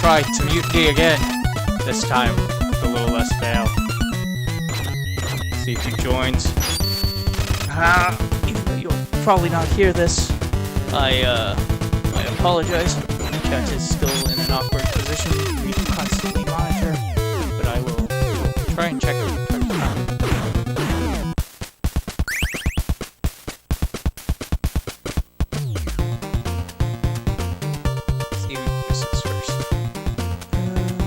try to MUTEny again. This time with a little less fail. See if he joins. Even though you'll probably not hear this, I apologize. Chat is still in an awkward position for me to constantly monitor, but I will try and check it from time to time. See who this is first.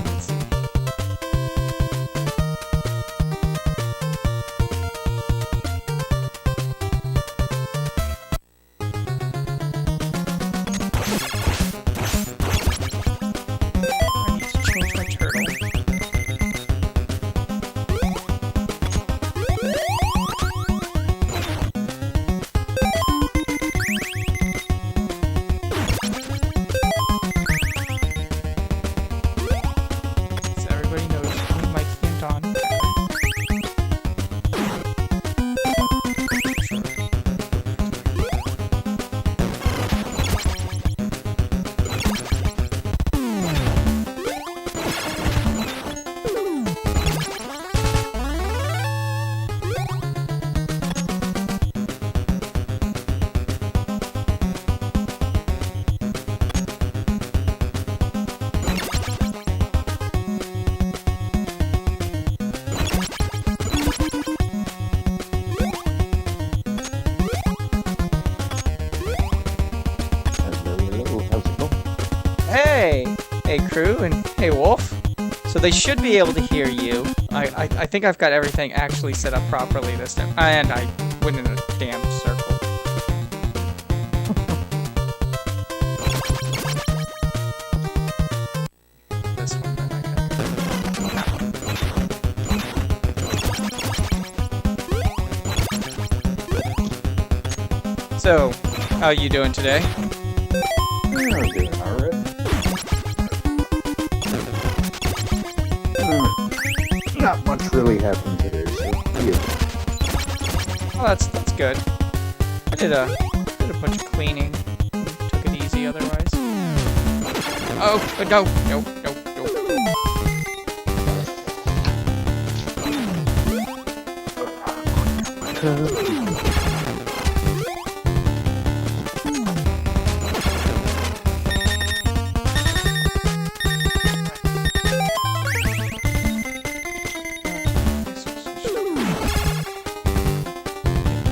Let's see. Hey crew, and hey Wolf. So they should be able to hear you. I think I've got everything actually set up properly this time. And I went in a damn circle. This one then I got. So, how you doing today? I'm doing alright. Not much really happened today, so yeah. Oh, that's good. I did a bunch of cleaning. Took it easy otherwise. Oh, no.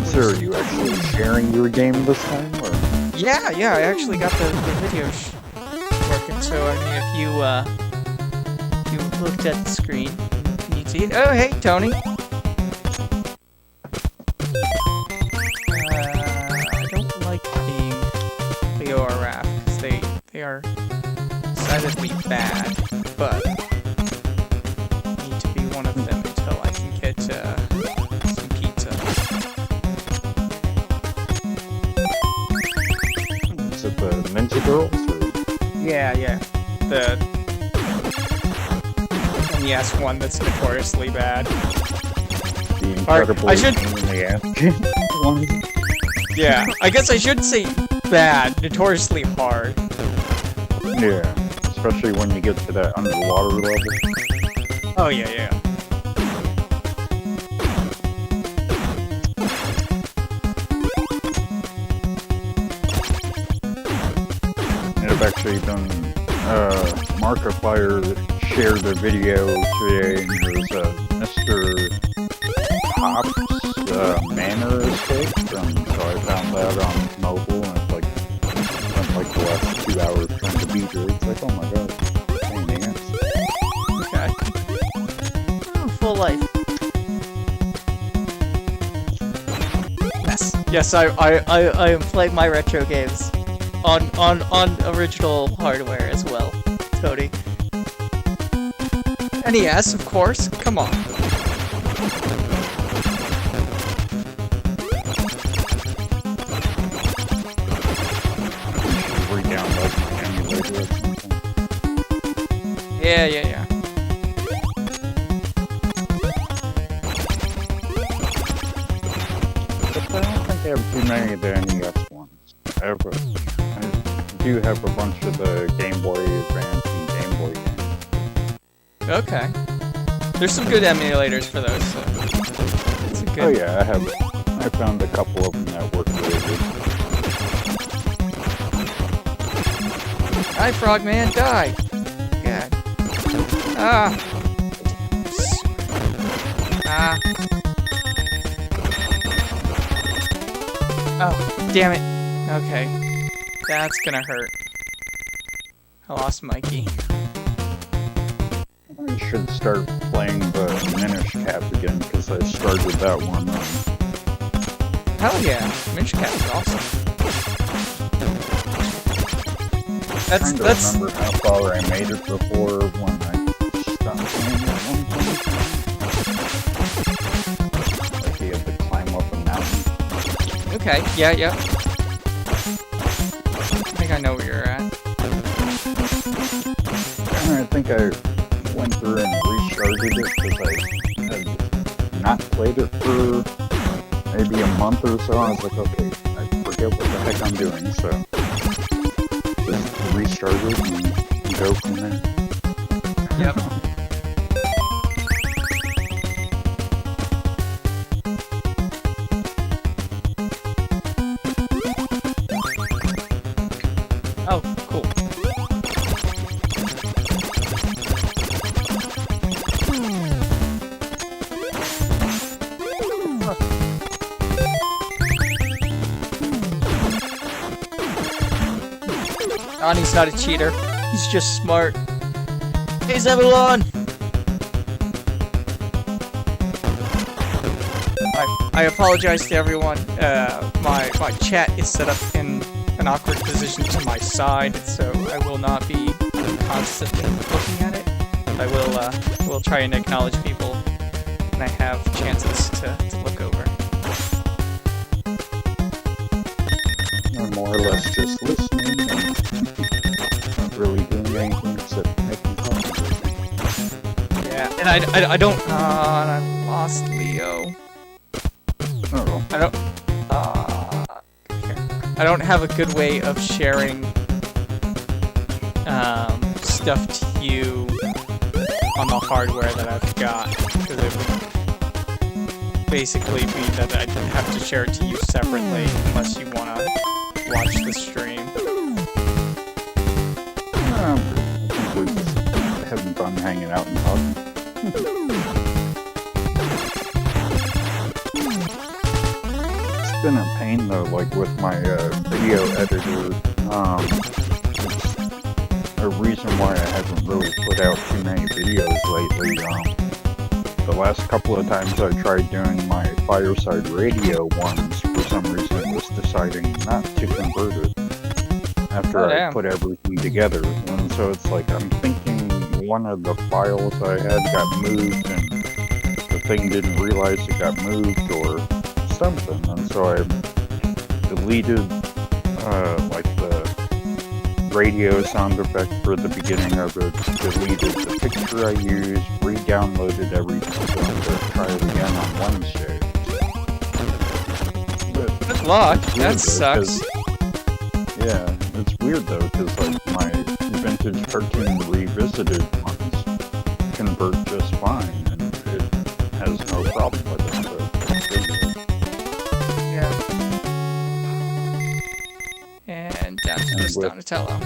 So are you actually sharing your game this time, or? Yeah, I actually got the video working, so I mean, if you looked at the screen, you'd see it. Oh, hey, Tony! I don't like being Leo or Raph, because they are decidedly bad, but I need to be one of them until I can get, some pizza. Is it the Ninja Girls, or? Yeah. The NES one that's notoriously bad. The incredibly I should... pain in the ass one? Yeah, I guess I should say bad, notoriously hard. Yeah, especially when you get to that underwater level. Oh, yeah. I've actually done, Markiplier shared their video today, and there's Mr. Pop's Manor Escape, so I found that on mobile, and it's spent the last 2 hours trying to beat her. It's like, oh my god, pain in the ass. Okay. Oh, full life. Yes, I am playing my retro games on original hardware as well, Tony. NES, of course. Come on. Re-download my emulator or something. Yeah. But I don't think I have too many of the NES ones. I do have a bunch of the Game Boy Advance and Game Boy Okay. There's some good emulators for those, so it's a good... Oh yeah, I found a couple of them that work really good. Die, Frogman, die! God. Ah! Ah! Oh, damn it. Okay. That's gonna hurt. I lost Mikey. I should start playing the Minish Cap again, because I started that one. Hell yeah, Minish Cap is awesome. I'm trying to remember how far I made it before when I stopped playing at one point. Like you had to climb up a mountain. Okay, yeah. I think I know where you're at. I think I went through and restarted it because I had not played it for maybe a month or so. I was like, okay, I forget what the heck I'm doing, so just restart it and go from there. Yep. Oh, cool. Ani's not a cheater. He's just smart. Hey, everyone! I apologize to everyone. My chat is set up in an awkward position to my side, so I will not be constantly looking at it. I will try and acknowledge people when I have chances to look over. I'm more or less just listening and not really doing anything except making comments. Yeah, and I don't. I lost Leo. Oh. I don't have a good way of sharing stuff to you on the hardware that I've got, because it would basically be that I'd have to share it to you separately unless you want to watch the stream. I think we're just having fun hanging out and talking. It's been a pain though, like with my video editor. It's a reason why I haven't really put out too many videos lately. The last couple of times I tried doing my Fireside Radio ones, for some reason it was deciding not to convert it after I put everything together. And so it's like I'm thinking one of the files I had got moved and the thing didn't realize it got moved or something. And so I deleted like the radio sound effect for the beginning of it, deleted the picture I used, re-downloaded everything, so I'm going to try it again on Wednesday. Good luck, that sucks. Yeah, it's weird though, because like my vintage Cartoon Revisited ones convert just fine, and it has no problem with it, so it's good. Yeah. And down to just Donatello.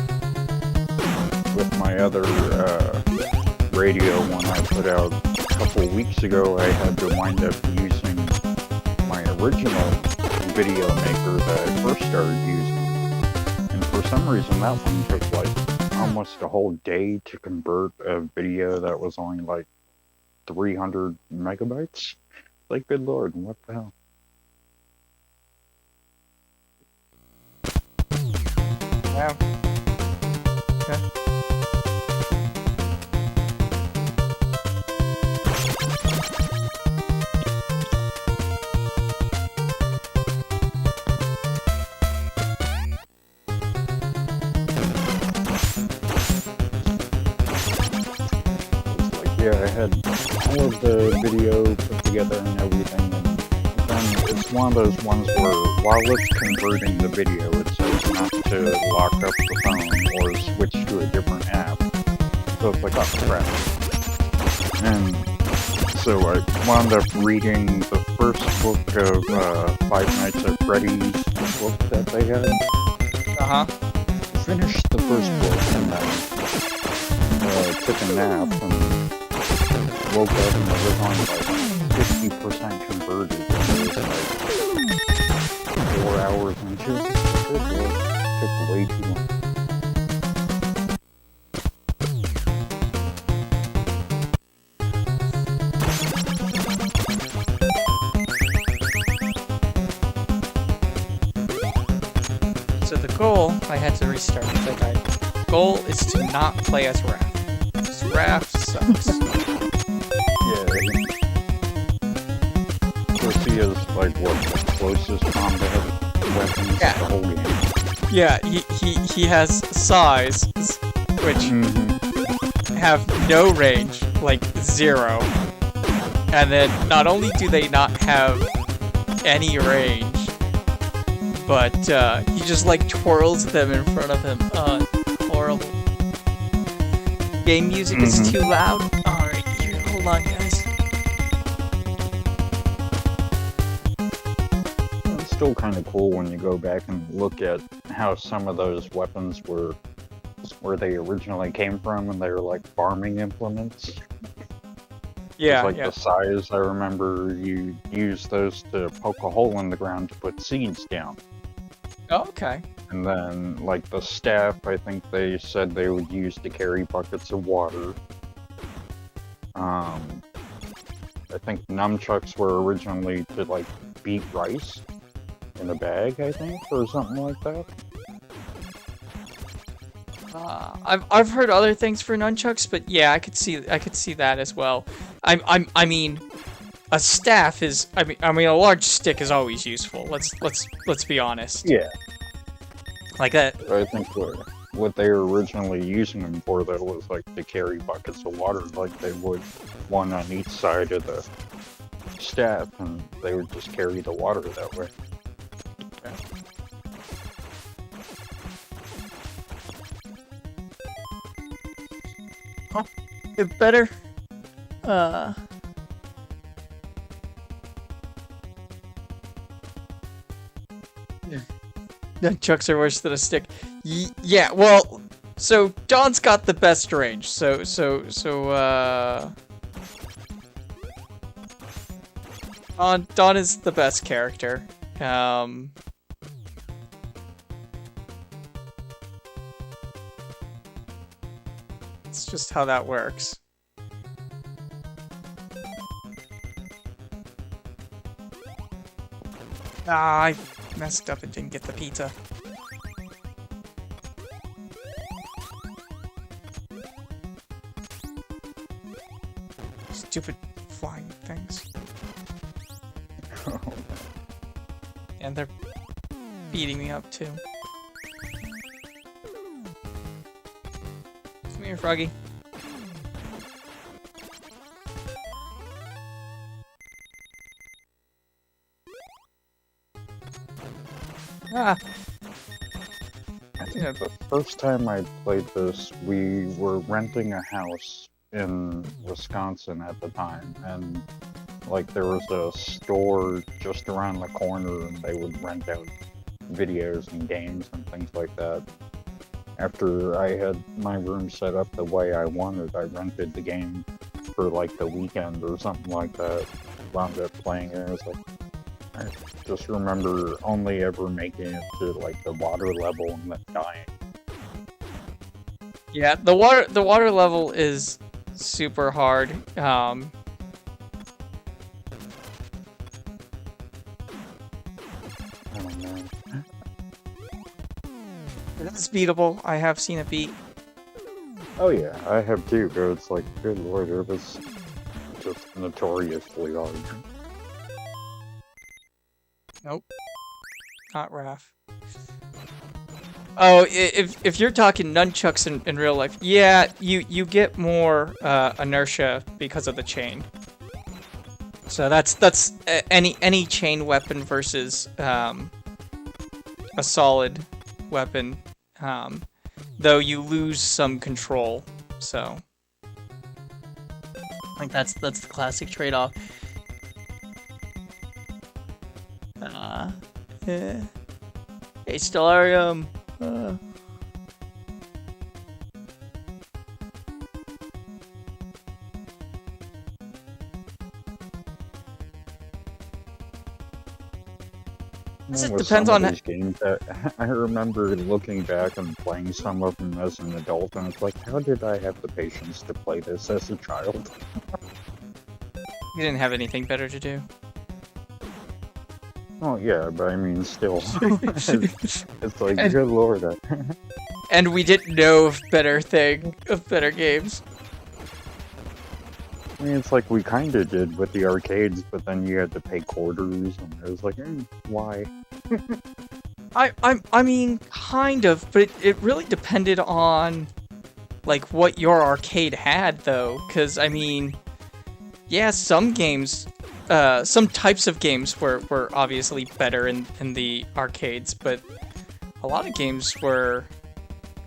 With my other radio one I put out a couple weeks ago, I had to wind up using my original video maker that I first started using. And for some reason that one took like almost a whole day to convert a video that was only like 300 megabytes. Like, good lord, what the hell? Wow. Okay. Yeah, I had all of the video put together and everything, and then it's one of those ones where while it's converting the video, it says not to lock up the phone or switch to a different app. So it's like, oh crap. And so I wound up reading the first book of Five Nights at Freddy's book that they had. Uh-huh. Finished the first book and then took a nap and woke up and it was on like 50% converted. And it was like 4 hours into it. It took way too long. So the goal, I had to restart because I died. Goal is to not play as Raph. Because Raph sucks. Yeah. Pussy is like what the closest combat weapons Yeah. the whole game. Yeah, he has size, which have no range, like 0. And then not only do they not have any range, but he just like twirls them in front of him. Horrible. Game music is too loud. Alright, here, hold on, guys. It's still kind of cool when you go back and look at how some of those weapons were where they originally came from, and they were like farming implements. Yeah, like yeah. the size, I remember you used those to poke a hole in the ground to put seeds down. Oh, okay. And then, like, the staff, I think they said they would use to carry buckets of water. I think nunchucks were originally to, like, beat rice in a bag, I think, or something like that. I've heard other things for nunchucks, but yeah, I could see that as well. I mean, a staff is I mean a large stick is always useful. Let's be honest. Yeah. Like that. I think what they were originally using them for, that was like to carry buckets of water, like they would one on each side of the staff, and they would just carry the water that way. Huh? It better. Nunchucks are worse than a stick. Yeah, well, so Dawn's got the best range. So Dawn is the best character. It's just how that works. Ah, I messed up and didn't get the pizza. Stupid flying things. And they're beating me up too. Come here, Froggy. Ah. I think the first time I played this, we were renting a house in Wisconsin at the time, and like there was a store just around the corner, and they would rent out videos and games and things like that. After I had my room set up the way I wanted, I rented the game for like the weekend or something like that. Wound up playing it. I was like, I just remember only ever making it to like the water level and then dying. Yeah, the water level is super hard. It's beatable. I have seen it beat. Oh yeah, I have too, but it's like, good lord, it was just notoriously hard. Nope. Not Raph. Oh, if you're talking nunchucks in real life, yeah, you get more inertia because of the chain. So that's any chain weapon versus a solid weapon, though you lose some control. So Like that's the classic trade-off. Yeah. Hey, Stellarium. It With depends some on. of these games that I remember looking back and playing some of them as an adult, and it's like, how did I have the patience to play this as a child? You didn't have anything better to do. Oh yeah, but I mean, still, it's like, good lord. And we didn't know of better games. I mean, it's like we kind of did with the arcades, but then you had to pay quarters, and it was like, why? I mean, kind of, but it really depended on, like, what your arcade had, though. Because, I mean, yeah, some games, some types of games were obviously better in the arcades, but a lot of games were,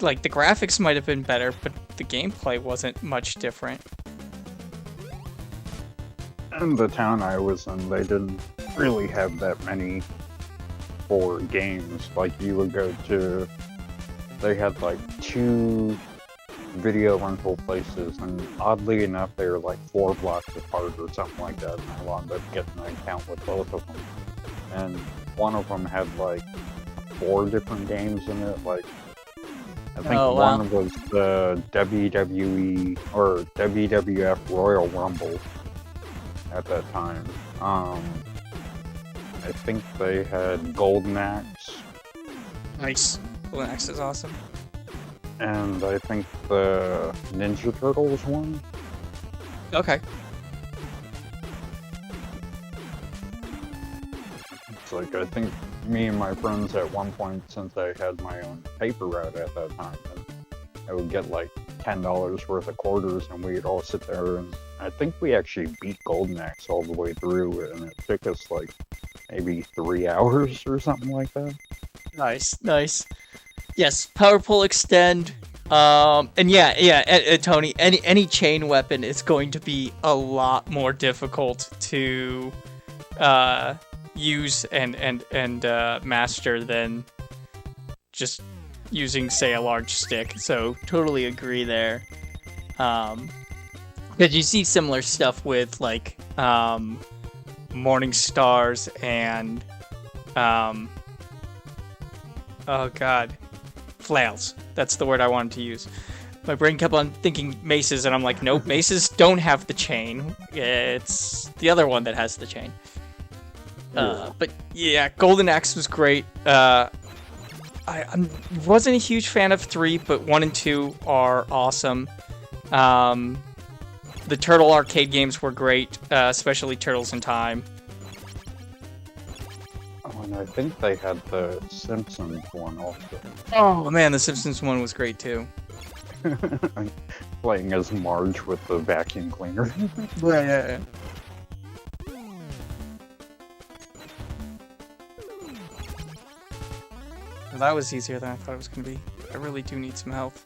like, the graphics might have been better, but the gameplay wasn't much different. In the town I was in, they didn't really have that many for games. Like, you would go to... They had, like, 2 video rental places, and oddly enough, they were, like, 4 blocks apart or something like that, and I wound up getting an account with both of them. And one of them had, like, 4 different games in it, like... I think one was the WWE, or WWF Royal Rumble. At that time. I think they had Golden Axe. Nice. Golden Axe is awesome. And I think the Ninja Turtles one. Okay. It's like, I think me and my friends at one point, since I had my own paper route at that time, I would get like $10 worth of quarters, and we'd all sit there, and I think we actually beat Golden Axe all the way through, and it took us like maybe 3 hours or something like that. Nice, nice. Yes, Power Pull Extend. And yeah, Tony, any chain weapon is going to be a lot more difficult to use and master than just using, say, a large stick. So totally agree there. Because you see similar stuff with like Morning Stars and oh god, flails. That's the word I wanted to use. My brain kept on thinking maces, and I'm like, nope, maces don't have the chain. It's the other one that has the chain. But yeah, Golden Axe was great. I wasn't a huge fan of 3, but 1 and 2 are awesome. The Turtle arcade games were great, especially Turtles in Time. Oh, and I think they had the Simpsons one also. Oh man, the Simpsons one was great too. Playing as Marge with the vacuum cleaner. Yeah. Well, that was easier than I thought it was going to be. I really do need some health.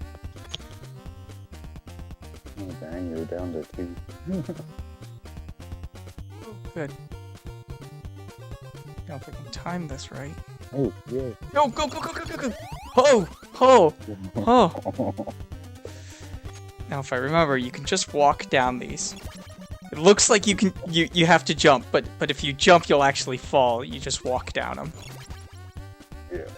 Oh dang, you're down to 2. Good. Now if I can time this right. Oh, yeah. No, go! Oh! Now if I remember, you can just walk down these. It looks like you have to jump, but if you jump, you'll actually fall. You just walk down them. Yeah.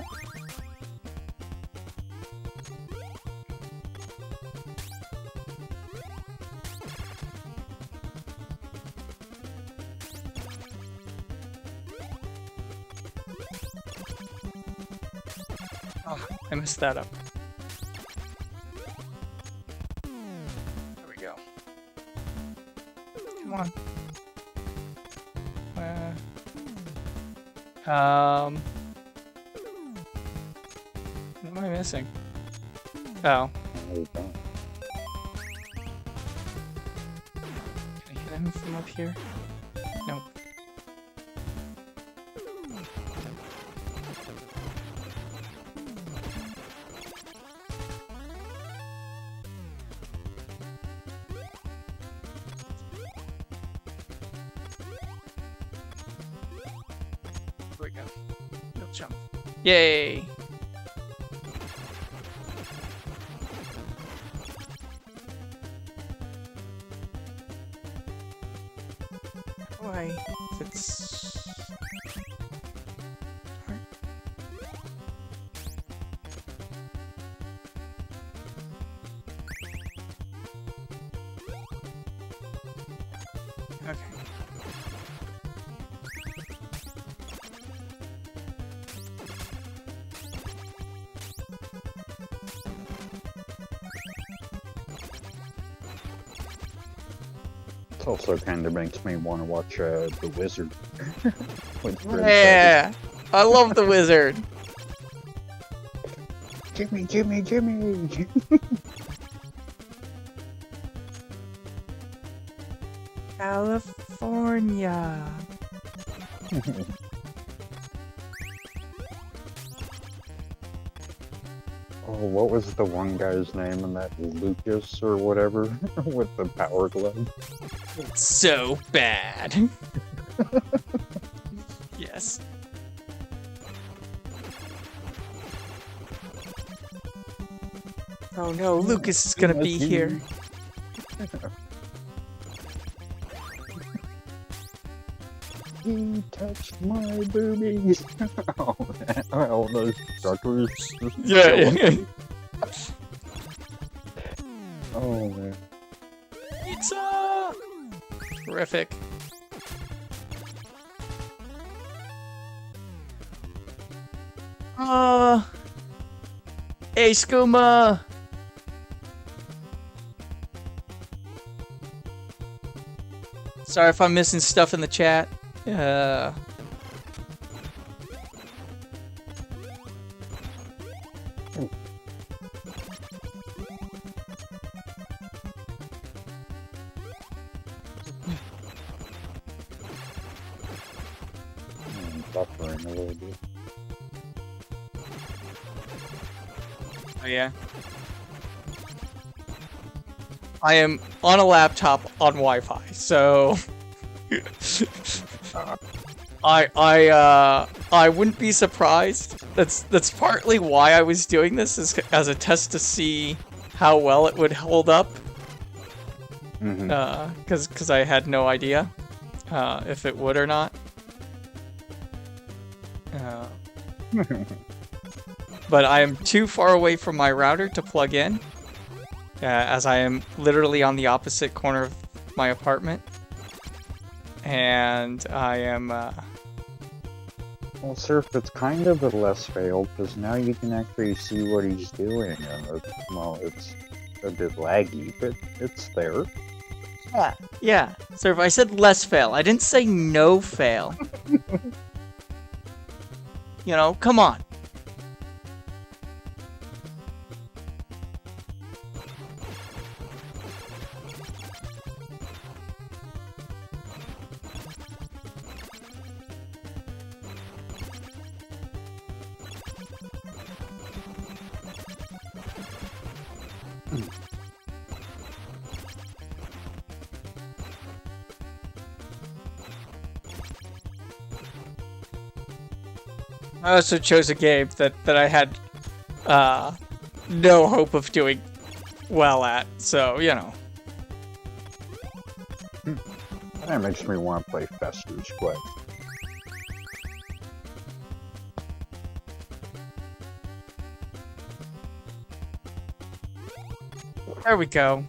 Oh, I messed that up. There we go. Come on. What am I missing? Oh. Can I hit him from up here? Nope. we go. No jump. Yay! Why? It's... Okay. It also kind of makes me want to watch The Wizard. With Yeah! I love the wizard! Jimmy, Jimmy, Jimmy! California! Oh, what was the one guy's name in that? Lucas or whatever? With the power glove? It's so bad. Yes. Oh no, Lucas is gonna be here. He touched my boobies. Oh, man. All those truckers. Yeah. Oh, man. Pizza! Terrific. Hey, Skooma! Sorry if I'm missing stuff in the chat. Buffering a little bit. Oh yeah. I am on a laptop on Wi-Fi, so I wouldn't be surprised. That's partly why I was doing this, is as a test to see how well it would hold up. Because I had no idea if it would or not. But I am too far away from my router to plug in, as I am literally on the opposite corner of my apartment. And I am... Well, Surf, it's kind of a less fail, because now you can actually see what he's doing, and well, it's a bit laggy, but it's there. Yeah. So if I said less fail, I didn't say no fail. You know, come on. I also chose a game that I had no hope of doing well at, so, you know. That makes me want to play Fester's Quest. There we go.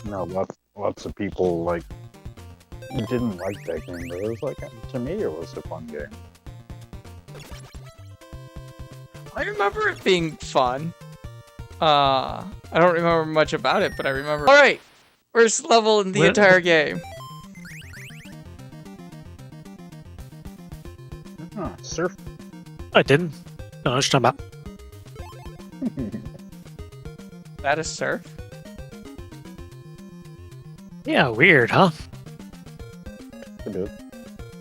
No, lots of people, like, didn't like that game, but it was like, to me, it was a fun game. I remember it being fun. I don't remember much about it, but I remember... Alright! First level in the entire game. Surf. I didn't. No, I was talking about. That is surf? Yeah, weird, huh? It is.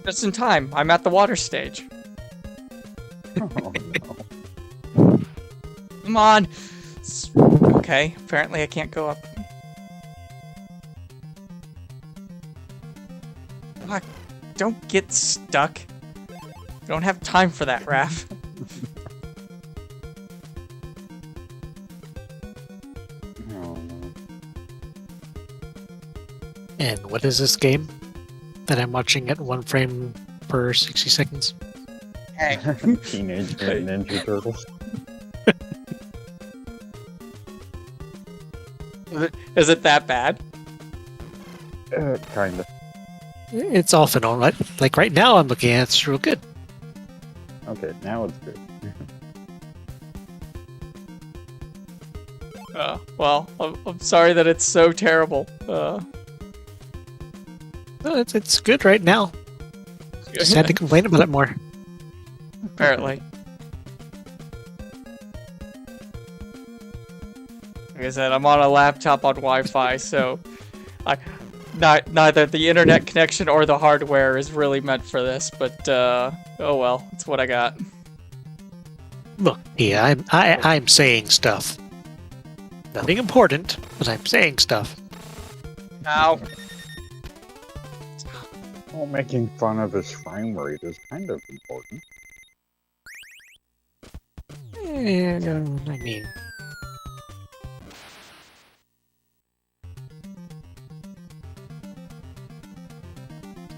Just in time. I'm at the water stage. Oh, no. Come on! Okay, apparently I can't go up. Fuck, don't get stuck. We don't have time for that, Raph. Oh, And what is this game that I'm watching at 1 frame per 60 seconds? Hey. Teenage Mutant Ninja Turtles. Is it that bad? Kinda. It's off and on, right? Like right now, I'm looking at it, it's real good. Okay, now it's good. Well, I'm sorry that it's so terrible. No, it's good right now. Just had to complain about it more. Apparently. Like I said, I'm on a laptop on Wi-Fi, so neither the internet connection or the hardware is really meant for this. But oh well, it's what I got. Look, yeah, I'm saying stuff. Nothing important, but I'm saying stuff. Ow. Well, making fun of his frame rate is kind of important. I mean,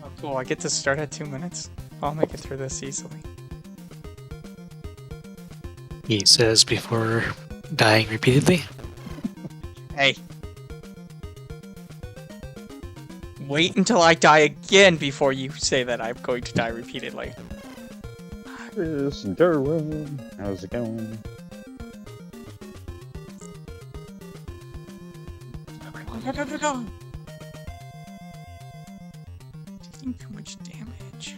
Oh, cool. I get to start at 2 minutes. I'll make it through this easily. he says before dying repeatedly. Hey. Wait until I die again before you say that I'm going to die repeatedly. Chris and Derwin, how's it going? Go. Taking too much damage.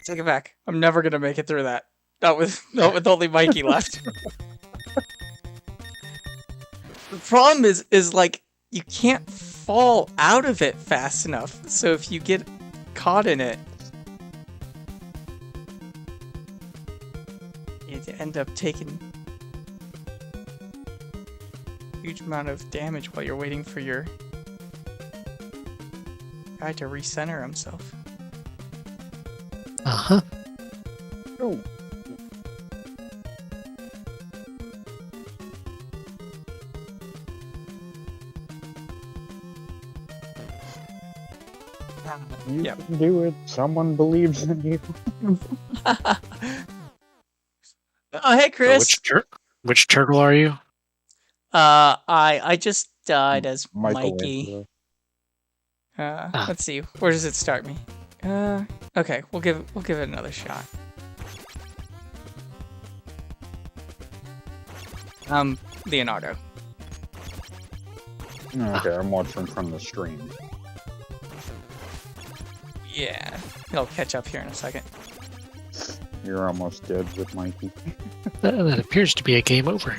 Take it back. I'm never gonna make it through that. Not with only Mikey left. The problem is like you can't fall out of it fast enough. So if you get caught in it, you end up taking a huge amount of damage while you're waiting for your guy to recenter himself. Uh-huh. Oh. You Yep. can do it. Someone believes in you. Oh, hey, Chris. Which turtle are you? I just died as Mikey. Michelangelo. Let's see. Where does it start me? Okay, we'll give it another shot. Leonardo. Okay, I'm watching from the stream. Yeah, he'll catch up here in a second. You're almost dead with Mikey. That appears to be a game over.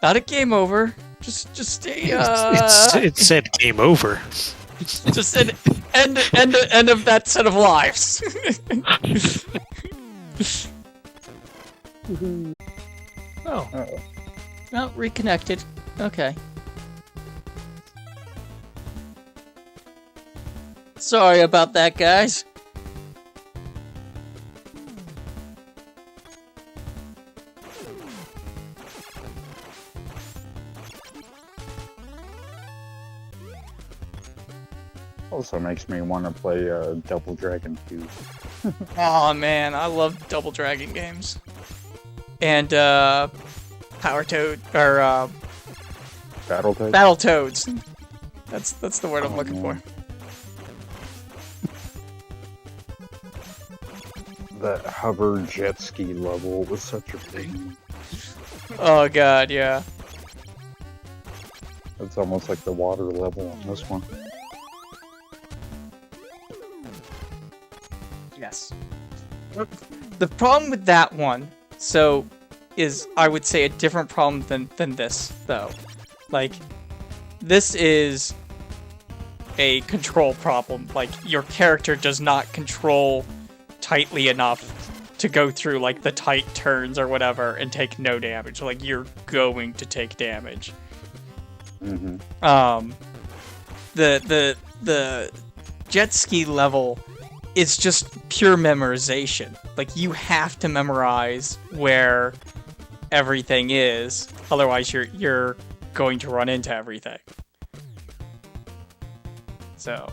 Not a game over. Just a It said game over. just an end of that set of lives. Oh. Uh-oh. Oh, reconnected. Okay. Sorry about that, guys. Also makes me want to play Double Dragon 2. Oh man, I love Double Dragon games. And Power Toad or Battletoads? Battletoads. That's the word I'm looking for. That hover jet ski level was such a thing. Oh god, yeah. It's almost like the water level on this one. Yes. The problem with that one, is I would say a different problem than this, though. Like, this is a control problem. Like, your character does not control tightly enough to go through, like, the tight turns or whatever and take no damage. Like, you're going to take damage. Mm-hmm. The jet ski level is just pure memorization. Like, you have to memorize where everything is, otherwise you're going to run into everything. So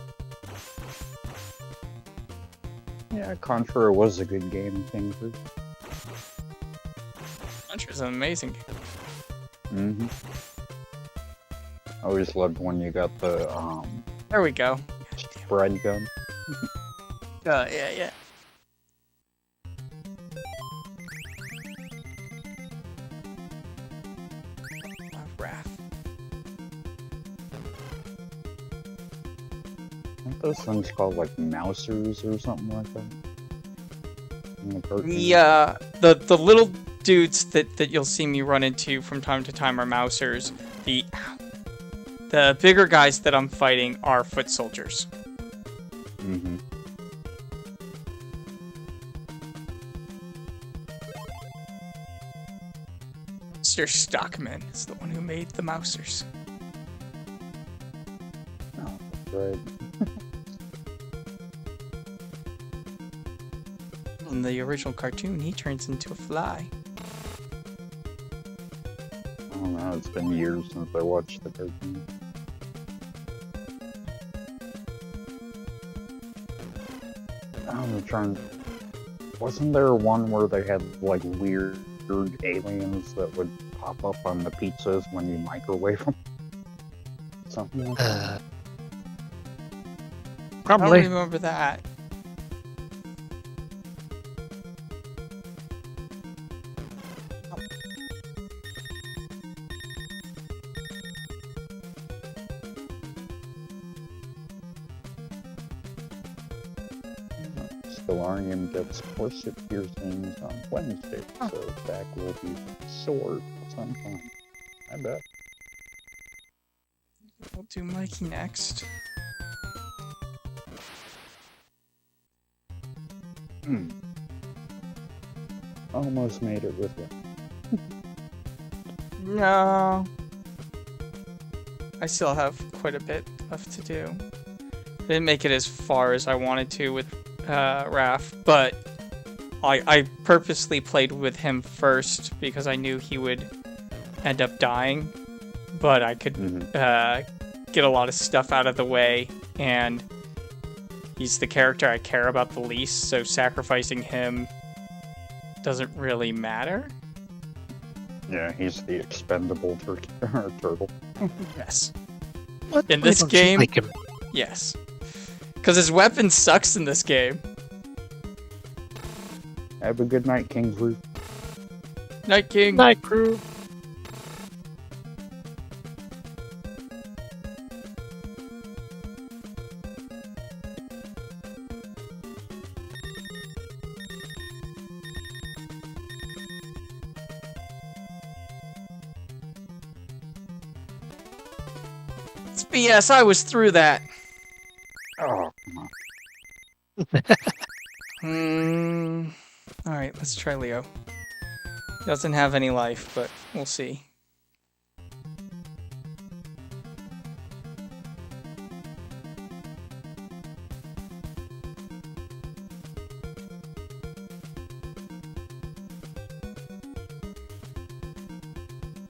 Yeah, Contra was a good game, Kingford. Contra's an amazing game. Mm-hmm. I always loved when you got the There we go. spread gun. Yeah. Wrath. Aren't those things called like mousers or something like that? In the cartoon? The little dudes that you'll see me run into from time to time are mousers. The bigger guys that I'm fighting are foot soldiers. Mm-hmm. Mr. Stockman is the one who made the mousers. Oh, that's right. In the original cartoon, he turns into a fly. I don't know, it's been years since I watched the cartoon. I'm trying. Wasn't there one where they had like weird aliens that would pop up on the pizzas when you microwave them? Something like that. I Probably. don't remember that. Stellarium gets corset piercings on Wednesday, so back will be sore sometime. I bet. We'll do Mikey next. Almost made it with it. No. I still have quite a bit left to do. I didn't make it as far as I wanted to with Raph, but I purposely played with him first because I knew he would end up dying, but I could get a lot of stuff out of the way, and he's the character I care about the least, so sacrificing him doesn't really matter. Yeah, he's the expendable turtle. Yes. What? In Why this don't you game, like him? yes. Because his weapon sucks in this game. Have a good night, Kingsley. Night King. Night crew. It's BS, I was through that. Oh, come on. Alright, let's try Leo. Doesn't have any life, but we'll see.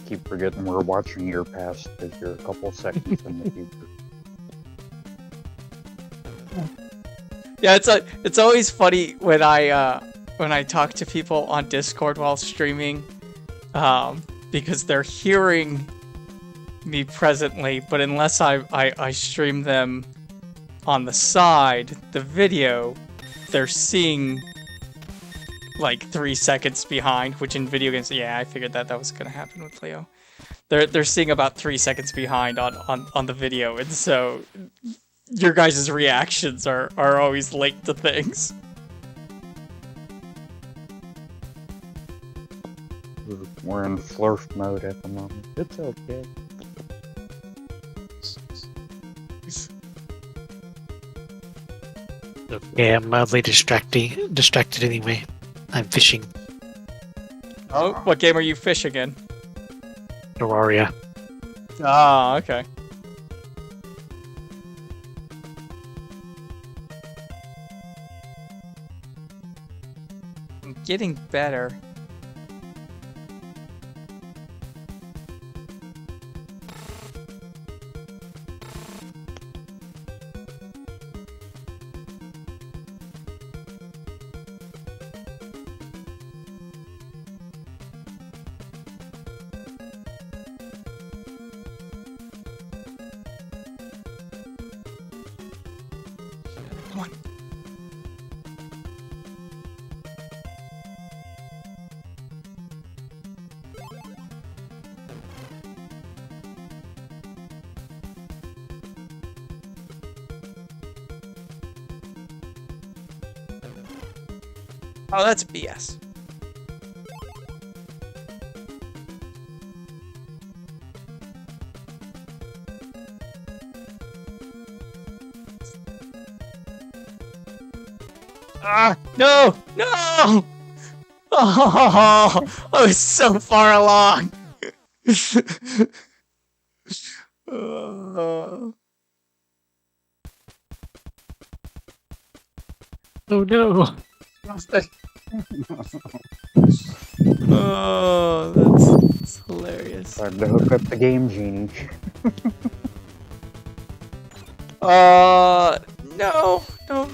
Keep forgetting we're watching your past because you're a couple seconds in the future. Yeah, it's always funny when I talk to people on Discord while streaming, because they're hearing me presently, but unless I stream them on the side, the video, they're seeing like 3 seconds behind, which in video games, yeah, I figured that was gonna happen with Leo. They're seeing about 3 seconds behind on the video, and so your guys' reactions are always linked to things. We're in flirf mode at the moment. It's okay. Okay, I'm mildly distracted anyway. I'm fishing Oh, what game are you fishing in? Terraria. Ah, okay. I'm getting better. Come on. Oh, that's BS. Ah, no! No! Oh, I was so far along. Oh, Oh no! oh, that's hilarious. Time to hook up the game genie.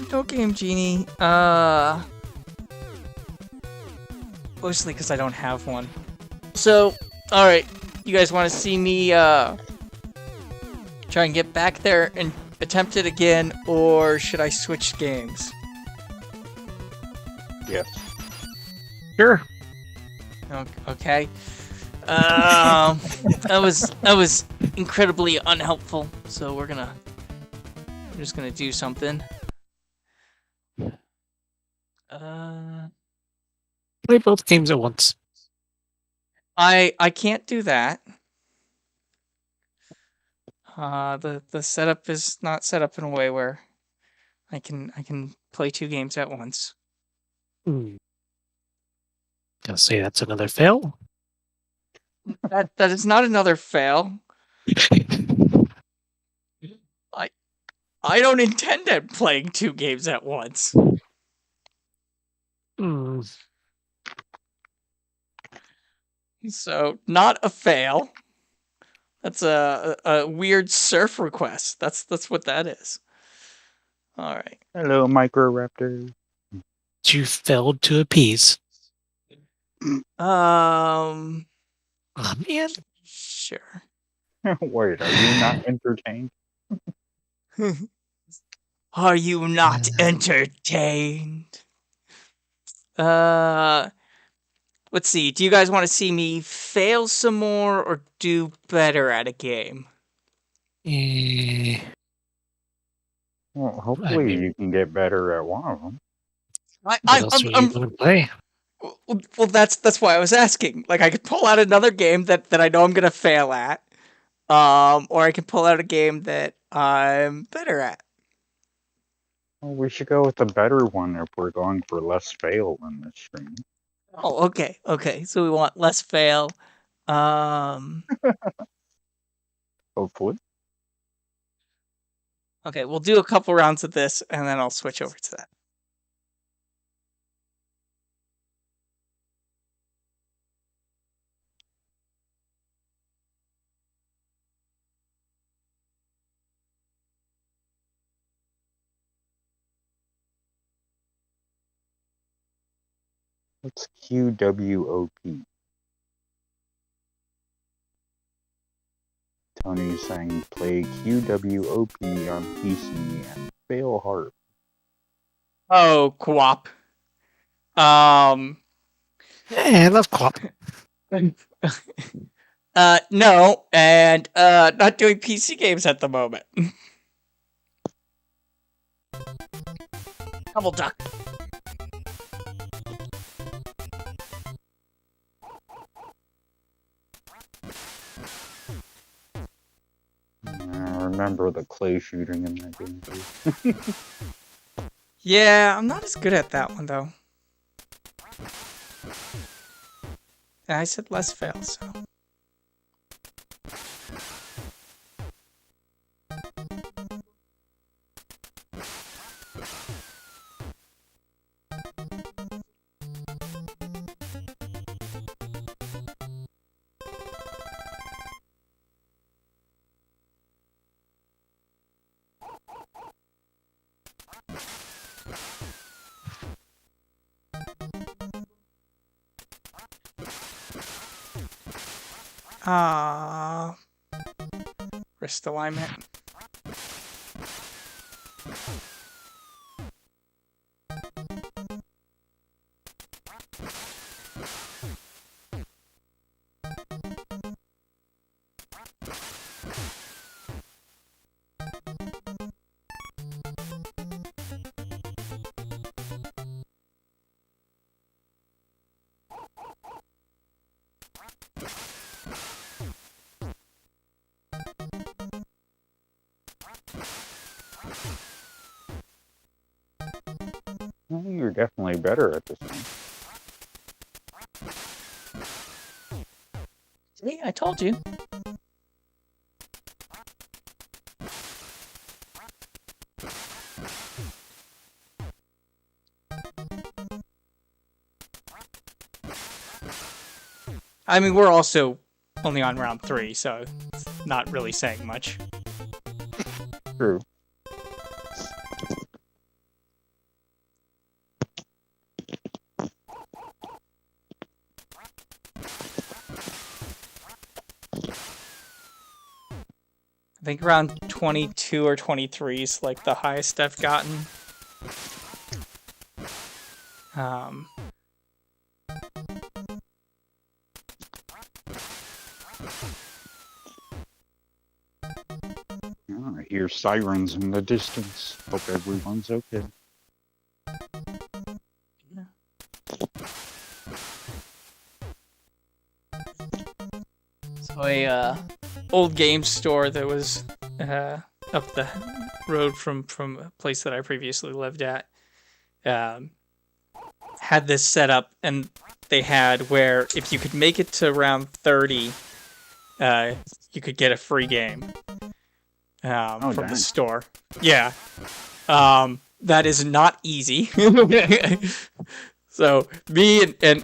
No Game Genie. Mostly because I don't have one. So, alright, you guys want to see me, try and get back there and attempt it again, or should I switch games? Yes. Sure. Okay. That was incredibly unhelpful, so I'm just gonna do something. Play both games at once. I can't do that. The setup is not set up in a way where I can play two games at once. I'll say that's another fail. That is not another fail. I don't intend on playing two games at once. So, not a fail. That's a weird surf request. That's what that is. All right. Hello, Microraptor. You failed to appease. Oh Man. Sure. Wait, are you not entertained? Are you not entertained? Let's see. Do you guys want to see me fail some more or do better at a game? Well, hopefully you can get better at one of them. What else are you going to play? Well, that's why I was asking. Like, I could pull out another game that I know I'm gonna fail at, or I can pull out a game that I'm better at. Well, we should go with the better one if we're going for less fail in this stream. Oh, okay. So we want less fail. Hopefully. Okay, we'll do a couple rounds of this, and then I'll switch over to that. What's QWOP? Tony's saying play QWOP on PC and fail hard. Oh, co-op. Yeah, I love co-op. No, and not doing PC games at the moment. Double duck. I remember the clay shooting in that game too. Yeah, I'm not as good at that one, though. And I said less fail, so... Wrist alignment. Well, you're definitely better at this thing. See, I told you. I mean, we're also only on round 3, so it's not really saying much. True. I think around 22 or 23 is like the highest I've gotten. I hear sirens in the distance. Hope everyone's okay. So a old game store that was up the road from a place that I previously lived at had this set up, and they had where if you could make it to round 30, you could get a free game from dang. the store. Yeah. That is not easy. So me and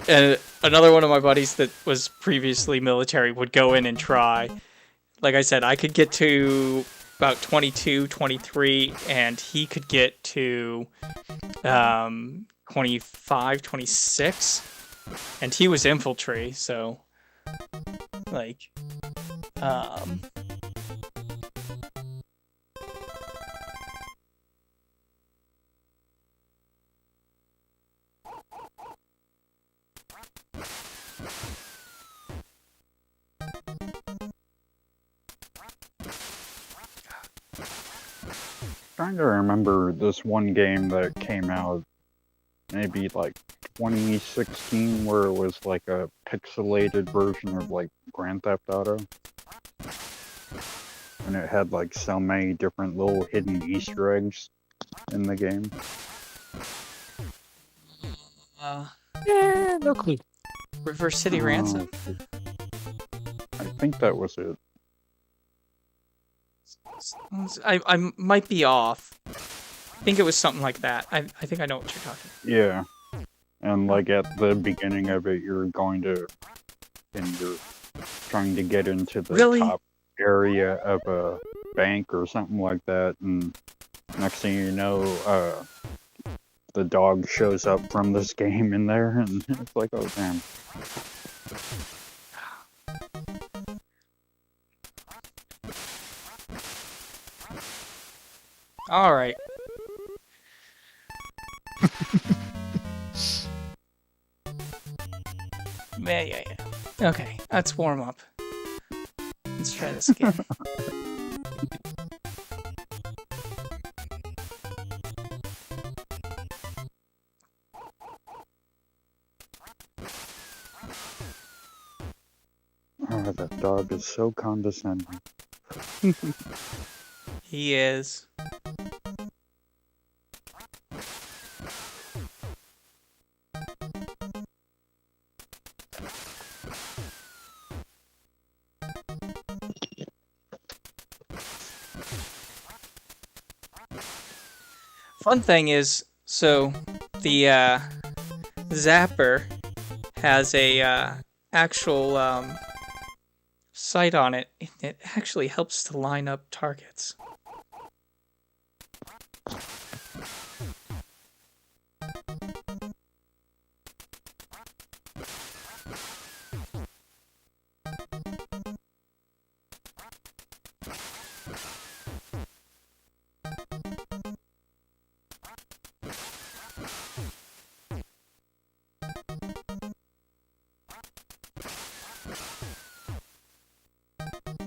another one of my buddies that was previously military would go in and try. Like I said, I could get to about 22, 23, and he could get to 25, 26. And he was infantry, so like Trying to remember this one game that came out maybe like 2016 where it was like a pixelated version of like Grand Theft Auto. And it had like so many different little hidden Easter eggs in the game. No clue. River City Ransom? I think that was it. I might be off. I think it was something like that. I think I know what you're talking about. Yeah. And like at the beginning of it, you're trying to get into the top area of a bank or something like that, and next thing you know, the dog shows up from this game in there, and it's like, oh damn. All right. Yeah. Okay, let's warm up. Let's try this again. Oh, that dog is so condescending. He is. Fun thing is, so the zapper has a actual sight on it. It actually helps to line up targets.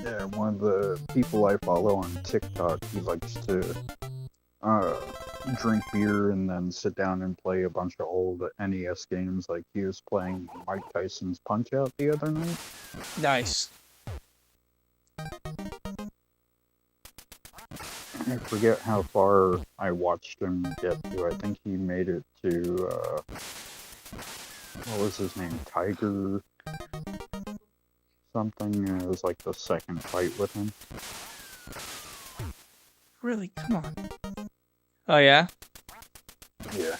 Yeah, one of the people I follow on TikTok, he likes to drink beer and then sit down and play a bunch of old NES games. Like he was playing Mike Tyson's Punch Out the other night. Nice. I forget how far I watched him get to. I think he made it to what was his name? Tiger something. It was like the second fight with him. Really? Come on. Oh, yeah? Yeah.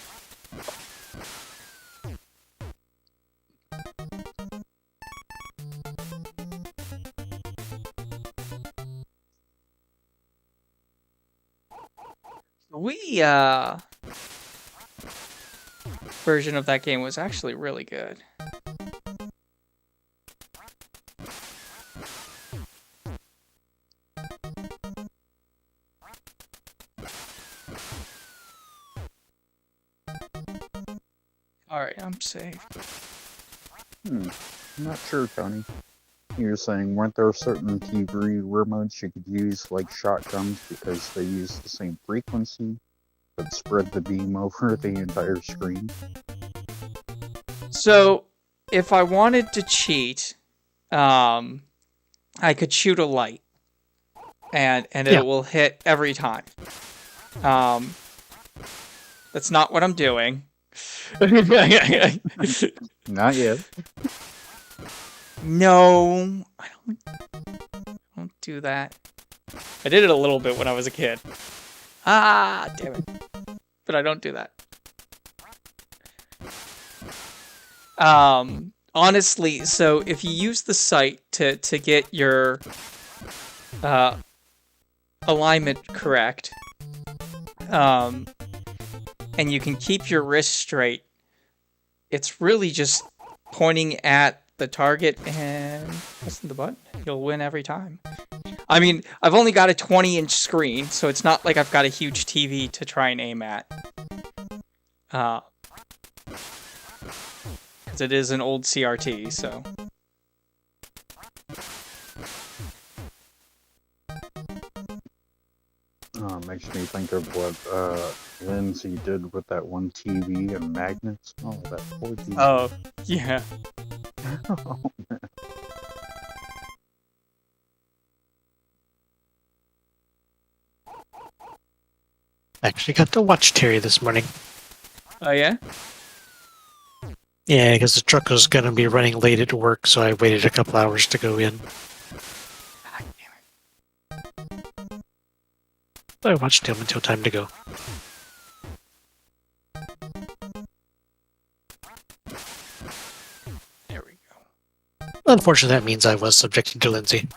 Version of that game was actually really good. Alright, I'm safe. I'm not sure, Tony. You were saying, weren't there certain TV remotes you could use like shotguns because they use the same frequency but spread the beam over the entire screen? So, if I wanted to cheat, I could shoot a light, and it will hit every time. That's not what I'm doing. Not yet. No, I don't do that. I did it a little bit when I was a kid. Ah, damn it. But I don't do that. Honestly, so if you use the sight to get your alignment correct, and you can keep your wrist straight, it's really just pointing at the target and pressing the button. You'll win every time. I mean, I've only got a 20-inch screen, so it's not like I've got a huge TV to try and aim at. Because it is an old CRT, so... Makes me think of what Lindsay did with that one TV and magnets. Oh, that poor TV. Oh, yeah. Oh, man. Actually got to watch Terry this morning. Oh, yeah? Yeah, because the truck was going to be running late at work, so I waited a couple hours to go in. I watched him until time to go. There we go. Unfortunately, that means I was subjected to Lindsay.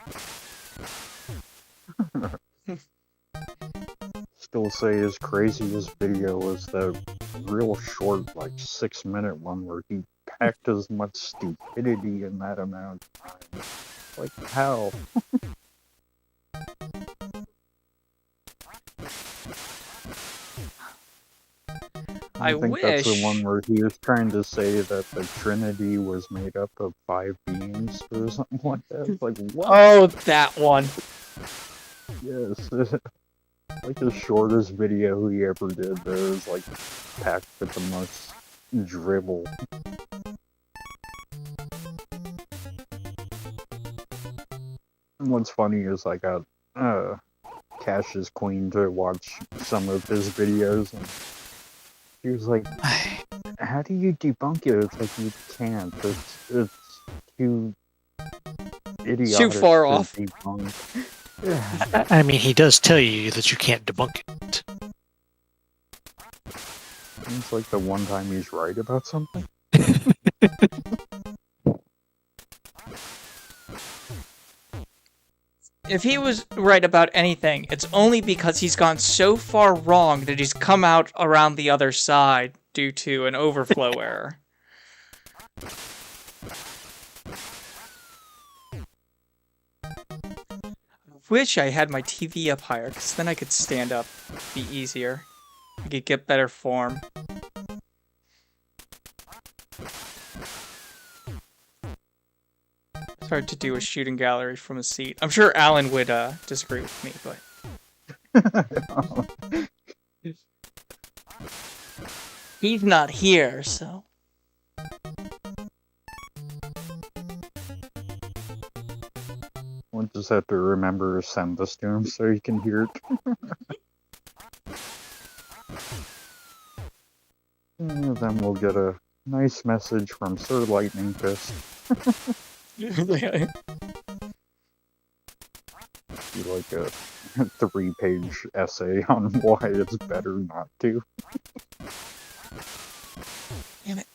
Still say his craziest video was that real short, like 6-minute one where he packed as much stupidity in that amount of time. Like, how? I think that's the one where he was trying to say that the Trinity was made up of 5 beings or something like that. It's like, what? Oh, that one. Yes. Like the shortest video he ever did there is like packed with the most dribble. And what's funny is I got Cash's Queen to watch some of his videos and he was like, how do you debunk it? It's like, you can't. It's too idiotic. Too far off. I mean, he does tell you that you can't debunk it. It's like the one time he's right about something. If he was right about anything, it's only because he's gone so far wrong that he's come out around the other side due to an overflow error. Wish I had my TV up higher, because then I could stand up. Be easier. I could get better form. It's hard to do a shooting gallery from a seat. I'm sure Alan would disagree with me, but he's not here, so. We'll just have to remember to send this to him so he can hear it. And then we'll get a nice message from Sir Lightning Fist. Be like a 3-page essay on why it's better not to. Damn it.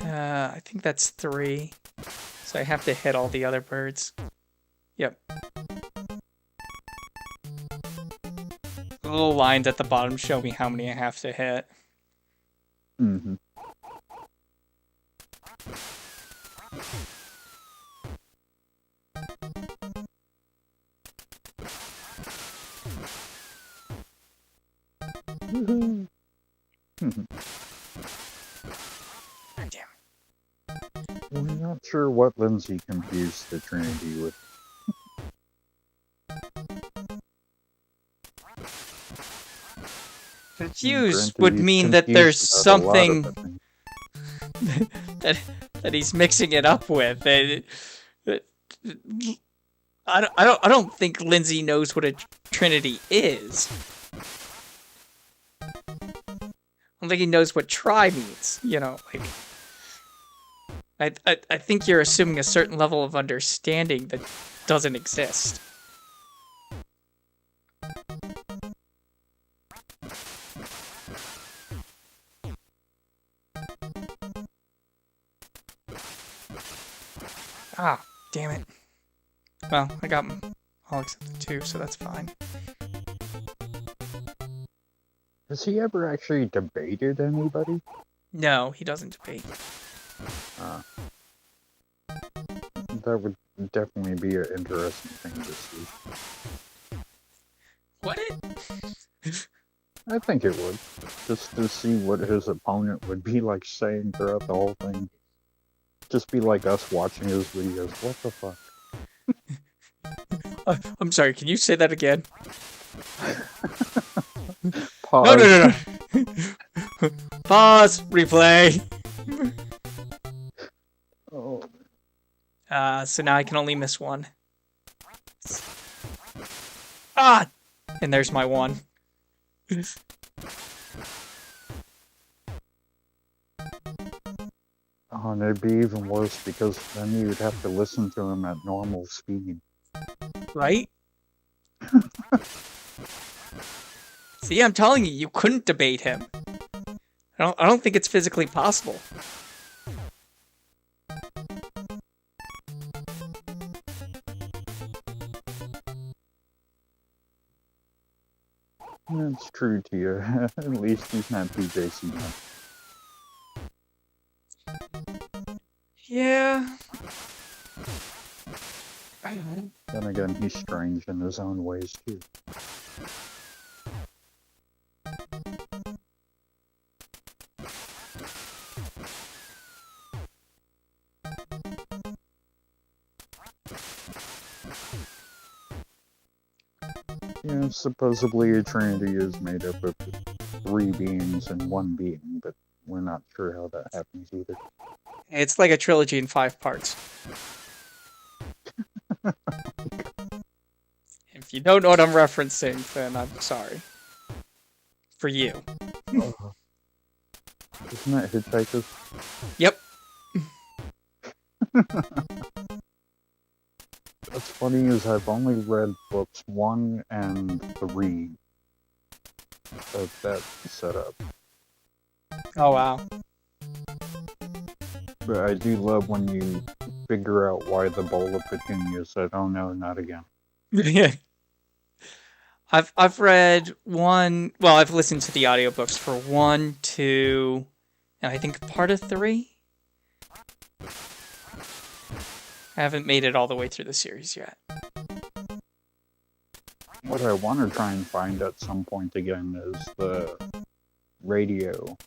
I think that's 3. So I have to hit all the other birds. Yep. The little lines at the bottom show me how many I have to hit. Mm-hmm. We're not sure what Lindsay confused the Trinity with. Confused would mean that there's something that he's mixing it up with. I don't think Lindsay knows what a Trinity is. I don't think he knows what try means. You know, like I think you're assuming a certain level of understanding that doesn't exist. Ah, damn it. Well, I got them all except the 2, so that's fine. Has he ever actually debated anybody? No, he doesn't debate. That would definitely be an interesting thing to see. Would it? I think it would. Just to see what his opponent would be like saying throughout the whole thing. Just be like us watching his videos. What the fuck? I'm sorry, can you say that again? Pause. No. Pause. Replay. Oh. So now I can only miss 1. Ah! And there's my 1. Oh, and it'd be even worse because then you'd have to listen to him at normal speed. Right? See, I'm telling you, you couldn't debate him. I don't think it's physically possible. That's true to you. At least he's not too JC. Yeah. Then again, he's strange in his own ways too. Yeah, supposedly a Trinity is made up of 3 beings and 1 being, but we're not sure how that happens either. It's like a trilogy in 5 parts. If you don't know what I'm referencing, then I'm sorry. For you. Isn't that Hitchhikers? Yep. What's funny is I've only read books 1 and 3 of that setup. Oh wow. But I do love when you figure out why the bowl of petunias said, "Oh no, not again." Yeah. I've read one. Well, I've listened to the audiobooks for 1, 2, and I think part of 3. I haven't made it all the way through the series yet. What I want to try and find at some point again is the radio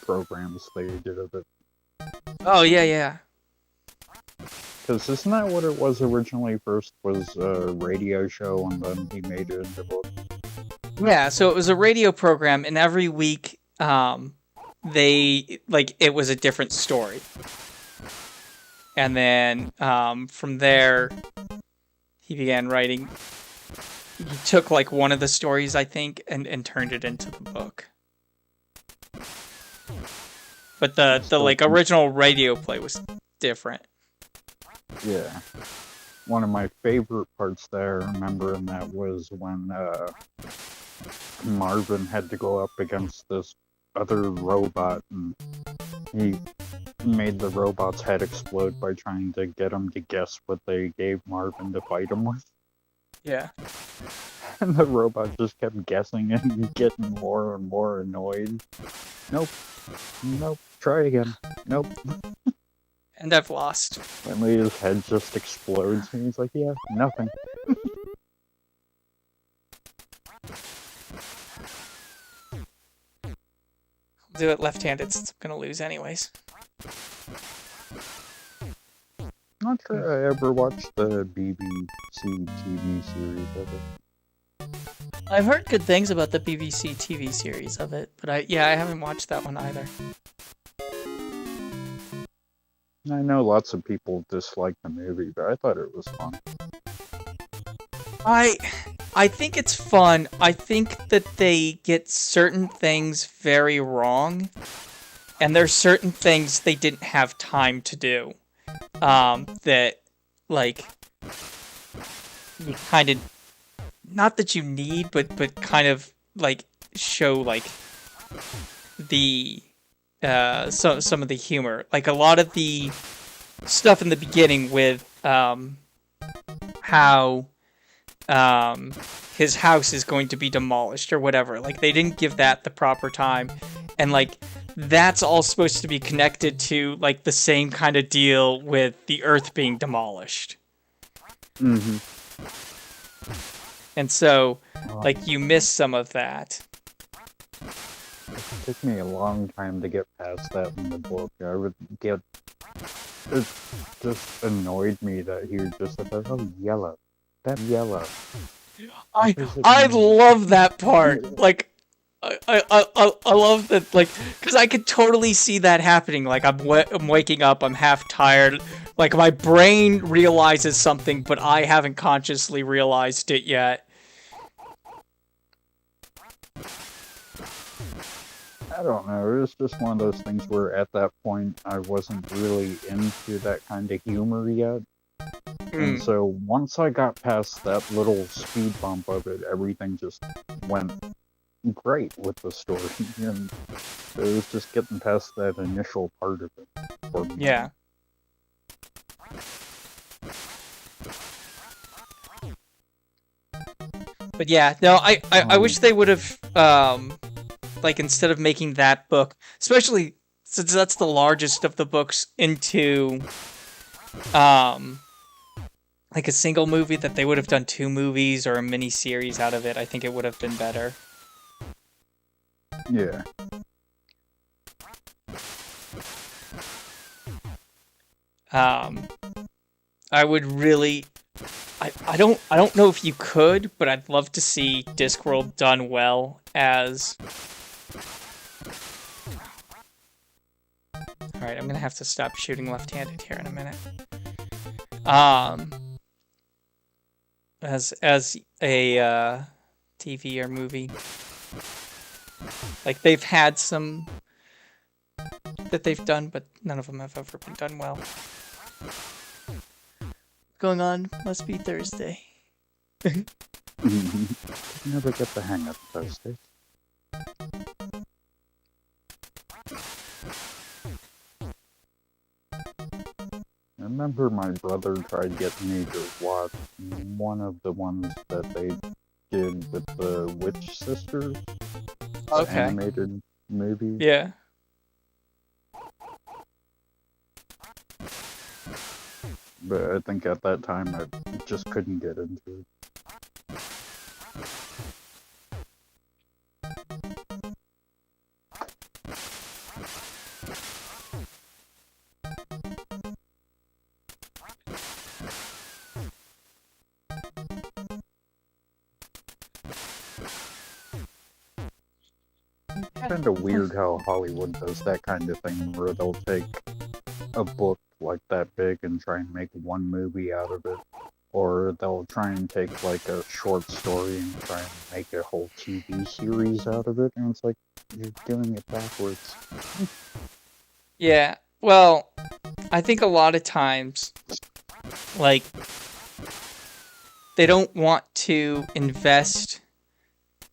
programs they did of it. Oh yeah, yeah. Because isn't that what it was originally? First was a radio show, and then he made it into a book. Yeah, so it was a radio program, and every week, it was a different story. And then, from there, he began writing. He took, like, one of the stories, I think, and turned it into the book. But the original radio play was different. Yeah. One of my favorite parts there, I remember, and that was when Marvin had to go up against this other robot, and he made the robot's head explode by trying to get him to guess what they gave Marvin to fight him with. Yeah. And the robot just kept guessing and getting more and more annoyed. Nope. Nope. Try again. Nope. And I've lost. Finally, his head just explodes, and he's like, yeah, nothing. I'll do it left-handed since I'm gonna lose anyways. Not sure I ever watched the BBC TV series of it. I've heard good things about the BBC TV series of it, but I haven't watched that one either. I know lots of people dislike the movie, but I thought it was fun. I think it's fun. I think that they get certain things very wrong, and there's certain things they didn't have time to do. That, like, you kind of, not that you need, but kind of, like, show, like, the, some of the humor. Like, a lot of the stuff in the beginning with, how, his house is going to be demolished or whatever. Like, they didn't give that the proper time. And, like, that's all supposed to be connected to, like, the same kind of deal with the Earth being demolished. Mm-hmm. And so, like, you miss some of that. It took me a long time to get past that in the book. I would get... It just annoyed me that he was just like, oh, yellow. That yellow. I love that part. Like, I love that, like, because I could totally see that happening. Like, I'm waking up, I'm half tired. Like, my brain realizes something, but I haven't consciously realized it yet. I don't know, it was just one of those things where at that point I wasn't really into that kind of humor yet. And so once I got past that little speed bump of it, everything just went great with the story. And it was just getting past that initial part of it for me. Yeah. But yeah, no, I wish they would have, like, instead of making that book, especially since that's the largest of the books, into, like a single movie, that they would have done 2 movies or a mini series out of it. I think it would have been better. Yeah. I would really, I don't know if you could, but I'd love to see Discworld done well as... Alright, I'm gonna have to stop shooting left-handed here in a minute. As a TV or movie. Like, they've had some that they've done, but none of them have ever been done well. Going on, must be Thursday. Never get the hang of Thursdays. remember my brother tried getting me to watch one of the ones that they did with the Witch Sisters. Okay. Animated movie. Yeah. But I think at that time I just couldn't get into it. Kind of weird how Hollywood does that kind of thing, where they'll take a book like that big and try and make one movie out of it, or they'll try and take like a short story and try and make a whole TV series out of it, and it's like, you're doing it backwards. Yeah. Well, I think a lot of times, like, they don't want to invest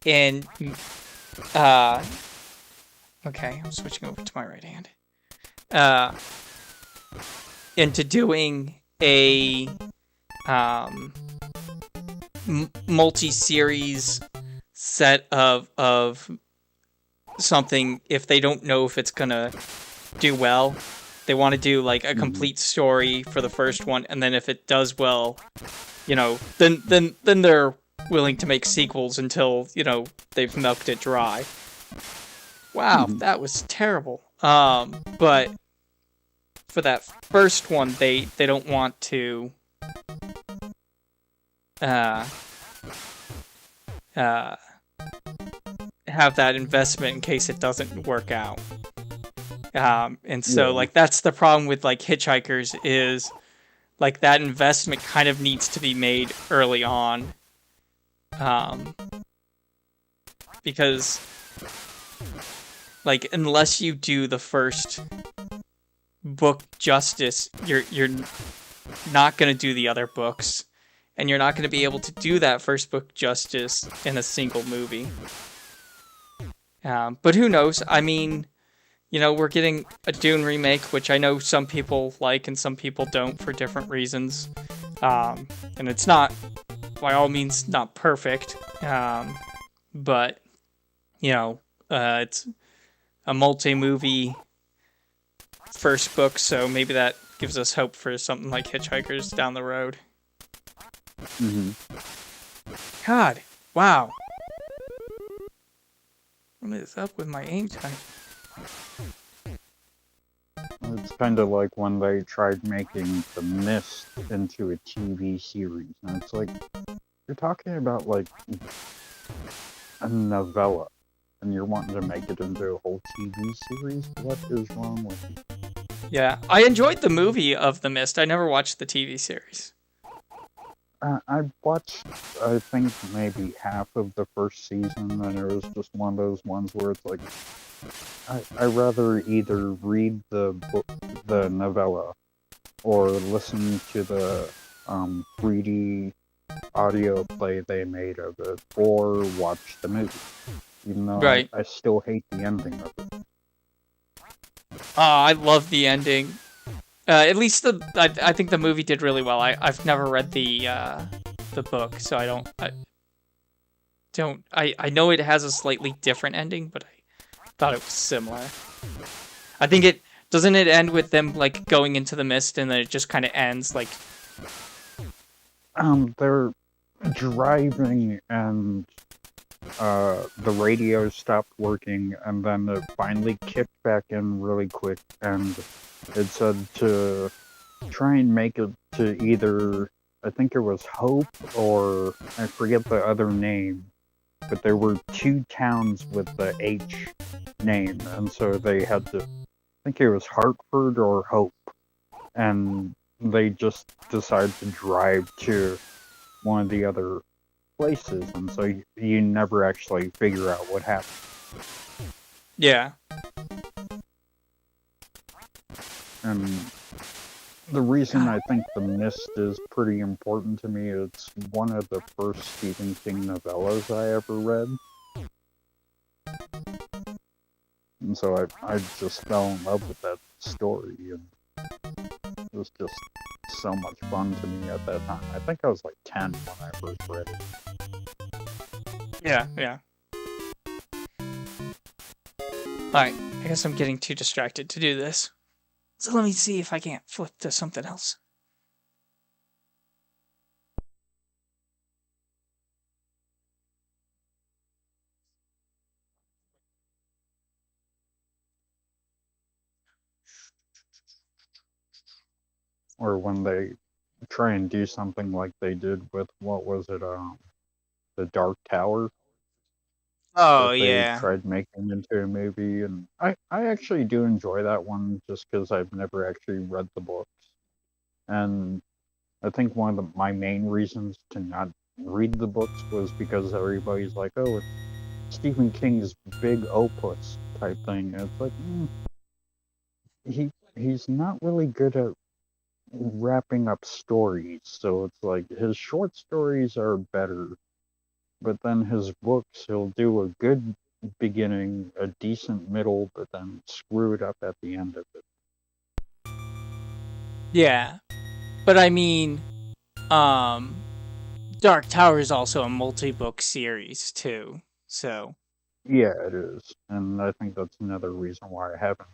in, okay, I'm switching over to my right hand. Into doing a, multi-series set of something if they don't know if it's gonna do well. They want to do like a complete story for the first one, and then if it does well, you know, then they're willing to make sequels until, you know, they've milked it dry. Wow, that was terrible. But for that first one, they don't want to have that investment in case it doesn't work out. And so, like, that's the problem with, like, Hitchhikers is, like, that investment kind of needs to be made early on. Because, like, unless you do the first book justice, you're not going to do the other books. And you're not going to be able to do that first book justice in a single movie. But who knows? I mean, you know, we're getting a Dune remake, which I know some people like and some people don't for different reasons. And it's not, by all means, not perfect. But, you know, it's a multi-movie first book, so maybe that gives us hope for something like Hitchhikers down the road. God, wow. What is up with my aim time? It's kind of like when they tried making The Mist into a TV series, and it's like, you're talking about like a novella, and you're wanting to make it into a whole TV series? What is wrong with you? Yeah, I enjoyed the movie of The Mist. I never watched the TV series. I watched, I think, maybe half of the first season, and it was just one of those ones where it's like, I rather either read the book, the novella, or listen to the 3D audio play they made of it, or watch the movie. Even though I still hate the ending of it. I love the ending. At least I think the movie did really well. I've never read the book, so I know it has a slightly different ending, but I thought it was similar. I think it doesn't end with them like going into the mist and then it just kind of ends like. They're driving and the radio stopped working, and then it finally kicked back in really quick, and it said to try and make it to either, I think it was Hope, or I forget the other name, but there were two towns with the H name, and so they had to, I think it was Hartford or Hope, and they just decided to drive to one of the other places, and so you never actually figure out what happened. Yeah. And the reason I think The Mist is pretty important to me, it's one of the first Stephen King novellas I ever read. And so I just fell in love with that story. And was just so much fun to me at that time. I think I was like 10 when I first read it. Yeah. Alright, I guess I'm getting too distracted to do this. So let me see if I can't flip to something else. Or when they try and do something like they did with, what was it, the Dark Tower Oh, that they yeah. tried making into a movie. And I actually do enjoy that one just because I've never actually read the books. And I think one of my main reasons to not read the books was because everybody's like, oh, it's Stephen King's big opus type thing. And it's like, he's not really good at wrapping up stories. So it's like his short stories are better, but then his books, he'll do a good beginning, a decent middle, but then screw it up at the end of it. Yeah. But I mean, Dark Tower is also a multi-book series, too. So. Yeah, it is. And I think that's another reason why I haven't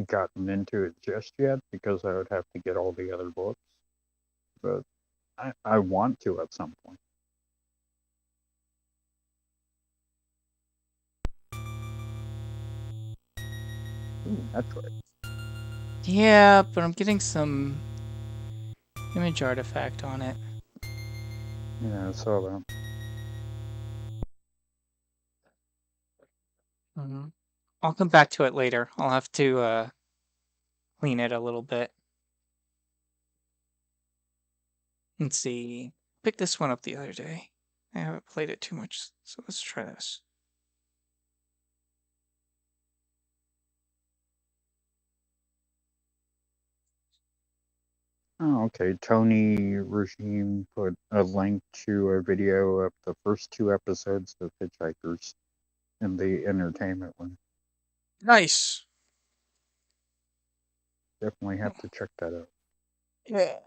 gotten into it just yet, because I would have to get all the other books. But I want to at some point. Ooh, Metroid. Yeah, but I'm getting some image artifact on it. Yeah, I saw that. I'll come back to it later. I'll have to clean it a little bit. Let's see. Picked this one up the other day. I haven't played it too much, so let's try this. Oh, okay. Tony Regime put a link to a video of the first 2 episodes of Hitchhikers in the entertainment one. Nice. Definitely have to check that out. Yeah.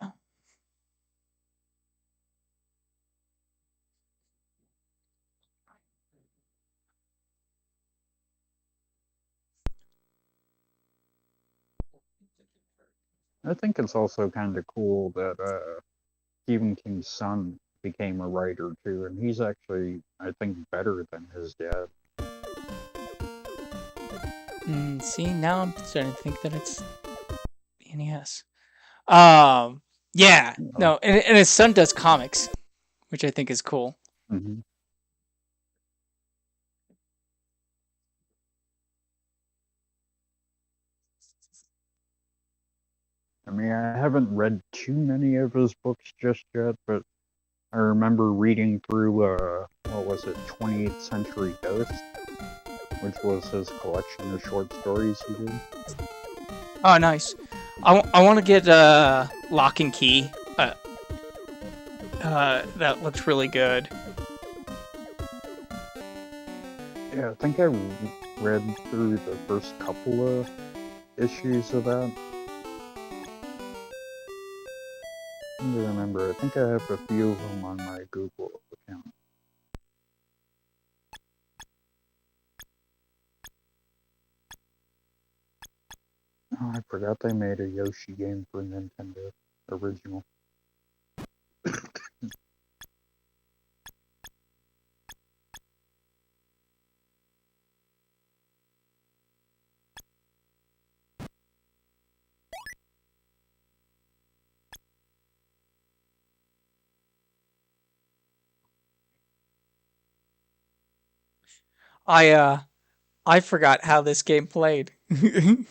I think it's also kind of cool that Stephen King's son became a writer too, and he's actually, I think, better than his dad. See, now I'm starting to think that it's the NES. Yeah. No, and his son does comics, which I think is cool. Mm-hmm. I mean, I haven't read too many of his books just yet, but I remember reading through, what was it, 28th Century Ghost, which was his collection of short stories he did. Oh, nice. I want to get Lock and Key. That looks really good. Yeah, I think I read through the first couple of issues of that. I don't remember. I think I have a few of them on my Google account. Oh, I forgot they made a Yoshi game for Nintendo original. I forgot how this game played. I think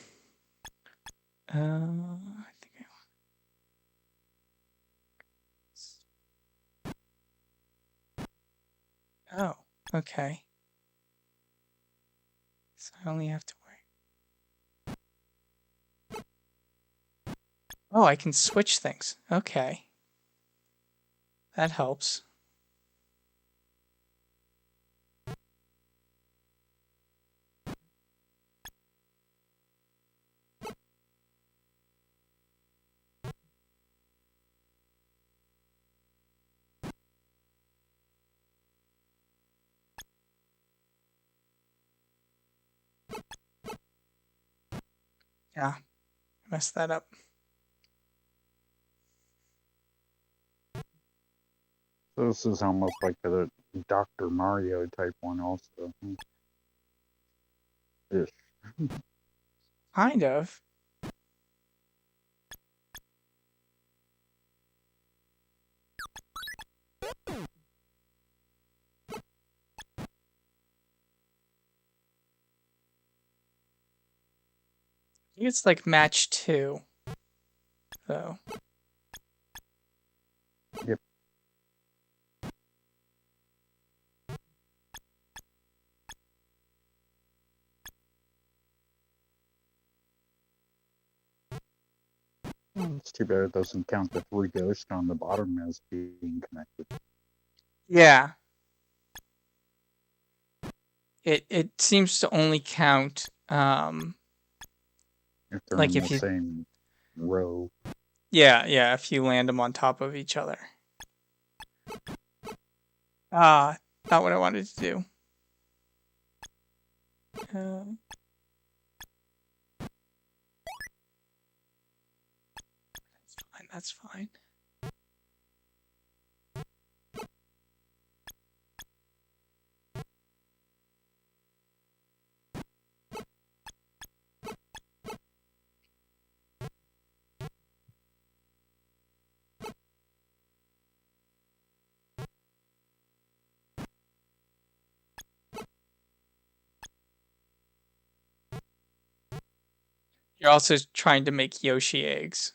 Oh, okay. So I only have to wait. Oh, I can switch things. Okay. That helps. Yeah, messed that up. So this is almost like a Dr. Mario type one also. Ish. Kind of. I think it's like match 2, though. Yep. It's too bad it doesn't count the 3 ghosts on the bottom as being connected. Yeah. It seems to only count If they're like in if the you same row. yeah, if you land them on top of each other. Ah, not what I wanted to do. That's fine. You're also trying to make Yoshi eggs.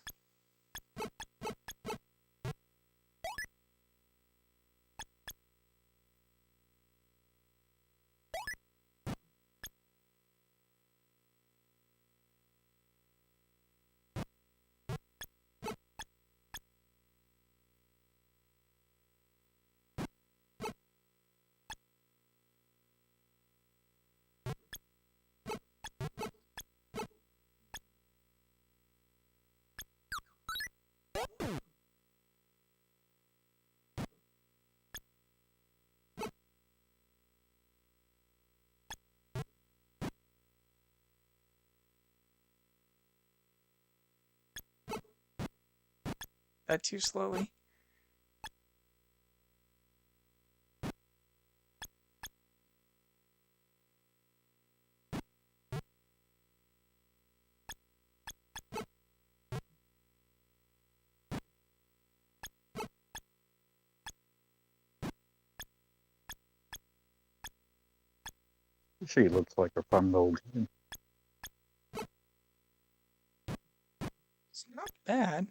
That too slowly. She looks like a fun little game. It's not bad.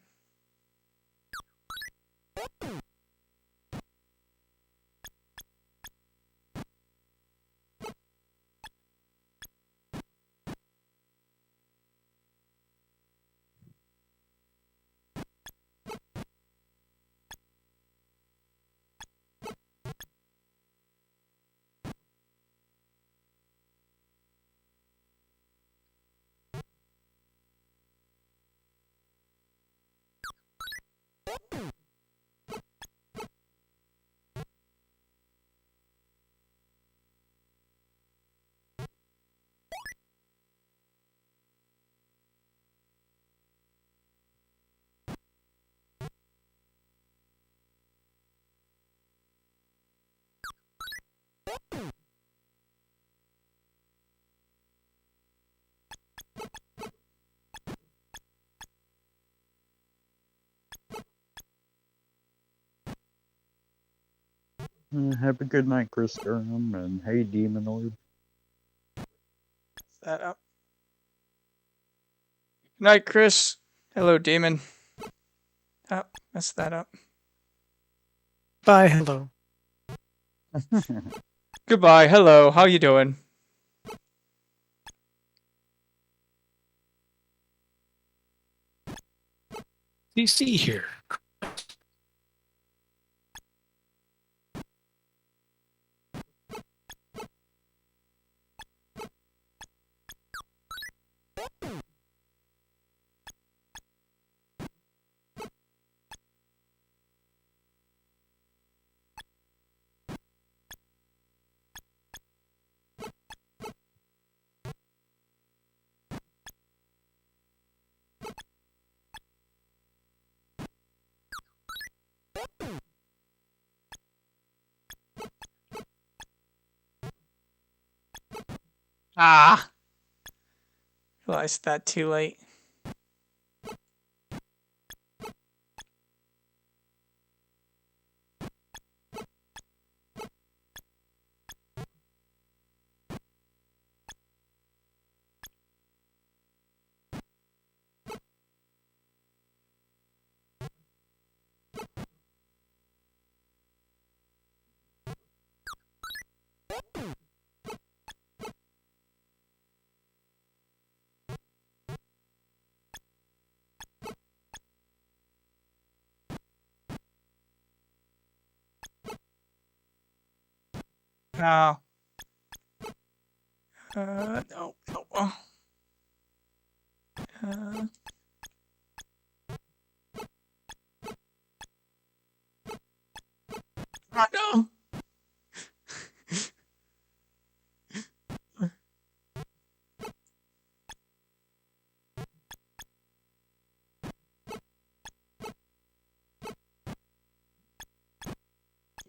Have a good night, Chris Durham, and hey, Demonoid. That up. Good night, Chris. Hello, Demon. Oh, messed that up. Bye, hello. Goodbye. Hello. How you doing? CC here. Ah! Realized that too late. No. No. No. Oh, no.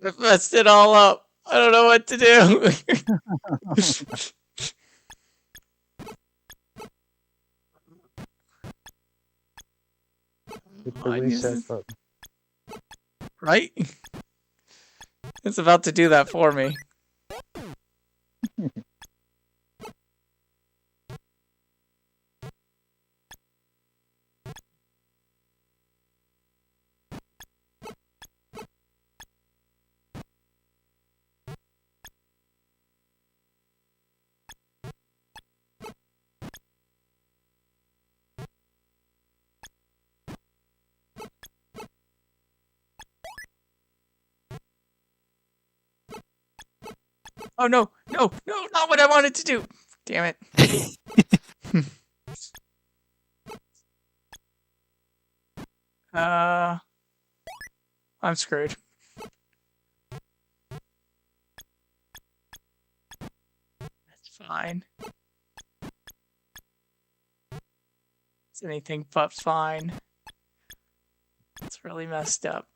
I messed it all up. I don't know what to do. Hit the reset button. Right? It's about to do that for me. Oh no, no, no, not what I wanted to do. Damn it. I'm screwed. That's fine. It's anything but fine. It's really messed up.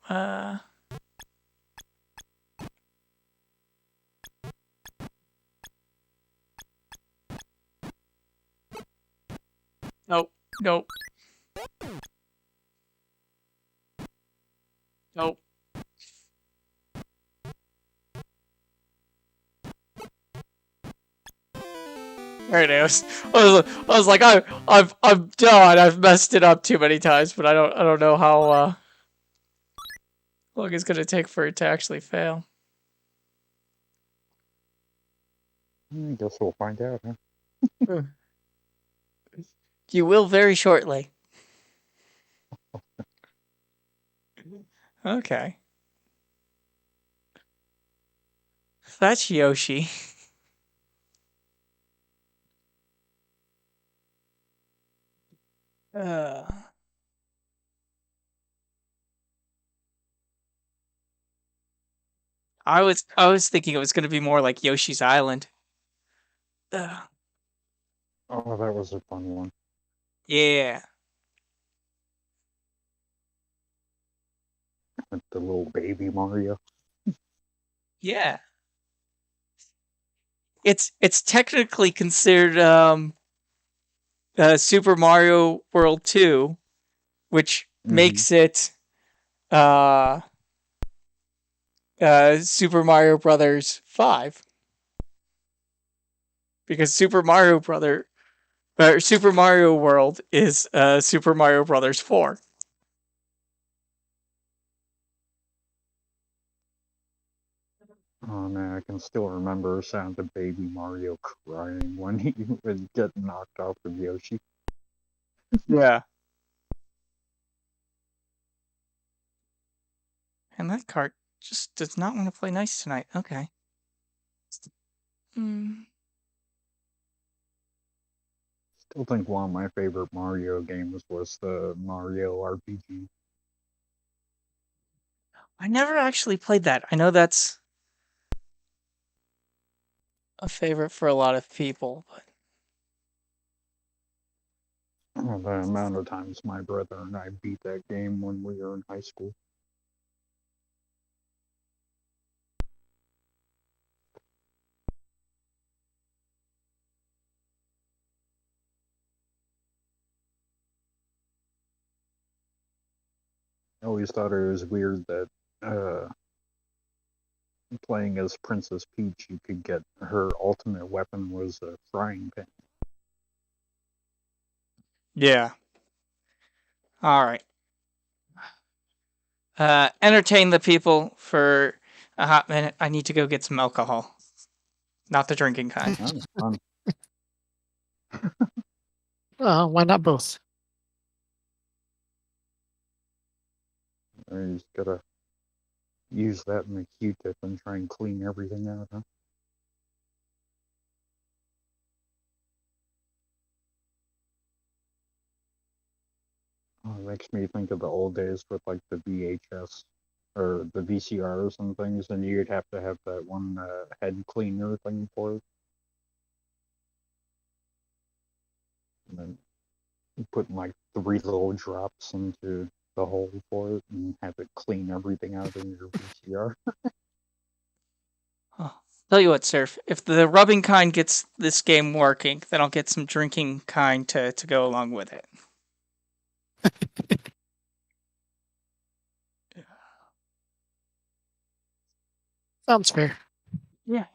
Nope, nope. Nope. There it is. I was like, I'm done. I've messed it up too many times, but I don't know how long it's gonna take for it to actually fail. I guess we'll find out, huh? You will very shortly. Okay. That's Yoshi. I was thinking it was gonna be more like Yoshi's Island. Oh, that was a fun one. Yeah. With the little baby Mario. Yeah. It's technically considered Super Mario World 2, which makes it Super Mario Brothers 5. Because Super Mario World is Super Mario Brothers 4. Oh man, I can still remember the sound of baby Mario crying when he would get knocked off of Yoshi. Yeah. And that cart just does not want to play nice tonight. Okay. Still think one of my favorite Mario games was the Mario RPG. I never actually played that. I know that's a favorite for a lot of people, but The amount of times my brother and I beat that game when we were in high school. I always thought it was weird that playing as Princess Peach, you could get her ultimate weapon was a frying pan. Yeah. Alright. Entertain the people for a hot minute. I need to go get some alcohol. Not the drinking kind. Oh, Well, why not both? you just gotta use that in the Q-tip and try and clean everything out, huh? Oh, it makes me think of the old days with like the VHS or the VCRs and things, and you'd have to have that one head cleaner thing for it. And then you put like 3 little drops into the hole for it and have it clean everything out in your VCR. Oh, tell you what, Surf. If the rubbing kind gets this game working, then I'll get some drinking kind to go along with it. Sounds fair. Yeah.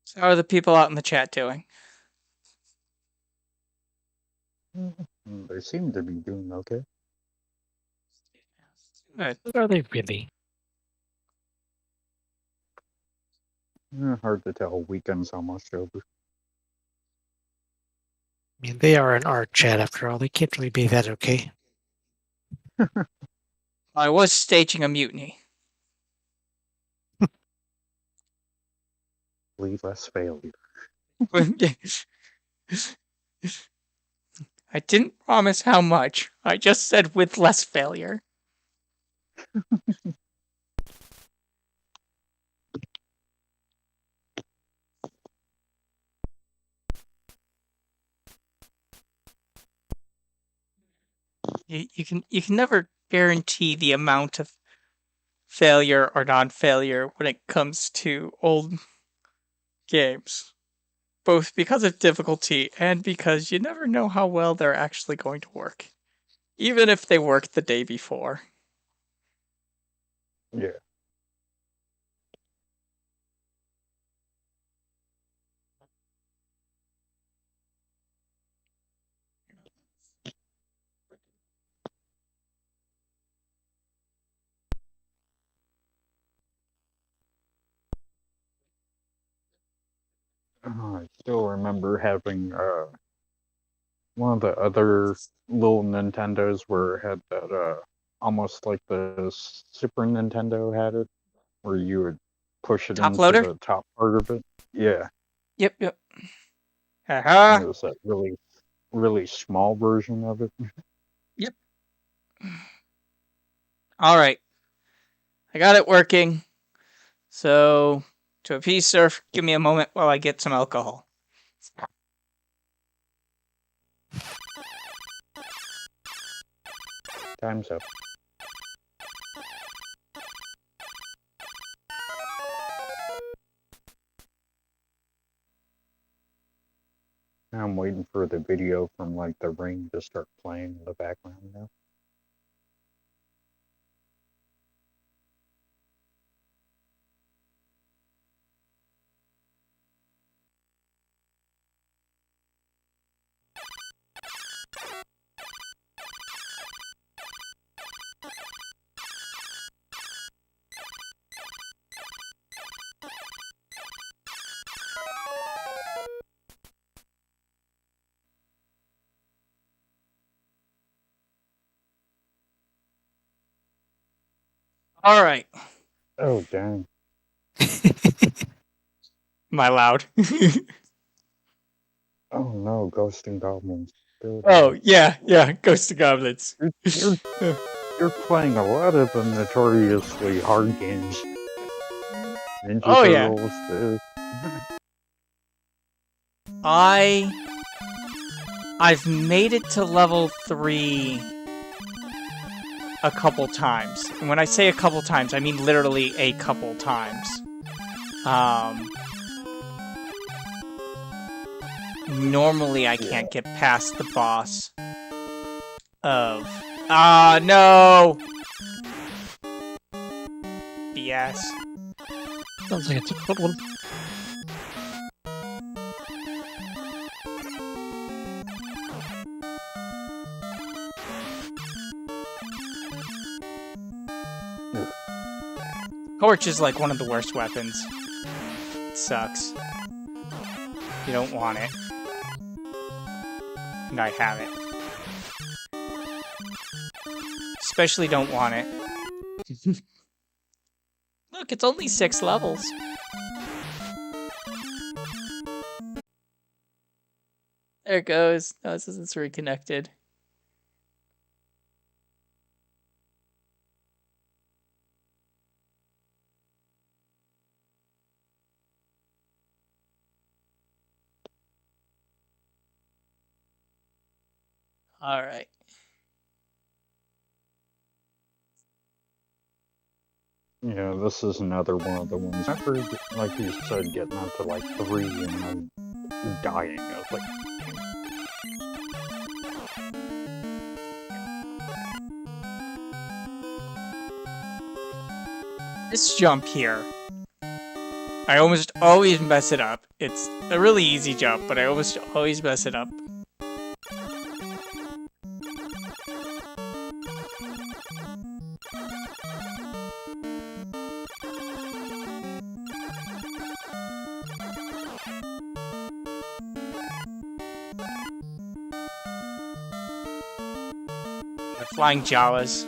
So how are the people out in the chat doing? They seem to be doing okay. Good. Are they really? Hard to tell. Weekend's almost over. I mean, they are in our chat after all. They can't really be that okay. I was staging a mutiny. Leave us failure. I didn't promise how much. I just said with less failure. You can never guarantee the amount of failure or non-failure when it comes to old games. Both because of difficulty and because you never know how well they're actually going to work. Even if they worked the day before. Yeah. I still remember having one of the other little Nintendos where it had that almost like the Super Nintendo had it, where you would push it Top into loader? the top part of it. Yeah. Yep. And Haha. it was that really, really small version of it. Yep. Alright. I got it working. So, to appease Surf, give me a moment while I get some alcohol. Time's up. I'm waiting for the video from like the ring to start playing in the background now. Alright. Oh, dang. Am I loud? Oh no, Ghosts and Goblins. Oh, yeah, Ghost of Goblins. You're playing a lot of the notoriously hard games. Ninja Oh, yeah. Turtles, I've made it to level 3 a couple times. And when I say a couple times, I mean literally a couple times. Normally I can't get past the boss of... Ah, no! BS. Sounds like it's a problem. Torch is like one of the worst weapons. It sucks. You don't want it. And I have it. Especially don't want it. Look, it's only 6 levels. There it goes. No, it says it's reconnected. All right. Yeah, this is another one of the ones. After, like you said, getting up to like 3 and then dying. I was like, this jump here, I almost always mess it up. It's a really easy jump, but I almost always mess it up. The flying Jawas.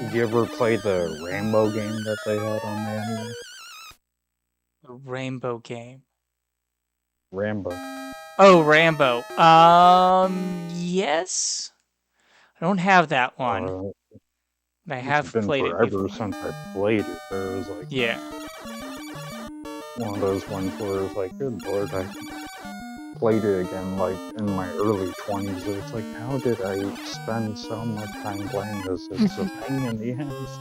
did you ever play the Rainbow game that they had on the NES? The Rainbow game. Rambo. Oh, Rambo. Yes. I don't have that one. I have played it forever before. since I played it. There was like Yeah. one of those ones where it was like, good lord, I played it again like in my early 20s. It's like, how did I spend so much time playing this? It's a pain in the ass.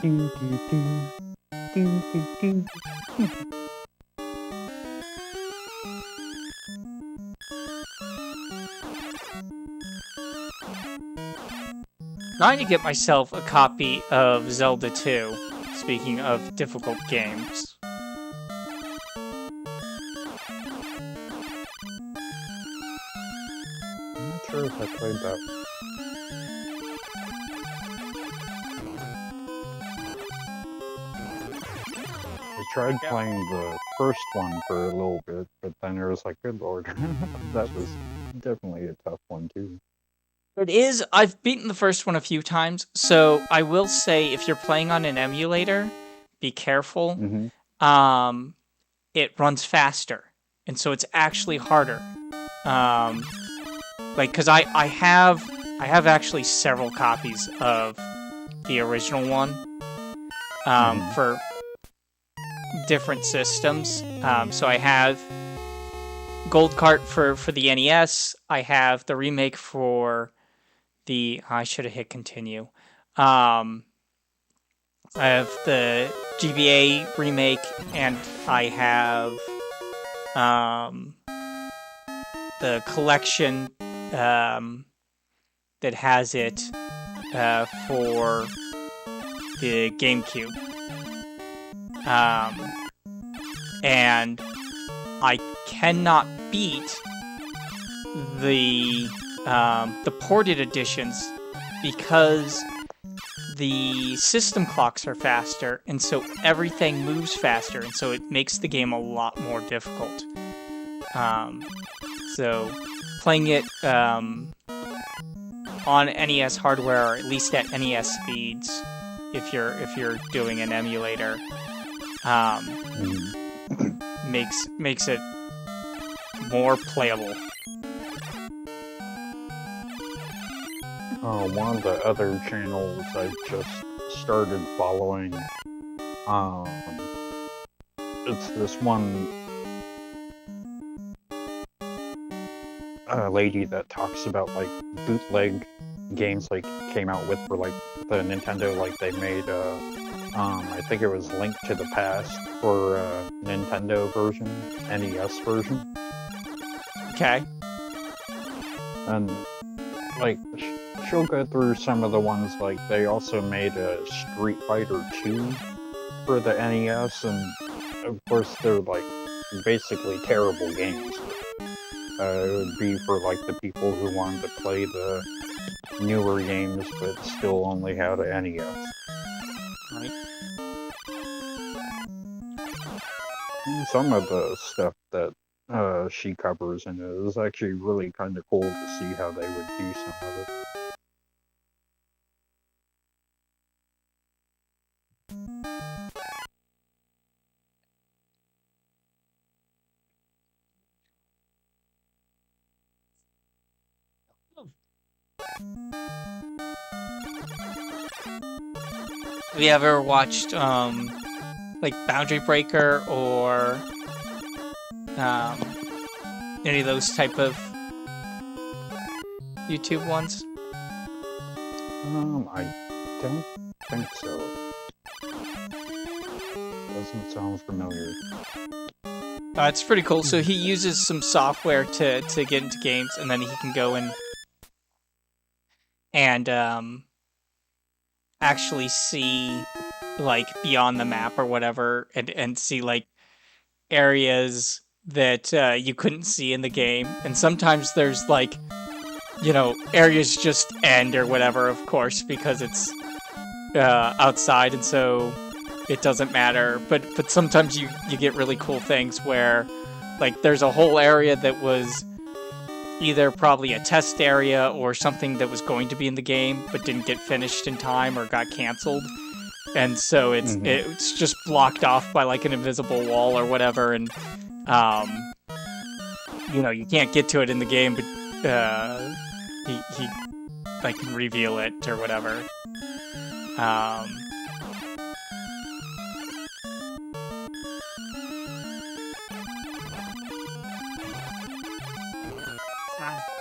Do, do, do. Do, do, do. Trying to get myself a copy of Zelda 2, speaking of difficult games. I'm not sure if I played that one. I tried playing the first one for a little bit, but then it was like, good lord, that was definitely a tough one too. It is. I've beaten the first one a few times, so I will say if you're playing on an emulator, be careful. Mm-hmm. It runs faster, and so it's actually harder. Like, cause I have actually several copies of the original one, for different systems. So I have Gold Cart for the NES. I have the remake for the... I should have hit continue. I have the GBA remake, and I have the collection that has it for the GameCube. And I cannot beat the ported editions because the system clocks are faster, and so everything moves faster, and so it makes the game a lot more difficult. So playing it on NES hardware, or at least at NES speeds, if you're doing an emulator, makes it more playable. One of the other channels I just started following, it's this one a lady that talks about like bootleg games like came out with for like the Nintendo. Like they made I think it was Link to the Past for Nintendo version, NES version. Okay. And like she'll go through some of the ones. Like they also made a Street Fighter 2 for the NES, and of course they're like basically terrible games. It would be for like the people who wanted to play the newer games but still only had an NES. Right. And some of the stuff that she covers in it is actually really kind of cool to see how they would do some of it. Have you ever watched like Boundary Breaker or any of those type of YouTube ones? I don't think so. Doesn't sound familiar. It's pretty cool. So he uses some software to get into games, and then he can go in and actually see like beyond the map or whatever, and see like areas that you couldn't see in the game. And sometimes there's like, you know, areas just end or whatever, of course, because it's outside, and so it doesn't matter. But sometimes you get really cool things where like there's a whole area that was either probably a test area or something that was going to be in the game but didn't get finished in time or got canceled, and so it's just blocked off by like an invisible wall or whatever, and you know, you can't get to it in the game, but he like can reveal it or whatever.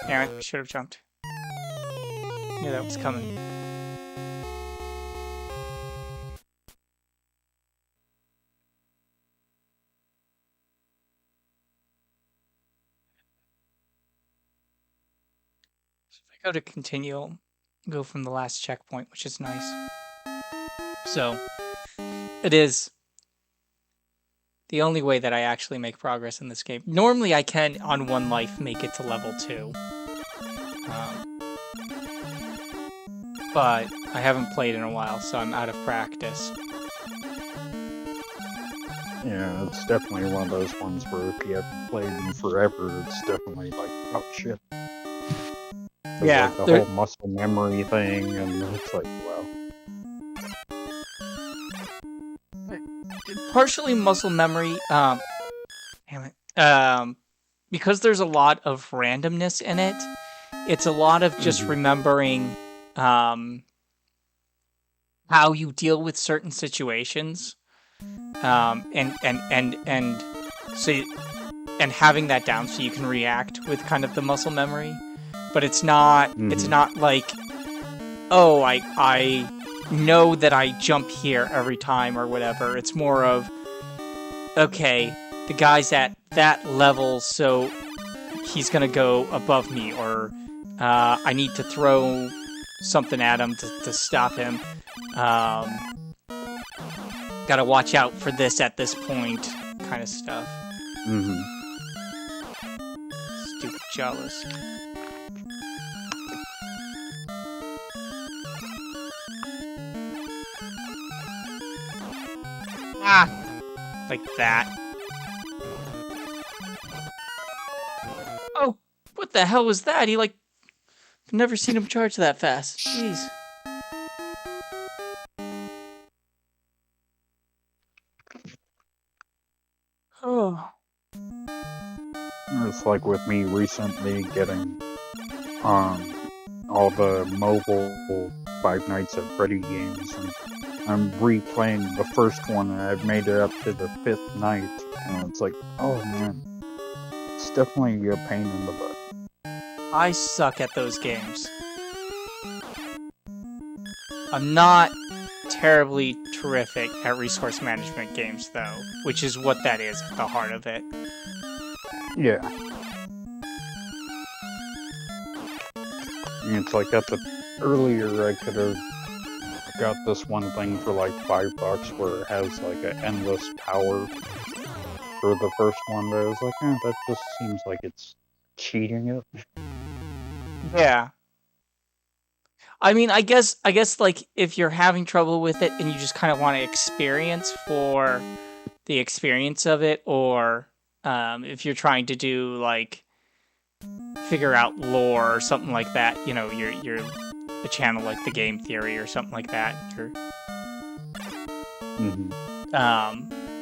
Damn it, should have jumped. Knew that was coming. So if I go to continue, I'll go from the last checkpoint, which is nice. So, it is the only way that I actually make progress in this game. Normally I can, on one life, make it to level 2. But I haven't played in a while, so I'm out of practice. Yeah, it's definitely one of those ones where if you haven't played in forever, it's definitely like, oh shit. Yeah, like the whole muscle memory thing, and it's like, wow. Partially muscle memory, damn it. Because there's a lot of randomness in it, it's a lot of just remembering how you deal with certain situations, and having that down so you can react with kind of the muscle memory. But it's not like, oh, I know that I jump here every time or whatever. It's more of, okay, the guy's at that level, so he's gonna go above me, or I need to throw something at him to stop him. Gotta watch out for this at this point, kind of stuff. Stupid jealous. Ah! Like that. Oh! What the hell was that? He, like... I've never seen him charge that fast. Jeez. Oh. It's like with me recently getting all the mobile Five Nights at Freddy games, and I'm replaying the first one, and I've made it up to the 5th night, and it's like, oh man, it's definitely a pain in the butt. I suck at those games. I'm not terribly terrific at resource management games, though, which is what that is at the heart of it. Yeah. It's like earlier I could have got this one thing for like $5 where it has like an endless power for the first one, but I was like, that just seems like it's cheating it. Yeah. I mean, I guess, like, if you're having trouble with it and you just kind of want to experience for the experience of it, or if you're trying to do, like, figure out lore or something like that, you know, you're a channel like The Game Theory or something like that,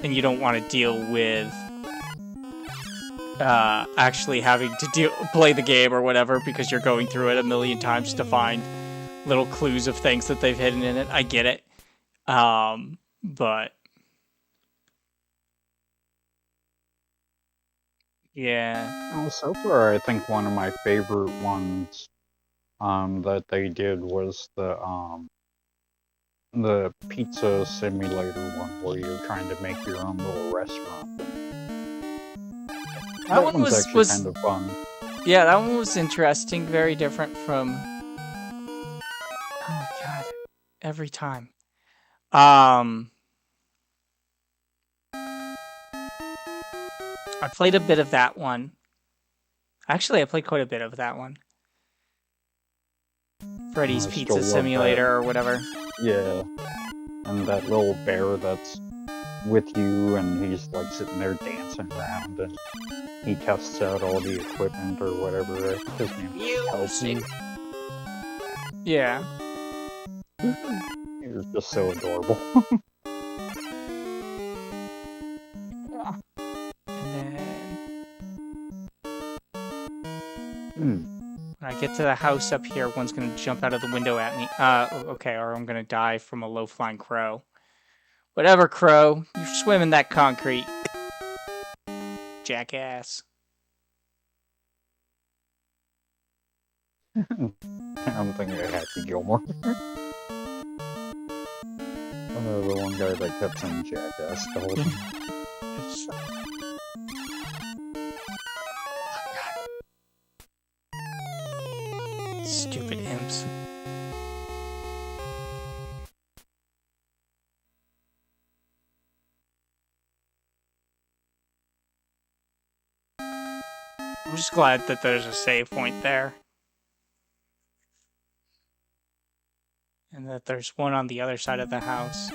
and you don't want to deal with actually having to play the game or whatever because you're going through it a million times to find little clues of things that they've hidden in it. I get it. But yeah. Oh, so far I think one of my favorite ones that they did was the pizza simulator one where you're trying to make your own little restaurant. That one was actually kind of fun. Yeah, that one was interesting, very different from... Oh god, every time. I played a bit of that one. Actually, I played quite a bit of that one. Freddy's Pizza Simulator or whatever. Yeah. And that little bear that's with you and he's like sitting there dancing around and he tests out all the equipment or whatever. His name Kelsey. Yeah. He was just so adorable. And then... When I get to the house up here, one's gonna jump out of the window at me. Okay, or I'm gonna die from a low-flying crow. Whatever, crow. You swim in that concrete. Jackass. I'm thinking of Happy Gilmore. The one guy that kept saying Jackass the whole time. Stupid imps. I'm just glad that there's a save point there. And that there's one on the other side of the house.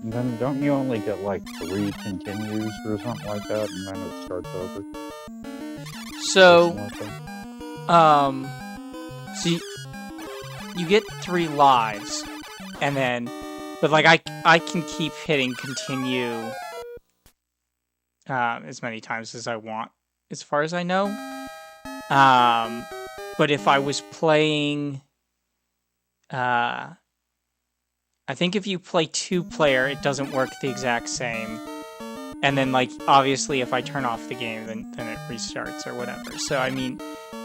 And then don't you only get like 3 continues or something like that, and then it starts over? So, see, you get 3 lives, and then, but like I can keep hitting continue as many times as I want, as far as I know. But if I was playing, I think if you play 2-player, it doesn't work the exact same. And then, like, obviously, if I turn off the game, then it restarts or whatever. So, I mean,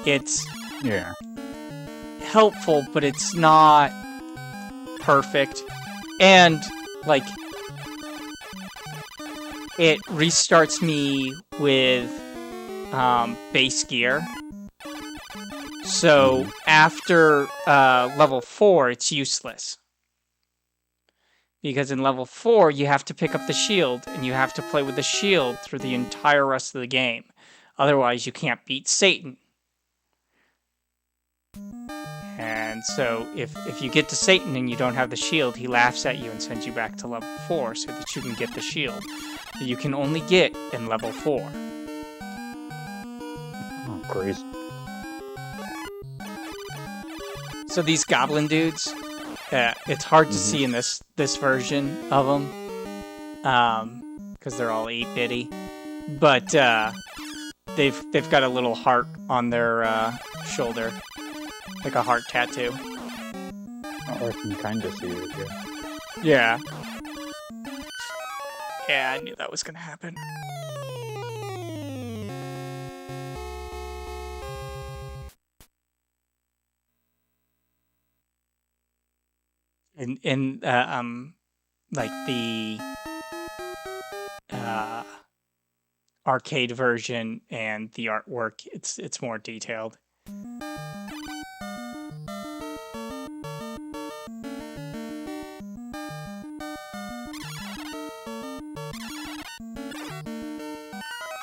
it's helpful, but it's not perfect. And, like, it restarts me with base gear. So, after level 4, it's useless. Because in level 4, you have to pick up the shield, and you have to play with the shield through the entire rest of the game. Otherwise, you can't beat Satan. And so, if you get to Satan and you don't have the shield, he laughs at you and sends you back to level 4 so that you can get the shield that you can only get in level 4. Oh, crazy. So these goblin dudes... it's hard to see in this version of them, because they're all 8-bitty. But they've got a little heart on their shoulder, like a heart tattoo. Oh, I can kind of see it. Yeah. Yeah, I knew that was gonna happen. in like the arcade version and the artwork, it's more detailed.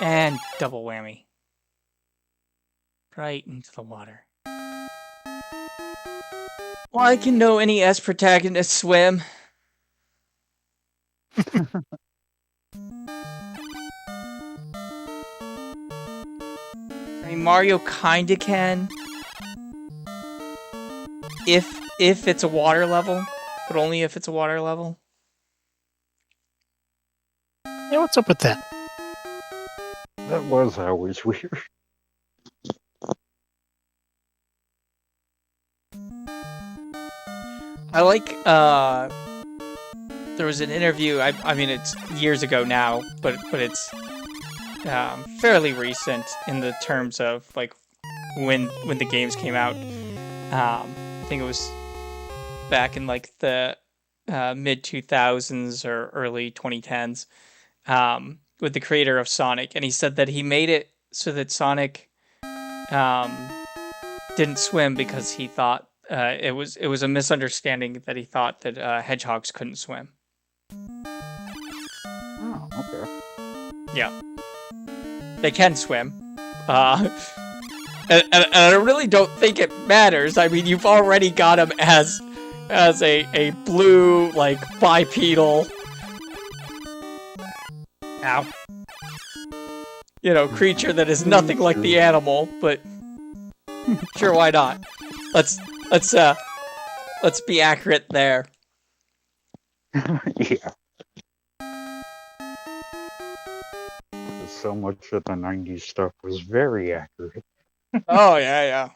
And double whammy. Right into the water. Why can no NES protagonist swim? I mean, Mario kinda can. If it's a water level, but only if it's a water level. Yeah, what's up with that? That was always weird. I like, there was an interview, I mean, it's years ago now, but it's fairly recent in the terms of, like, when the games came out. I think it was back in, like, the mid-2000s or early 2010s, with the creator of Sonic, and he said that he made it so that Sonic didn't swim because he thought it was a misunderstanding that he thought that hedgehogs couldn't swim. Oh, okay. Yeah, they can swim, and I really don't think it matters. I mean, you've already got him as a blue, like, bipedal, ow, creature that is nothing like the animal, but sure, why not? Let's be accurate there. Yeah. So much of the 90s stuff was very accurate. Oh, yeah.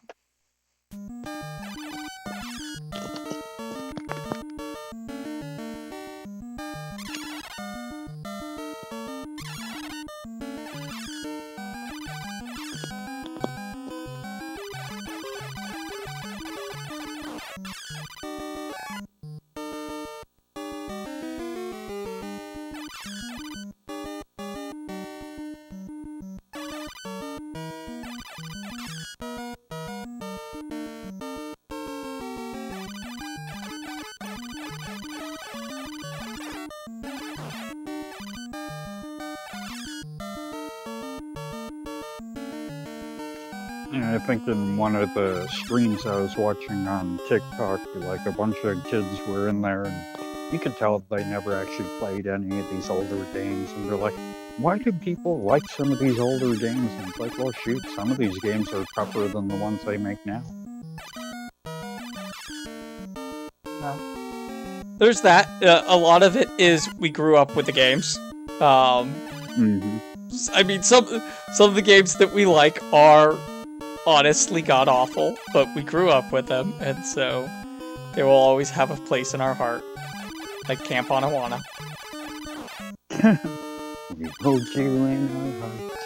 I think in one of the streams I was watching on TikTok, like a bunch of kids were in there, and you could tell they never actually played any of these older games, and they're like, why do people like some of these older games? And it's like, well, shoot, some of these games are tougher than the ones they make now. There's that. A lot of it is we grew up with the games. I mean, some of the games that we like are honestly god-awful, but we grew up with them, and so they will always have a place in our heart. Like Camp on Awana. We hold you in our hearts,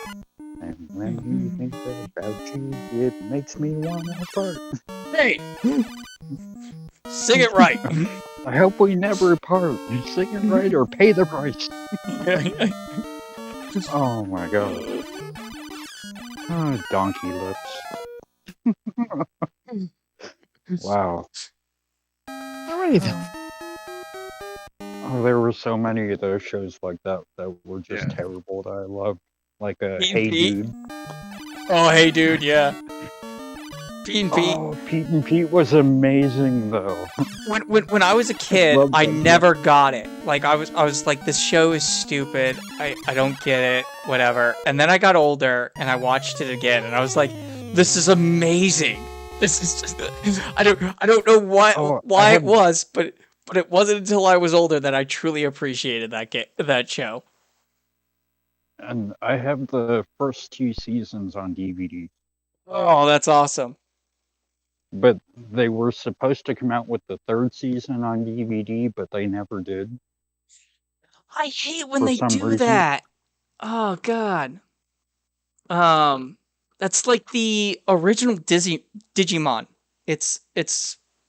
and when we think about you, it makes me want to fart. Hey! Sing it right! I hope we never part. Sing it right or pay the price. Oh my god. Oh, donkey lips. Wow. Alrighty then. Oh, there were so many of those shows like that that were just terrible that I loved. Like Hey Dude. Oh, Hey Dude, yeah. Pete and Pete. Oh, Pete and Pete was amazing though. When I was a kid, I never got it. Like I was like, this show is stupid. I don't get it. Whatever. And then I got older and I watched it again, and I was like, this is amazing. This is just I don't know why it was, but it wasn't until I was older that I truly appreciated that show. And I have the first 2 seasons on DVD. Oh, that's awesome. But they were supposed to come out with the 3rd season on DVD, but they never did. I hate when they do that. Oh god. That's like the original Digimon. It's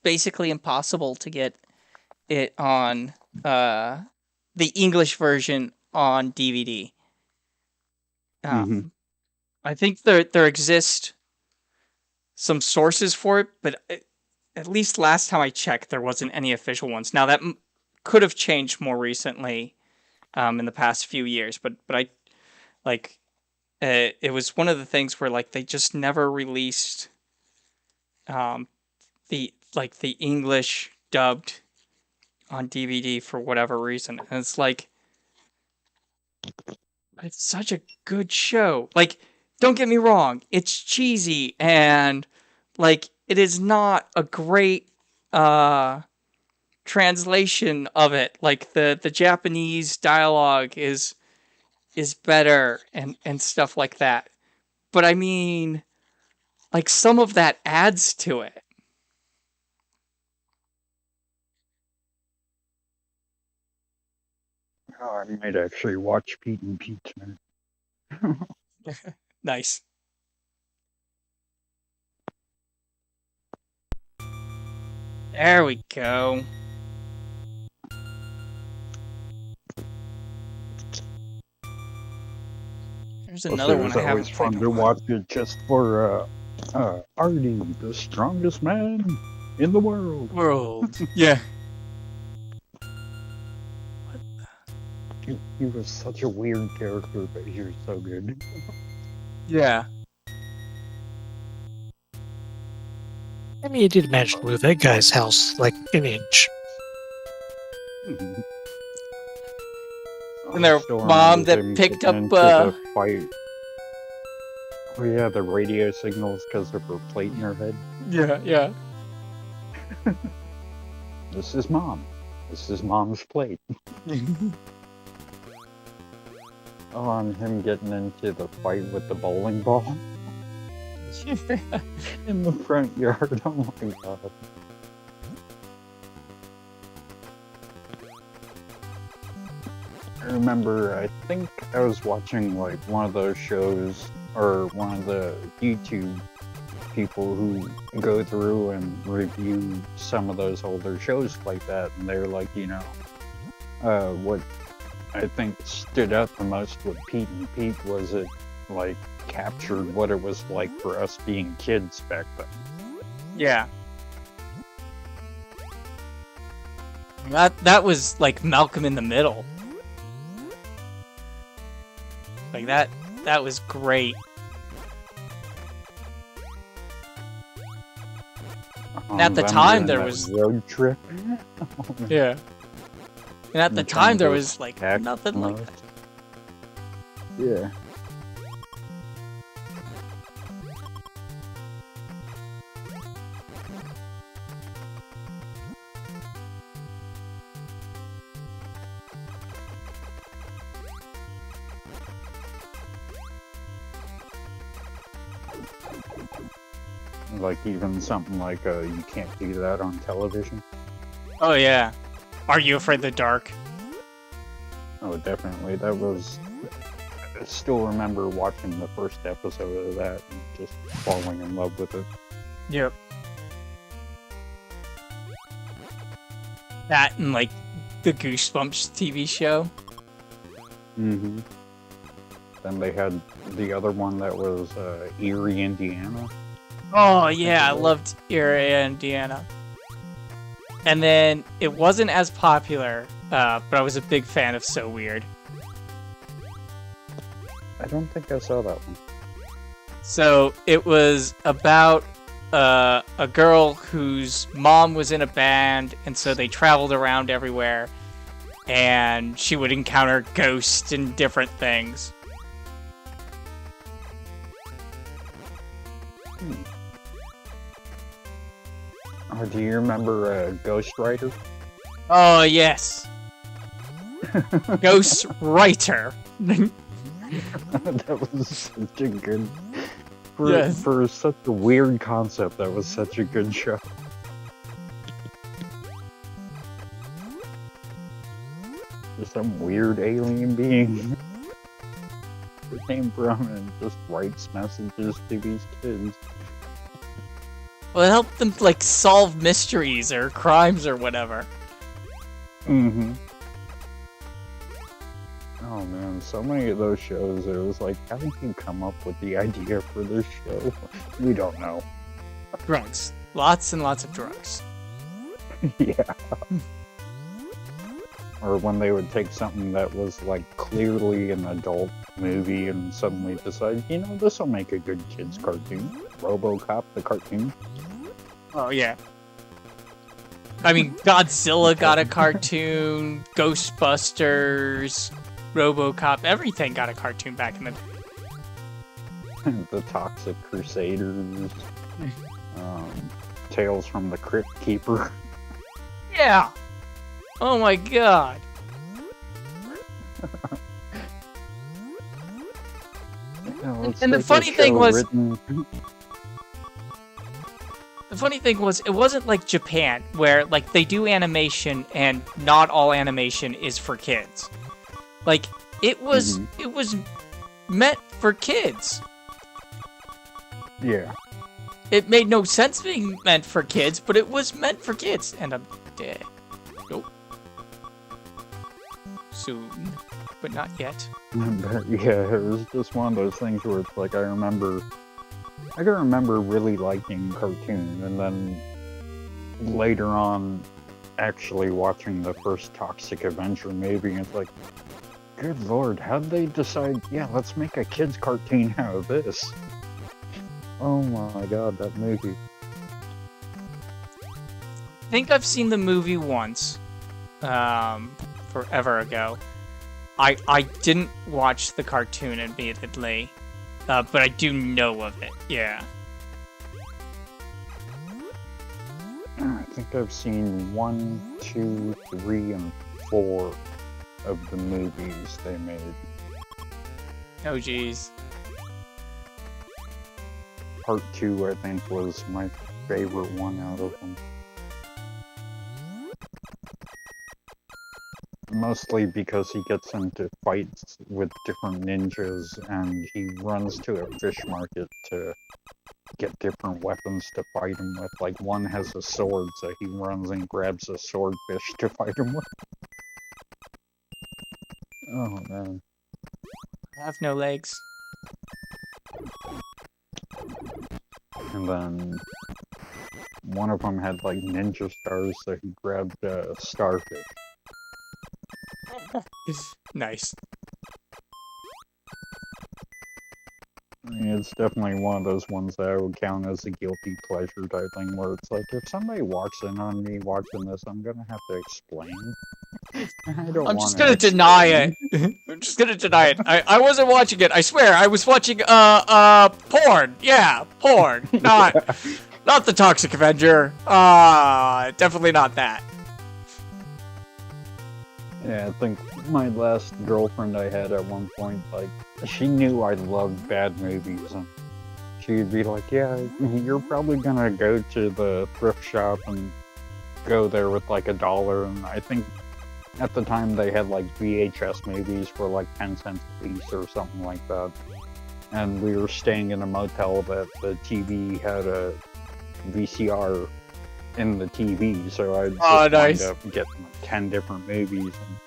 basically impossible to get it on the English version on DVD. I think there exist some sources for it, but at least last time I checked, there wasn't any official ones. Now that could have changed more recently, in the past few years. But I like it was one of the things where like they just never released the English dubbed on DVD for whatever reason, and it's like it's such a good show. Like, don't get me wrong, it's cheesy and like it is not a great translation of it. Like the Japanese dialogue is better and stuff like that. But I mean, like some of that adds to it. Oh, I might actually watch Pete and Pete tonight. Nice. There we go. There's another one I haven't It's always fun played. to watch it just for Artie, the strongest man in the world. Yeah. He was such a weird character, but he was so good. Yeah. I mean, you did manage to move that guy's house like an inch. And their mom that picked up the fight. Oh yeah, the radio signals because of her plate in her head. Yeah. This is mom. This is mom's plate. Oh, and him getting into the fight with the bowling ball in the front yard. Oh my god. I remember, I think I was watching like one of those shows or one of the YouTube people who go through and review some of those older shows like that, and they're like, what I think stood out the most with Pete and Pete was it like captured what it was like for us being kids back then. Yeah. That was like Malcolm in the Middle. Like that was great. And at the time there was road trip. Yeah. And at the time there was like nothing like that. Yeah. Like even something like you can't do that on television. Oh yeah. Are You Afraid of the Dark? Oh, definitely. That was... I still remember watching the first episode of that and just falling in love with it. Yep. That and like the Goosebumps TV show. Mm-hmm. Then they had the other one that was Erie, Indiana. Oh yeah, I loved Erie, Indiana. And then it wasn't as popular, but I was a big fan of So Weird. I don't think I saw that one. So it was about a girl whose mom was in a band, and so they traveled around everywhere, and she would encounter ghosts and different things. Oh, do you remember Ghost Rider? Oh, yes. Ghost Writer. That was such a good... Yes. For such a weird concept, that was such a good show. Just some weird alien being that came from and just writes messages to these kids. Well, it helped them, like, solve mysteries or crimes or whatever. Mm-hmm. Oh man, so many of those shows, it was like, how did you come up with the idea for this show? We don't know. Drugs. Lots and lots of drugs. Yeah. Or when they would take something that was like clearly an adult movie and suddenly decide, you know, this will make a good kids cartoon. RoboCop the cartoon. Oh, yeah. I mean, Godzilla got a cartoon, Ghostbusters, RoboCop, everything got a cartoon back in the... The Toxic Crusaders. Tales from the Crypt Keeper. Yeah! Oh my god! And the funny thing was... The funny thing was, it wasn't like Japan, where, like, they do animation and not all animation is for kids. Like, it was meant for kids. Yeah. It made no sense being meant for kids, but it was meant for kids. And I'm dead. Nope. Soon. But not yet. Yeah, it was just one of those things where it's like, I can remember really liking cartoon, and then later on actually watching the first Toxic Avenger movie, and it's like, good lord, how'd they decide, yeah, let's make a kid's cartoon out of this? Oh my god, that movie. I think I've seen the movie once, forever ago. I didn't watch the cartoon, admittedly, but I do know of it, yeah. I think I've seen 1, 2, 3, and 4 of the movies they made. Oh, jeez. Part 2, I think, was my favorite one out of them. Mostly because he gets into fights with different ninjas, and he runs to a fish market to get different weapons to fight him with. Like, one has a sword, so he runs and grabs a swordfish to fight him with. Oh, man. I have no legs. And then one of them had, like, ninja stars, so he grabbed a starfish. Nice. I mean, it's definitely one of those ones that I would count as a guilty pleasure type thing, where it's like, if somebody walks in on me watching this, I'm gonna have to explain. I'm just gonna deny it. I'm just gonna deny it. I wasn't watching it. I swear, I was watching porn. Yeah, porn. Not the Toxic Avenger. Definitely not that. Yeah, I think my last girlfriend I had at one point, like, she knew I loved bad movies, and she'd be like, yeah, you're probably gonna go to the thrift shop and go there with like $1, and I think at the time they had like VHS movies for like 10 cents a piece or something like that. And we were staying in a motel that the TV had a VCR in the TV, so I'd just nice. wind up getting like 10 different movies, and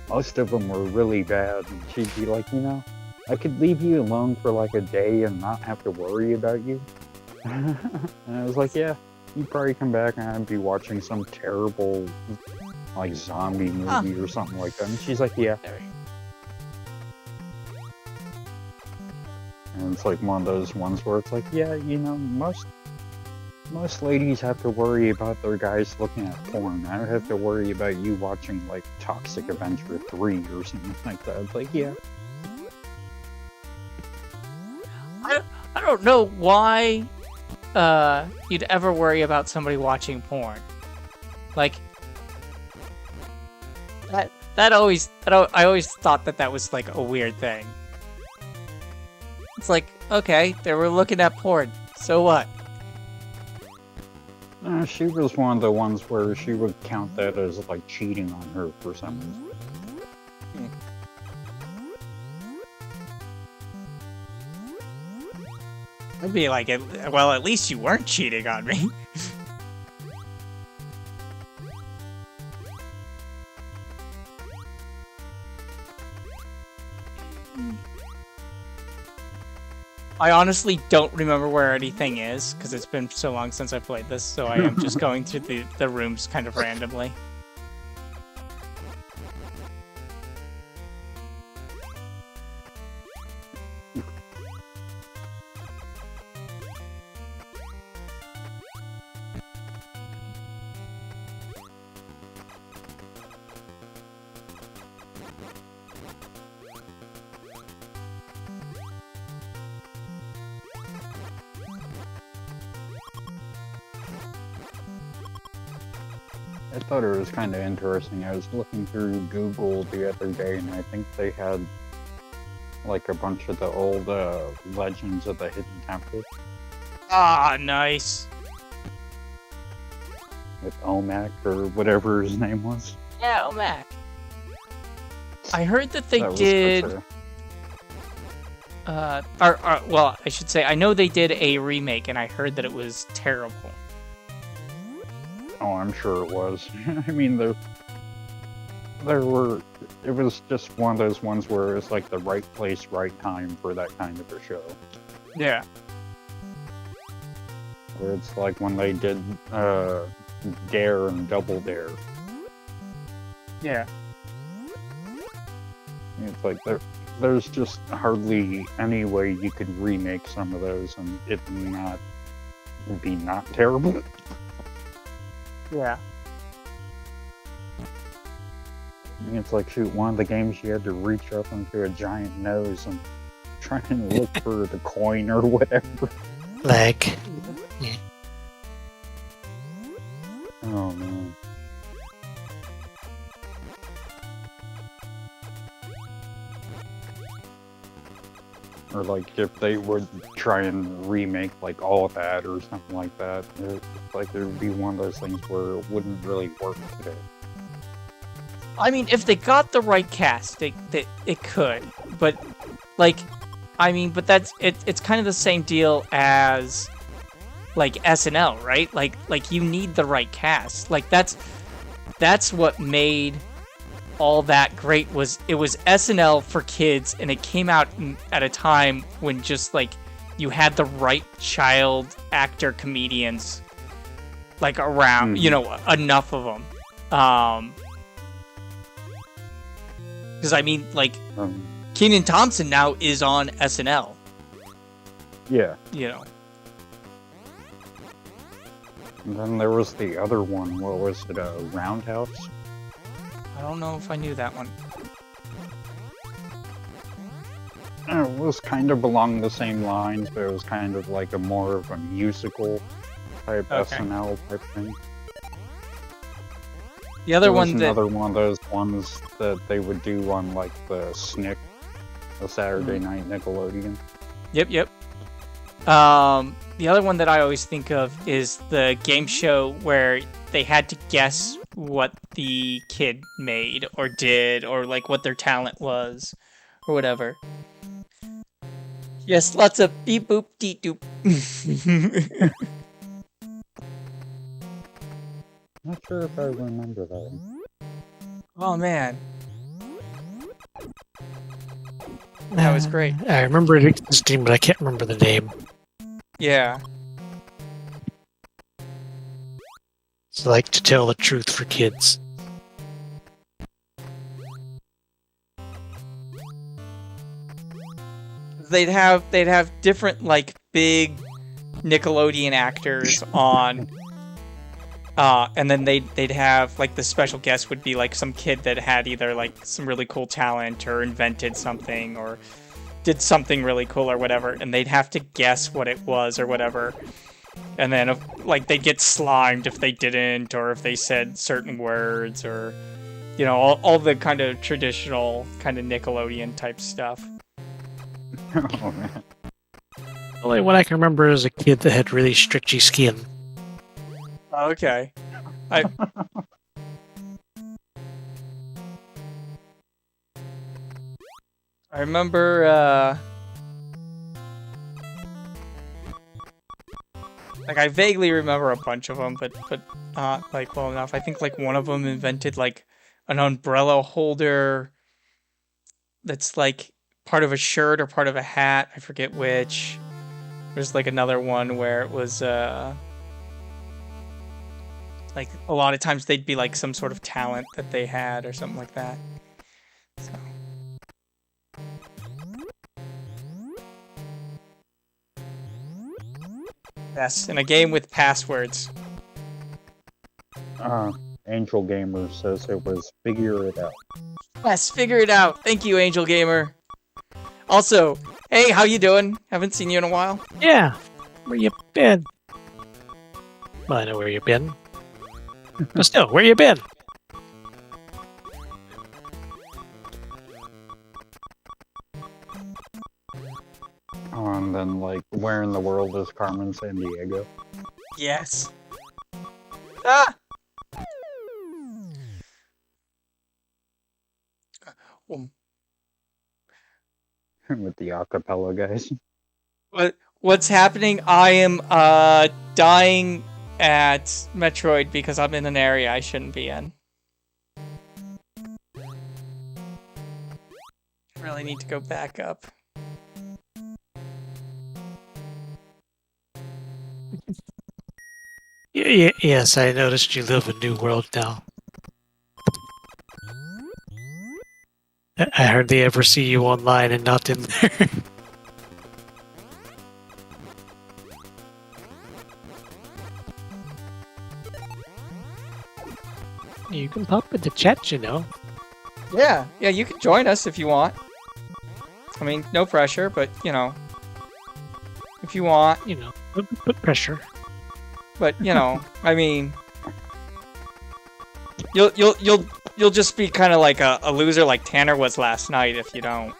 most of them were really bad, and she'd be like, you know, I could leave you alone for like a day and not have to worry about you. And I was like, yeah, you'd probably come back and I'd be watching some terrible like zombie movie or something like that. And she's like, yeah. And it's like one of those ones where it's like, yeah, you know, most ladies have to worry about their guys looking at porn. I don't have to worry about you watching like Toxic Avenger 3 or something like that. It's like, yeah. I don't know why you'd ever worry about somebody watching porn. Like, I always thought that was like a weird thing. It's like, okay, they were looking at porn, so what? She was one of the ones where she would count that as like cheating on her for some reason. I'd be like, well, at least you weren't cheating on me. I honestly don't remember where anything is, because it's been so long since I played this, so I am just going through the rooms kind of randomly. I thought it was kind of interesting. I was looking through Google the other day, and I think they had like a bunch of the old Legends of the Hidden Temple Ah, nice. with Omak or whatever his name was. Yeah, Mac. I heard that they That was did. such Well, I should say, I know they did a remake, and I heard that it was terrible. Oh, I'm sure it was. I mean, there were. It was just one of those ones where it's like the right place, right time for that kind of a show. Yeah. Where it's like when they did Dare and Double Dare. Yeah. It's like there's just hardly any way you could remake some of those and it not be not terrible. Yeah. I mean, it's like, shoot, one of the games you had to reach up into a giant nose and try and look for the coin or whatever. Like, Oh man. Or like if they would try and remake like all of that or something like that, it's like there would be one of those things where it wouldn't really work today. I mean, if they got the right cast, it could. But, like, I mean, but it's kind of the same deal as, like, SNL, right? Like you need the right cast. Like, that's what made all that great. It was SNL for kids, and it came out at a time when just, like, you had the right child actor comedians, like, around, you know, enough of them. Because, I mean, like, Kenan Thompson now is on SNL. Yeah. You know. And then there was the other one. What was it? Roundhouse? I don't know if I knew that one. It was kind of along the same lines, but it was kind of like a more of a musical type SNL type thing. The other one another one of those ones that they would do on like the SNICK, the Saturday Night Nickelodeon. Yep. The other one that I always think of is the game show where they had to guess what the kid made or did, or like what their talent was, or whatever. Yes, lots of beep boop dee doop. Not sure if I remember that one. Oh man, that was great. I remember it existing, but I can't remember the name. Yeah. It's like to tell the truth for kids. They'd have different, like, big Nickelodeon actors on, and then they'd have, like, the special guest would be like some kid that had either like some really cool talent or invented something or did something really cool or whatever, and they'd have to guess what it was or whatever. And then, like, they'd get slimed if they didn't, or if they said certain words, or, you know, all the kind of traditional kind of Nickelodeon type stuff. Oh man. The only one I can remember is a kid that had really stretchy skin. Okay. I remember, like, I vaguely remember a bunch of them, but not, like, well enough. I think, like, one of them invented, like, an umbrella holder that's, like, part of a shirt or part of a hat. I forget which. There's like another one where it was like a lot of times they'd be like some sort of talent that they had or something like that. So. Yes, in a game with passwords. Angel Gamer says it was Figure It Out. Yes, figure it out. Thank you, Angel Gamer. Also, hey, how you doing? Haven't seen you in a while. Yeah. Where you been? Well, I know where you been. But still, where you been? Oh, and then, like, where in the world is Carmen Sandiego? Yes. Ah! With the acapella guys. What's happening? I am dying at Metroid because I'm in an area I shouldn't be in. I really need to go back up. Yes, I noticed you live in New World now. I hardly ever see you online and not in there. You can pop in the chat, you know. Yeah, you can join us if you want. I mean, no pressure, but you know, if you want, You know, put pressure. but you know, I mean, you'll just be kind of like a loser like Tanner was last night if you don't.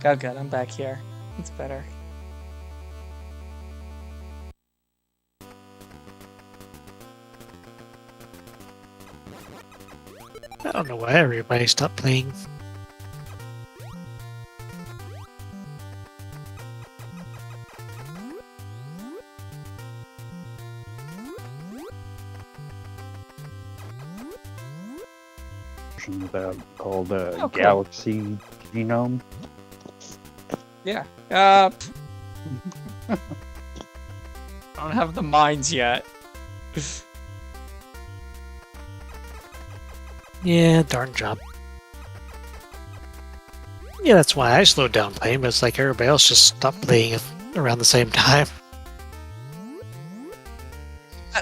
Oh good, I'm back here. It's better. I don't know why everybody stopped playing. Version of that called cool. Galaxy Genome. Yeah. I don't have the mines yet. Yeah, darn job. Yeah, that's why I slowed down playing, but it's like everybody else just stopped playing around the same time.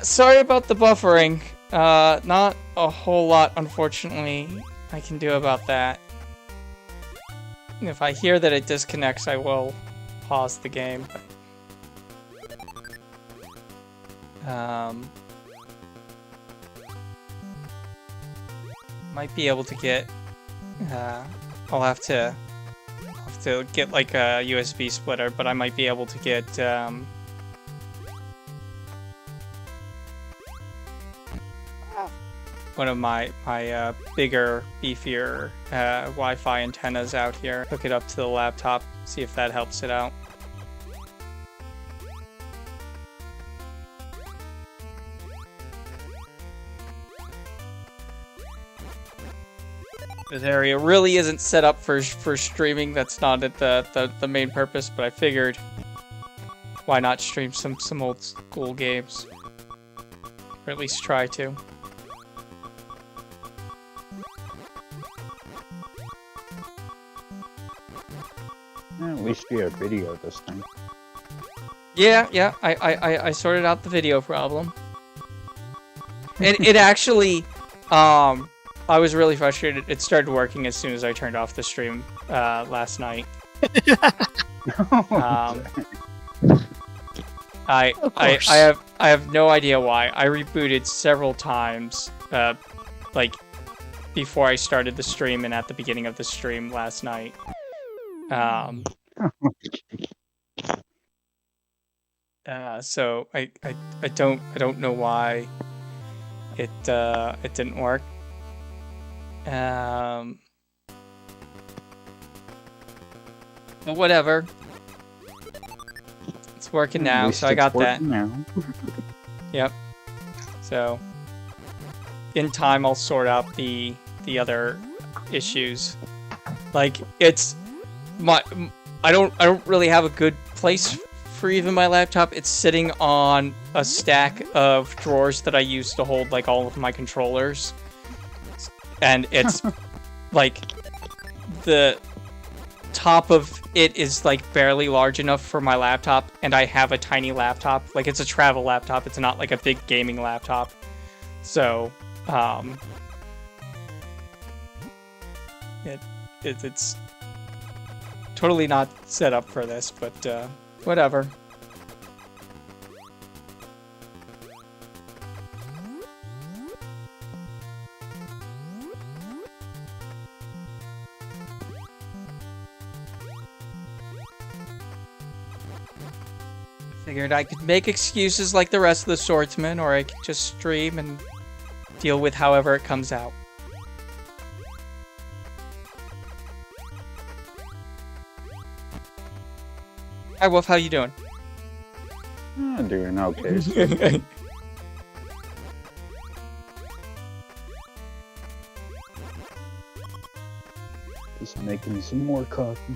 Sorry about the buffering. Not a whole lot, unfortunately, I can do about that. If I hear that it disconnects, I will pause the game. Might be able to get. I'll have to get like a USB splitter, but I might be able to get. One of my bigger, beefier Wi-Fi antennas out here. Hook it up to the laptop, see if that helps it out. This area really isn't set up for streaming. That's not the main purpose, but I figured why not stream some old school games, or at least try to. At least you have video this time. Yeah, I sorted out the video problem. And it actually, I was really frustrated. It started working as soon as I turned off the stream last night. I have no idea why. I rebooted several times, like before I started the stream and at the beginning of the stream last night. So I don't know why it didn't work. But whatever. It's working now, so I got that. Now. Yep. So in time I'll sort out the other issues. Like it's I don't really have a good place for even my laptop. It's sitting on a stack of drawers that I use to hold like all of my controllers. And it's like the top of it is like barely large enough for my laptop, and I have a tiny laptop. Like it's a travel laptop. It's not like a big gaming laptop. So, it's totally not set up for this, but whatever. Figured I could make excuses like the rest of the swordsmen, or I could just stream and deal with however it comes out. Hi Wolf, how you doing? I'm doing okay. So. Just making some more coffee.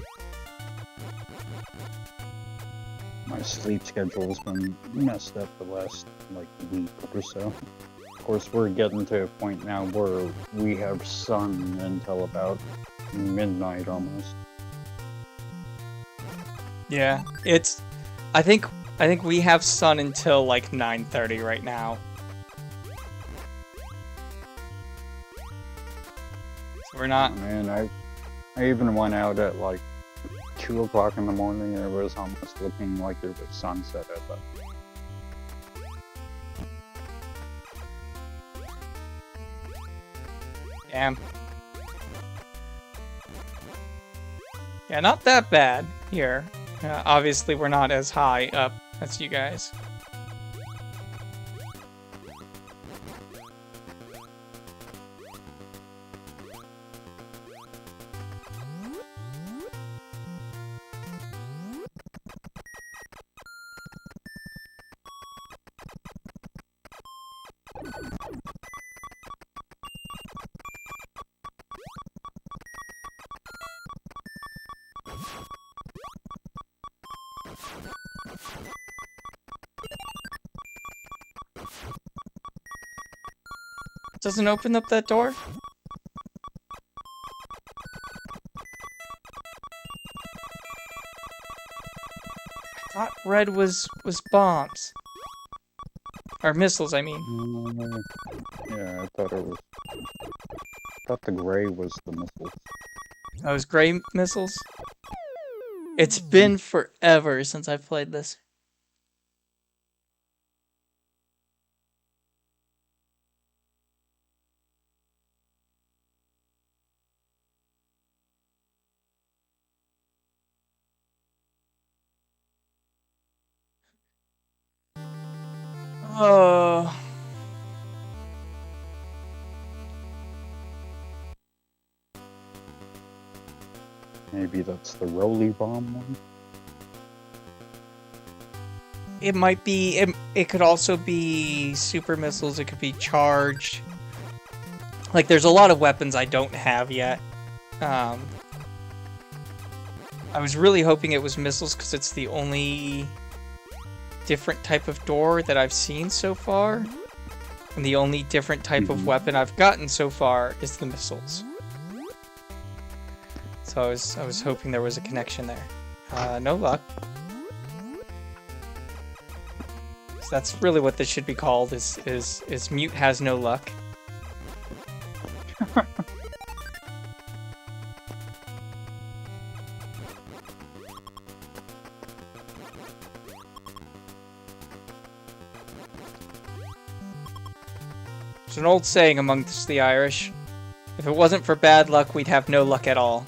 My sleep schedule's been messed up the last, like, week or so. Of course, we're getting to a point now where we have sun until about midnight almost. Yeah, it's... I think we have sun until, like, 9:30 right now. So we're not... Oh, man, I even went out at, like, 2 o'clock in the morning, and it was almost looking like there was sunset at that. Damn. Yeah, not that bad here. Obviously, we're not as high up as you guys. Doesn't open up that door? I thought red was bombs. Or missiles, I mean. Yeah, I thought it was... I thought the gray was the missiles. Those gray missiles? It's been forever since I've played this. Oh. Maybe that's the Rolly Bomb one? It might be... It could also be super missiles. It could be charged. Like, there's a lot of weapons I don't have yet. I was really hoping it was missiles because it's the only different type of door that I've seen so far. And the only different type of weapon I've gotten so far is the missiles. So I was hoping there was a connection there. No luck. So that's really what this should be called, is Mute has no luck. There's an old saying amongst the Irish, if it wasn't for bad luck, we'd have no luck at all.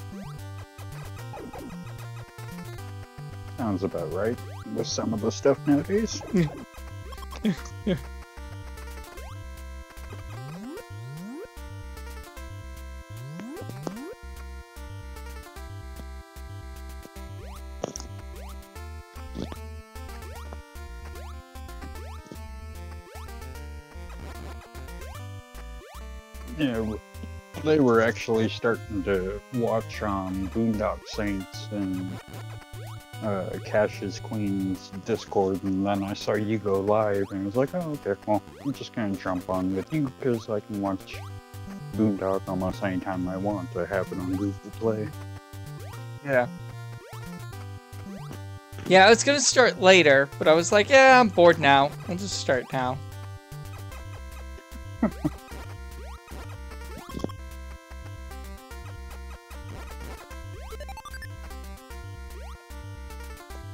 Sounds about right with some of the stuff nowadays. they were actually starting to watch on Boondock Saints and Cash's Queen's Discord, and then I saw you go live, and I was like, oh, okay, well, I'm just gonna jump on with you, because I can watch Boondock almost anytime I want. I have it on Google Play. Yeah. Yeah, I was gonna start later, but I was like, yeah, I'm bored now. I'll just start now.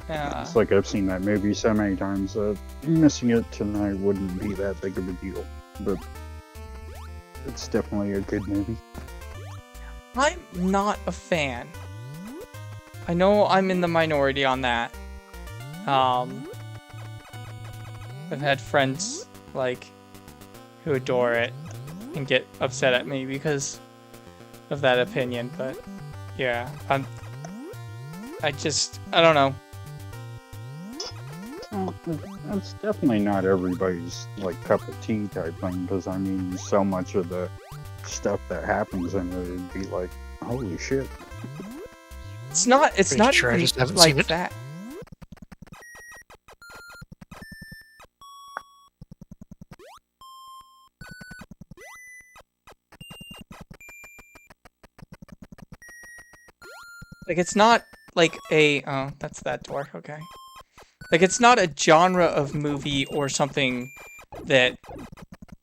Yeah. It's like I've seen that movie so many times that missing it tonight wouldn't be that big of a deal. But it's definitely a good movie. I'm not a fan. I know I'm in the minority on that. I've had friends, like, who adore it and get upset at me because of that opinion, but yeah, I don't know. Well, that's definitely not everybody's, like, cup of tea type thing, because, I mean, so much of the stuff that happens in it would be like, holy shit. It's not Sure, I even just haven't like seen it. that. Like, it's not like a, oh, that's that door, okay. Like, it's not a genre of movie or something that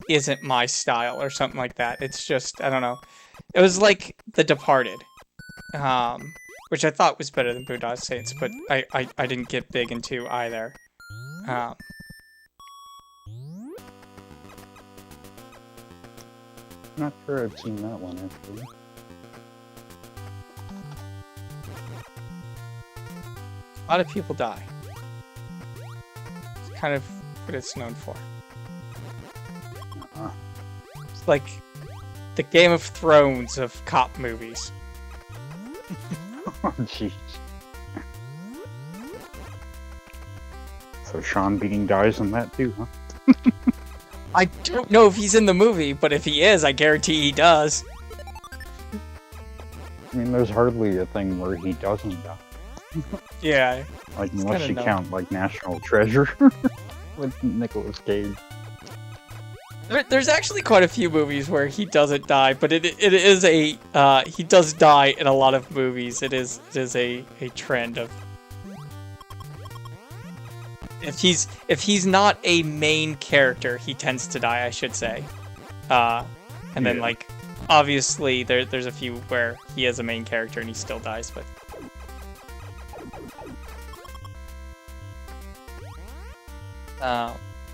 isn't my style or something like that. It's just, I don't know. It was like The Departed, which I thought was better than Boondock Saints, but I didn't get big into either. Not sure I've seen that one, actually. A lot of people die. It's kind of what it's known for. It's like the Game of Thrones of cop movies. Oh, jeez. So Sean Bean dies in that too, huh? I don't know if he's in the movie, but if he is, I guarantee he does. I mean, there's hardly a thing where he doesn't die. Yeah. Like, It's unless kinda you dumb. count, like, National Treasure with Nicolas Cage. There's actually quite a few movies where he doesn't die, but it is a he does die in a lot of movies. It is a trend of if he's not a main character, he tends to die, I should say. And then Yeah. like obviously there's a few where he is a main character and he still dies, but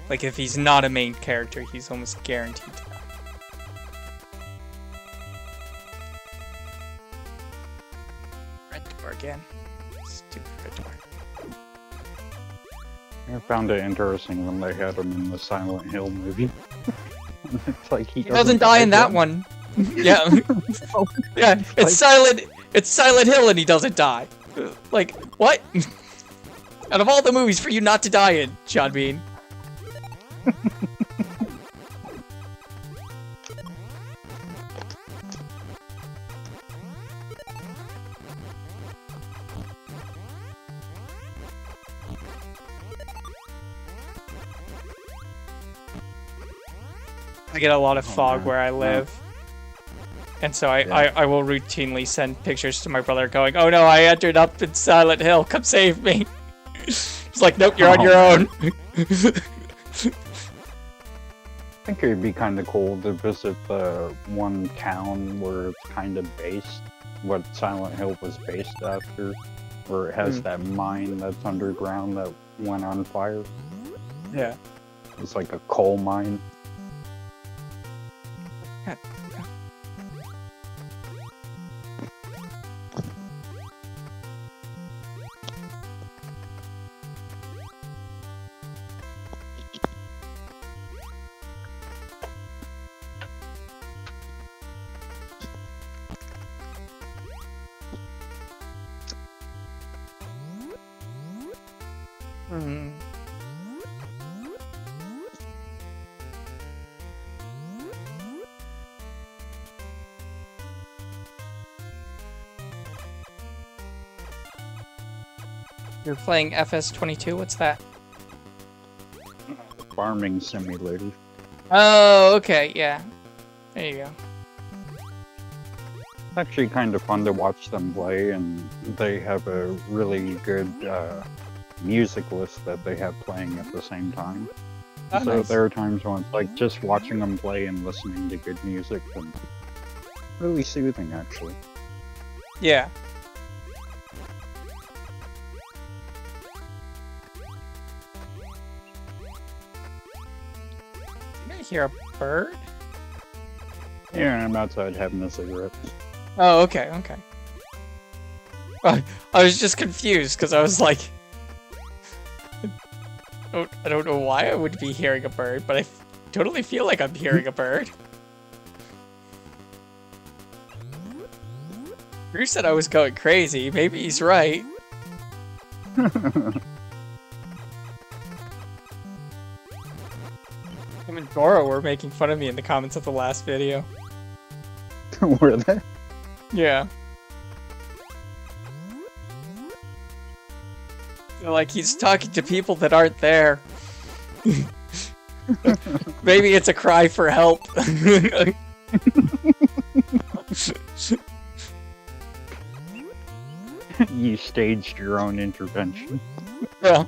like if he's not a main character, he's almost guaranteed to die. Red door again. Stupid red door. I found it interesting when they had him in the Silent Hill movie. It's like He doesn't die in that yet. one. Yeah. Yeah, it's Silent Hill and he doesn't die. Like, what? Out of all the movies for you not to die in, Sean Bean. I get a lot of fog man. where I live. And so I will routinely send pictures to my brother going, oh no, I entered up in Silent Hill, come save me. He's like, nope, you're on your own. I think it'd be kind of cool to visit the one town where it's kind of based, what Silent Hill was based after, where it has that mine that's underground that went on fire. Yeah. It's like a coal mine. Hmm. You're playing FS22? What's that? Farming simulator. Oh, okay, yeah. There you go. It's actually kind of fun to watch them play, and they have a really good music list that they have playing at the same time. Oh, So nice. there are times when it's like just watching them play and listening to good music, and really soothing, actually. Yeah. Did I hear a bird? Yeah, I'm outside having a cigarette. Oh, okay, okay. I was just confused because I was like, I don't know why I would be hearing a bird, but I totally feel like I'm hearing a bird. Drew said I was going crazy. Maybe he's right. Him and Dora were making fun of me in the comments of the last video. Were they? Yeah. They're like, he's talking to people that aren't there. Maybe it's a cry for help. You staged your own intervention. Yeah.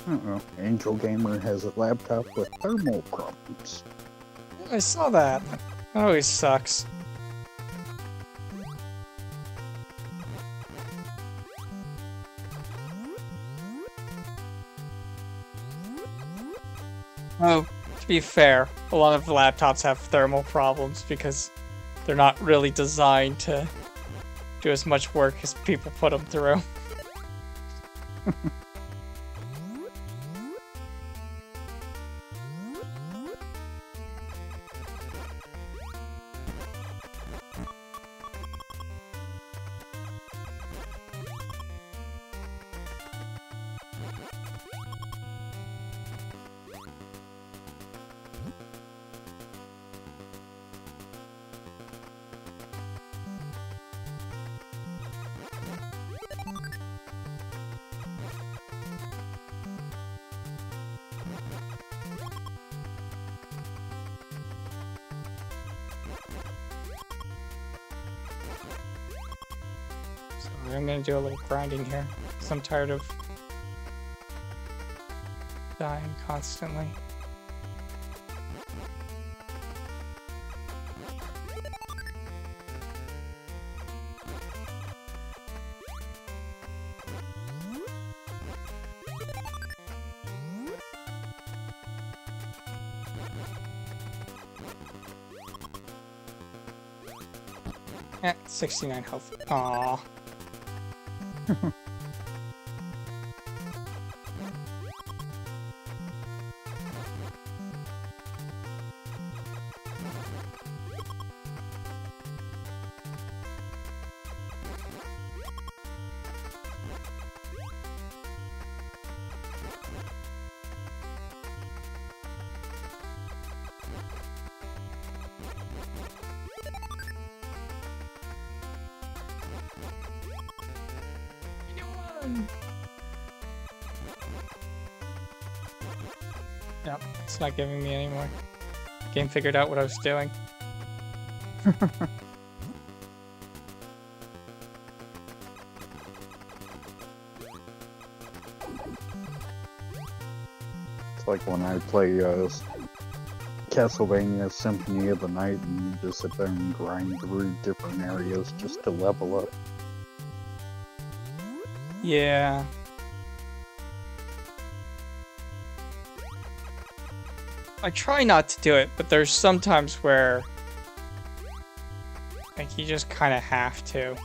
Uh-oh. Angel Gamer has a laptop with thermal problems. I saw that. That always sucks. Oh, to be fair, a lot of laptops have thermal problems because they're not really designed to do as much work as people put them through. I'm gonna do a little grinding here, because I'm tired of dying constantly. Eh, 69 health. Aww. Nope, it's not giving me anymore. Game figured out what I was doing. It's like when I play Castlevania Symphony of the Night and you just sit there and grind through different areas just to level up. Yeah. I try not to do it, but there's sometimes where like you just kind of have to.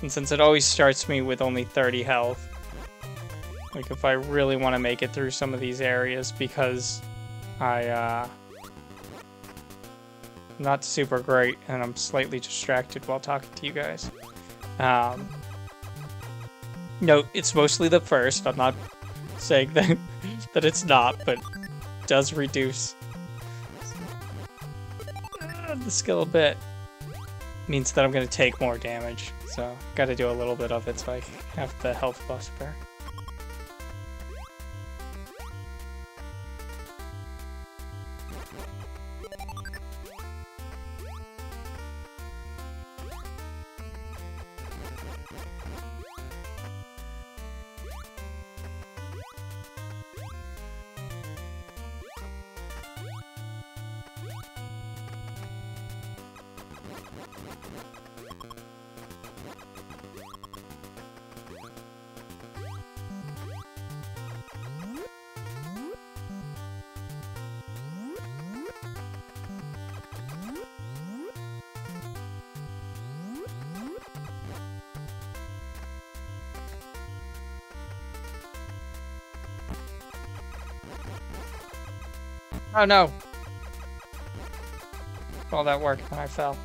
And since it always starts me with only 30 health, like if I really want to make it through some of these areas, because I'm not super great and I'm slightly distracted while talking to you guys. No, it's mostly the first. I'm not saying that that it's not, but it does reduce the skill a bit. Means that I'm going to take more damage, so got to do a little bit of it so I have the health buffs back. Oh no! All that work and I fell.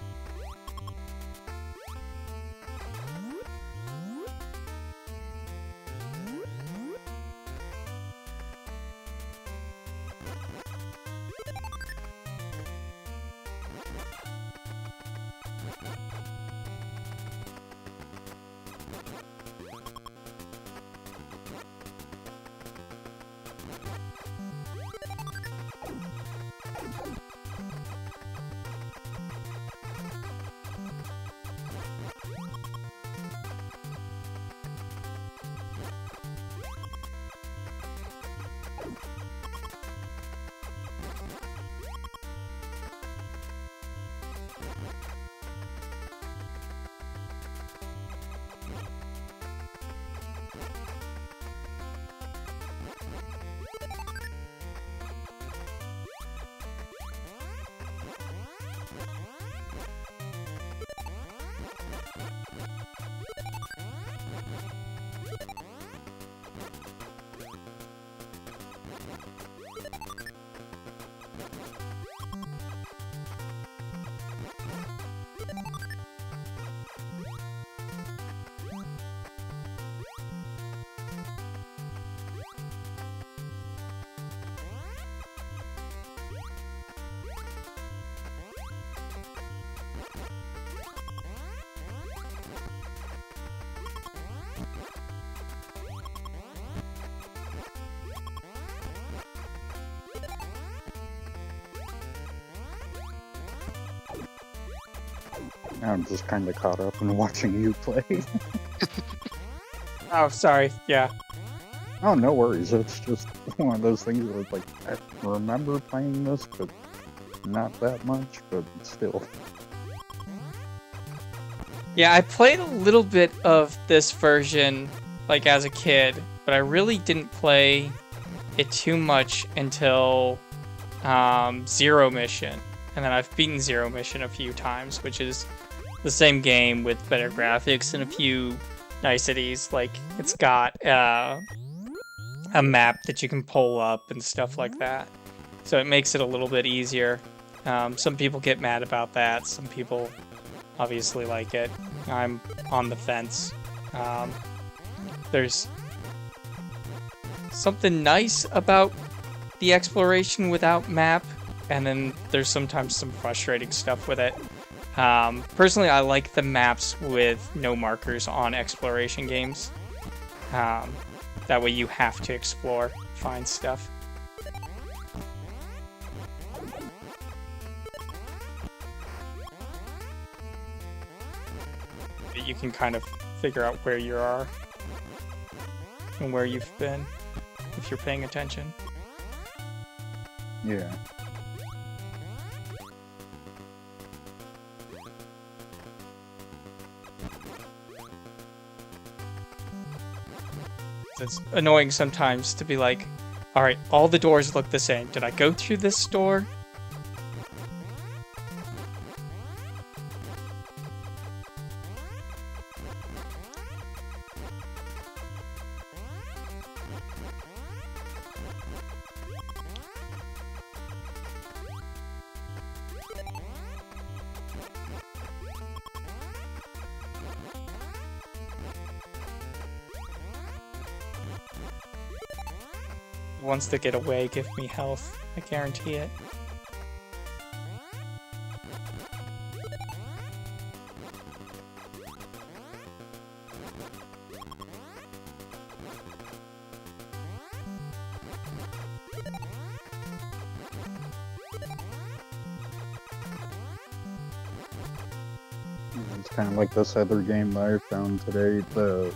I'm just kind of caught up in watching you play. Oh, sorry. Yeah. Oh, no worries. It's just one of those things where it's like, I remember playing this, but not that much, but still. Yeah, I played a little bit of this version, like, as a kid, but I really didn't play it too much until Zero Mission. And then I've beaten Zero Mission a few times, which is the same game with better graphics and a few niceties. Like, it's got a map that you can pull up and stuff like that. So it makes it a little bit easier. Some people get mad about that. Some people obviously like it. I'm on the fence. There's something nice about the exploration without map, and then there's sometimes some frustrating stuff with it. Personally, I like the maps with no markers on exploration games. That way you have to explore, find stuff. You can kind of figure out where you are and where you've been if you're paying attention. Yeah. It's annoying sometimes to be like, all right, all the doors look the same. Did I go through this door? Once they get away, give me health. I guarantee it. It's kind of like this other game that I found today, the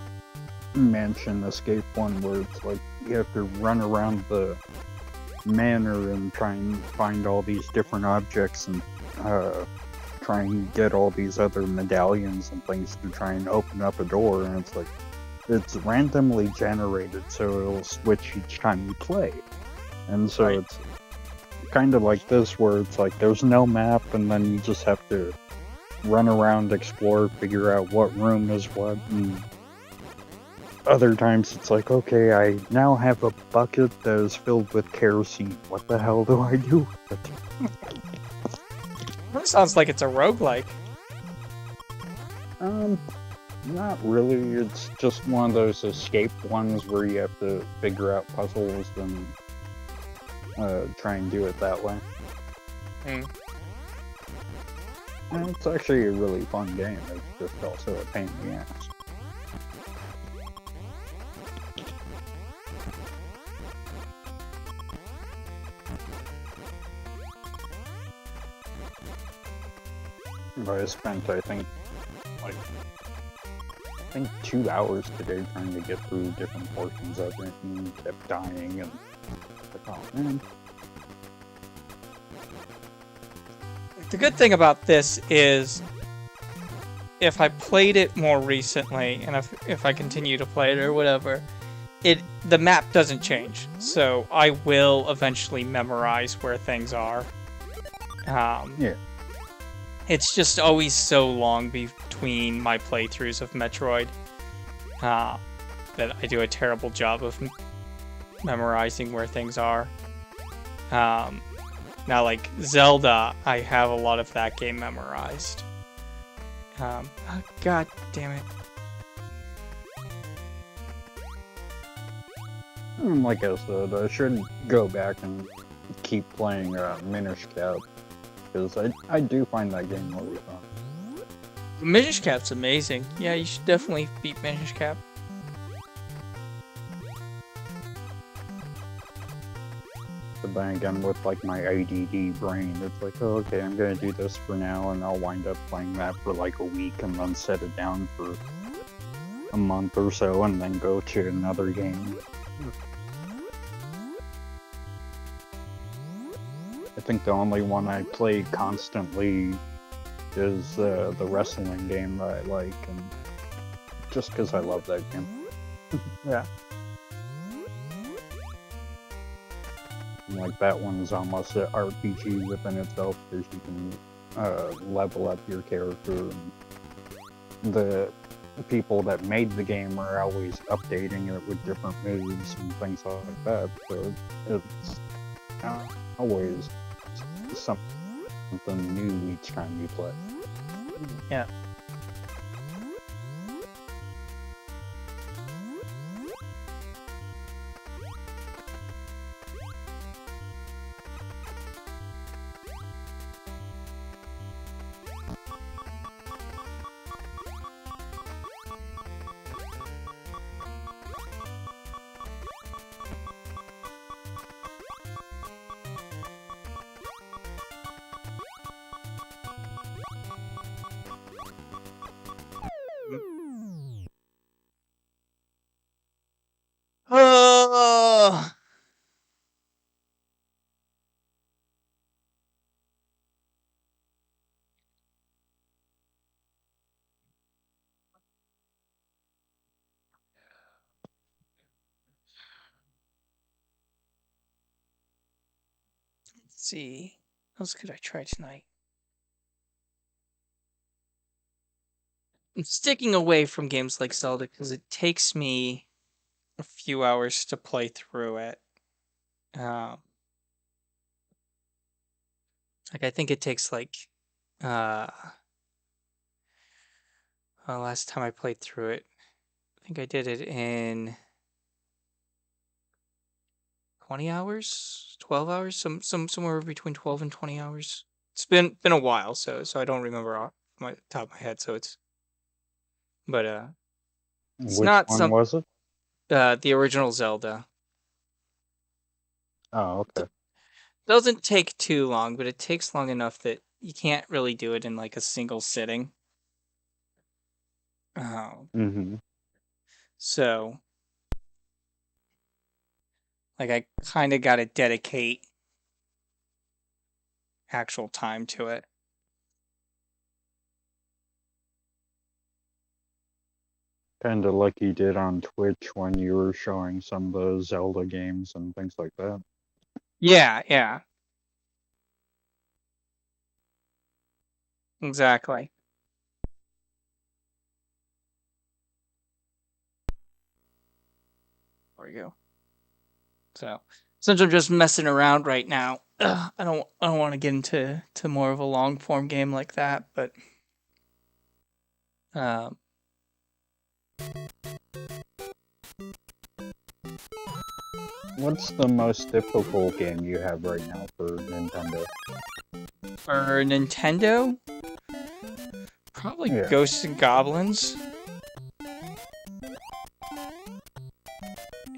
mansion escape one, where it's like you have to run around the manor and try and find all these different objects and try and get all these other medallions and things to try and open up a door, and it's like it's randomly generated, so it'll switch each time you play. And so Right. it's kind of like this, where it's like there's no map, and then you just have to run around, explore, figure out what room is what, and other times it's like, okay, I now have a bucket that is filled with kerosene. What the hell do I do with it? That sounds like it's a roguelike. Not really. It's just one of those escape ones where you have to figure out puzzles and try and do it that way. Hmm. And it's actually a really fun game. It's just also a pain in the ass. I spent, I think 2 hours today trying to get through different portions of it and kept dying, and like, oh man. The good thing about this is, if I played it more recently, and if I continue to play it or whatever, the map doesn't change. So I will eventually memorize where things are. Yeah. It's just always so long between my playthroughs of Metroid that I do a terrible job of memorizing where things are. Now, like Zelda, I have a lot of that game memorized. Oh, God damn it. Like I said, I should go back and keep playing Minish Cap, because I do find that game really fun. Minish Cap's amazing. Yeah, you should definitely beat Minish Cap. But then again, with like my ADD brain, it's like, oh, okay, I'm gonna do this for now, and I'll wind up playing that for like a week, and then set it down for a month or so, and then go to another game. I think the only one I play constantly is the wrestling game that I like, and just because I love that game. Yeah. And like that one's almost an RPG within itself, because you can level up your character, and the people that made the game are always updating it with different moves and things like that, so it's always something new each time you play. Yeah. see. What else could I try tonight? I'm sticking away from games like Zelda because it takes me a few hours to play through it. Like I think it takes like last time I played through it, I think I did it in 20 hours, 12 hours, somewhere between 12 and 20 hours. It's been a while, so I don't remember off my top of my head. So it's it's Which not one was it? the original Zelda. Oh, okay. Doesn't take too long, but it takes long enough that you can't really do it in like a single sitting. Mm-hmm. So, like, I kind of got to dedicate actual time to it. Kind of like you did on Twitch when you were showing some of the Zelda games and things like that. Yeah, yeah. Exactly. There we go. So, since I'm just messing around right now, I don't want to get into more of a long form game like that, but What's the most difficult game you have right now for Nintendo? for Nintendo, probably Yeah. Ghosts and Goblins.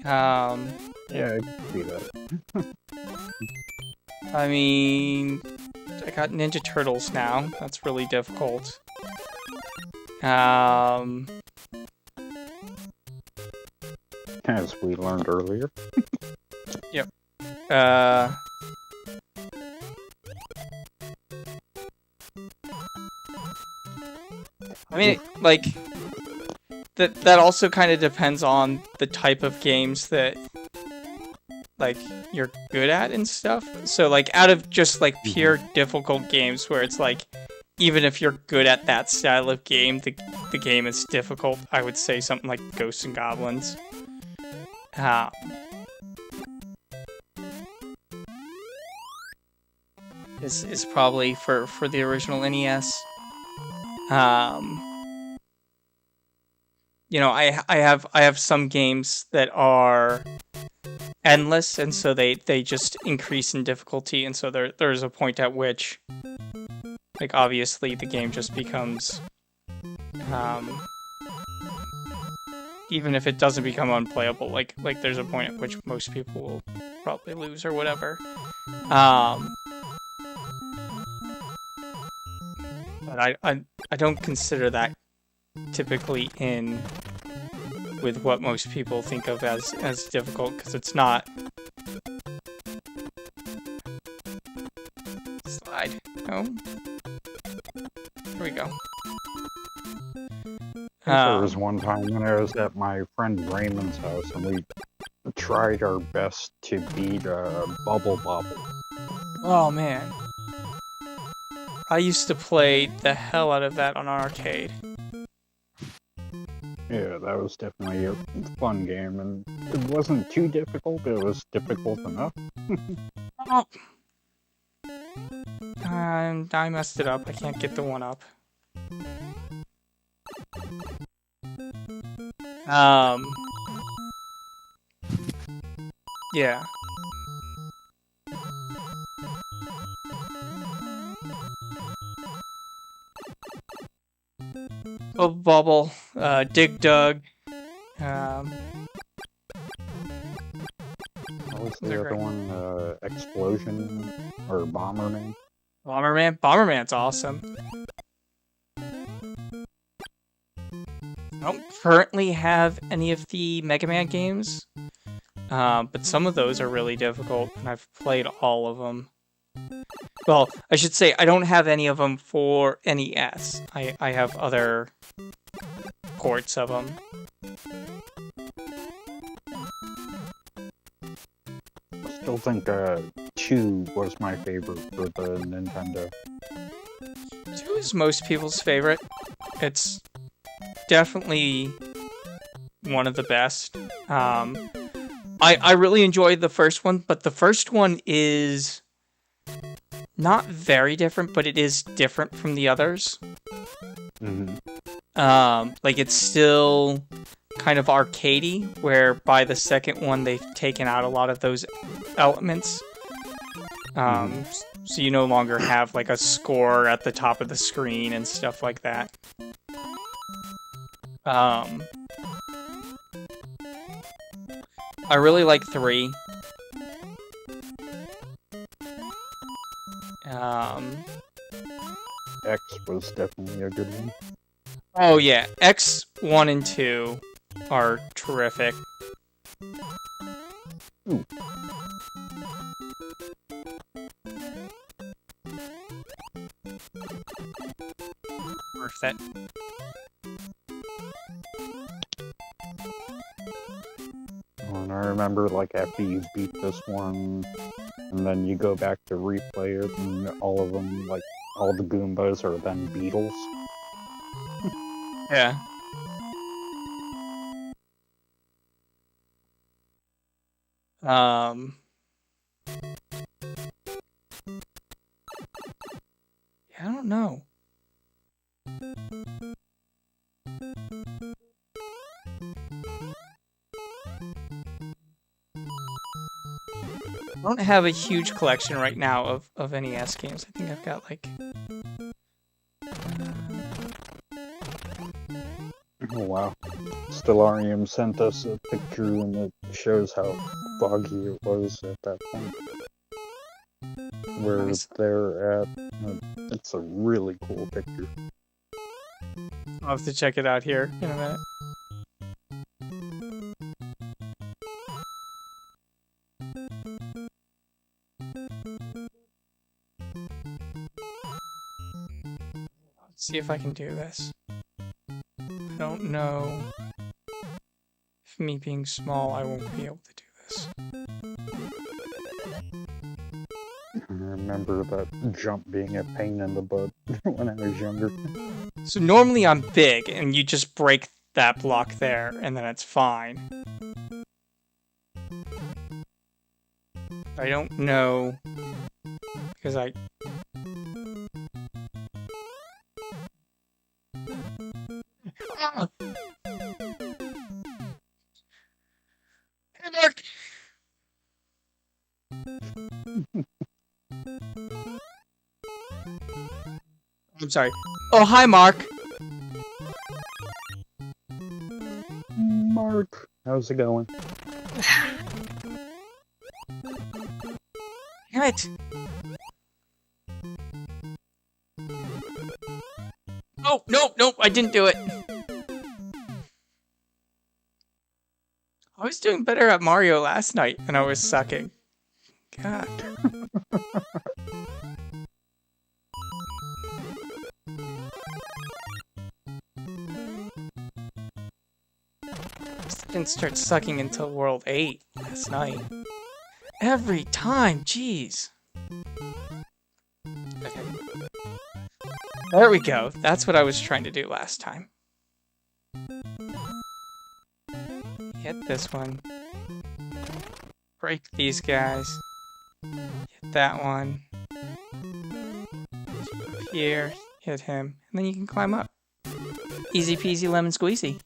Yeah, I can see that. I mean, I got Ninja Turtles now. That's really difficult. As we learned earlier. Yep. I mean, like, that also kind of depends on the type of games that, like, you're good at and stuff. So, like, out of just, like, pure difficult games where it's, like, even if you're good at that style of game, the game is difficult, I would say something like Ghosts and Goblins. Is probably for the original NES. You know, I have some games that are endless, and so they just increase in difficulty, and so there's a point at which, like, obviously the game just becomes, even if it doesn't become unplayable, like there's a point at which most people will probably lose or whatever. But I don't consider that typically in with what most people think of as difficult, because it's not. Slide. Oh. Here we go. There was one time when I was at my friend Raymond's house and we tried our best to beat Bubble Bobble. Oh man. I used to play the hell out of that on arcade. Yeah, that was definitely a fun game, and it wasn't too difficult, but it was difficult enough. Oh. I messed it up. I can't get the one up. Yeah. Bubble, Dig Dug. What was the other one? Explosion or Bomberman? Bomberman? Bomberman's awesome. I don't currently have any of the Mega Man games, but some of those are really difficult, and I've played all of them. Well, I should say I don't have any of them for NES. I have other ports of them. I still think 2 was my favorite for the Nintendo. 2 is most people's favorite. It's definitely one of the best. I really enjoyed the first one, but the first one is not very different, but it is different from the others. Like, it's still kind of arcadey, where by the second one they've taken out a lot of those elements. So you no longer have like a score at the top of the screen and stuff like that. I really like 3. X was definitely a good one. Oh yeah, X 1 and 2 are terrific. Ooh. Worth it. And I remember, like, after you beat this one, and then you go back to replay it, and all of them, like, all the Goombas are then beetles. Yeah. Yeah, I don't know. I don't have a huge collection right now of NES games. I think I've got like... Oh wow. Stellarium sent us a picture and it shows how foggy it was at that point. Where Nice. they're at. It's a really cool picture. I'll have to check it out here in a minute. Let's see if I can do this. I don't know if me being small, I won't be able to do this. I remember that jump being a pain in the butt when I was younger. So normally I'm big, and you just break that block there, and then it's fine. I don't know, because I... Ah! Hey, Mark! I'm sorry. Oh, hi, Mark! Mark, how's it going? Damn it! Oh, nope, I didn't do it. I was doing better at Mario last night, and I was sucking. God. I didn't start sucking until World 8 last night. Every time, jeez. Okay. There we go. That's what I was trying to do last time. Hit this one. Break these guys. Hit that one. Here. Hit him. And then you can climb up. Easy peasy lemon squeezy.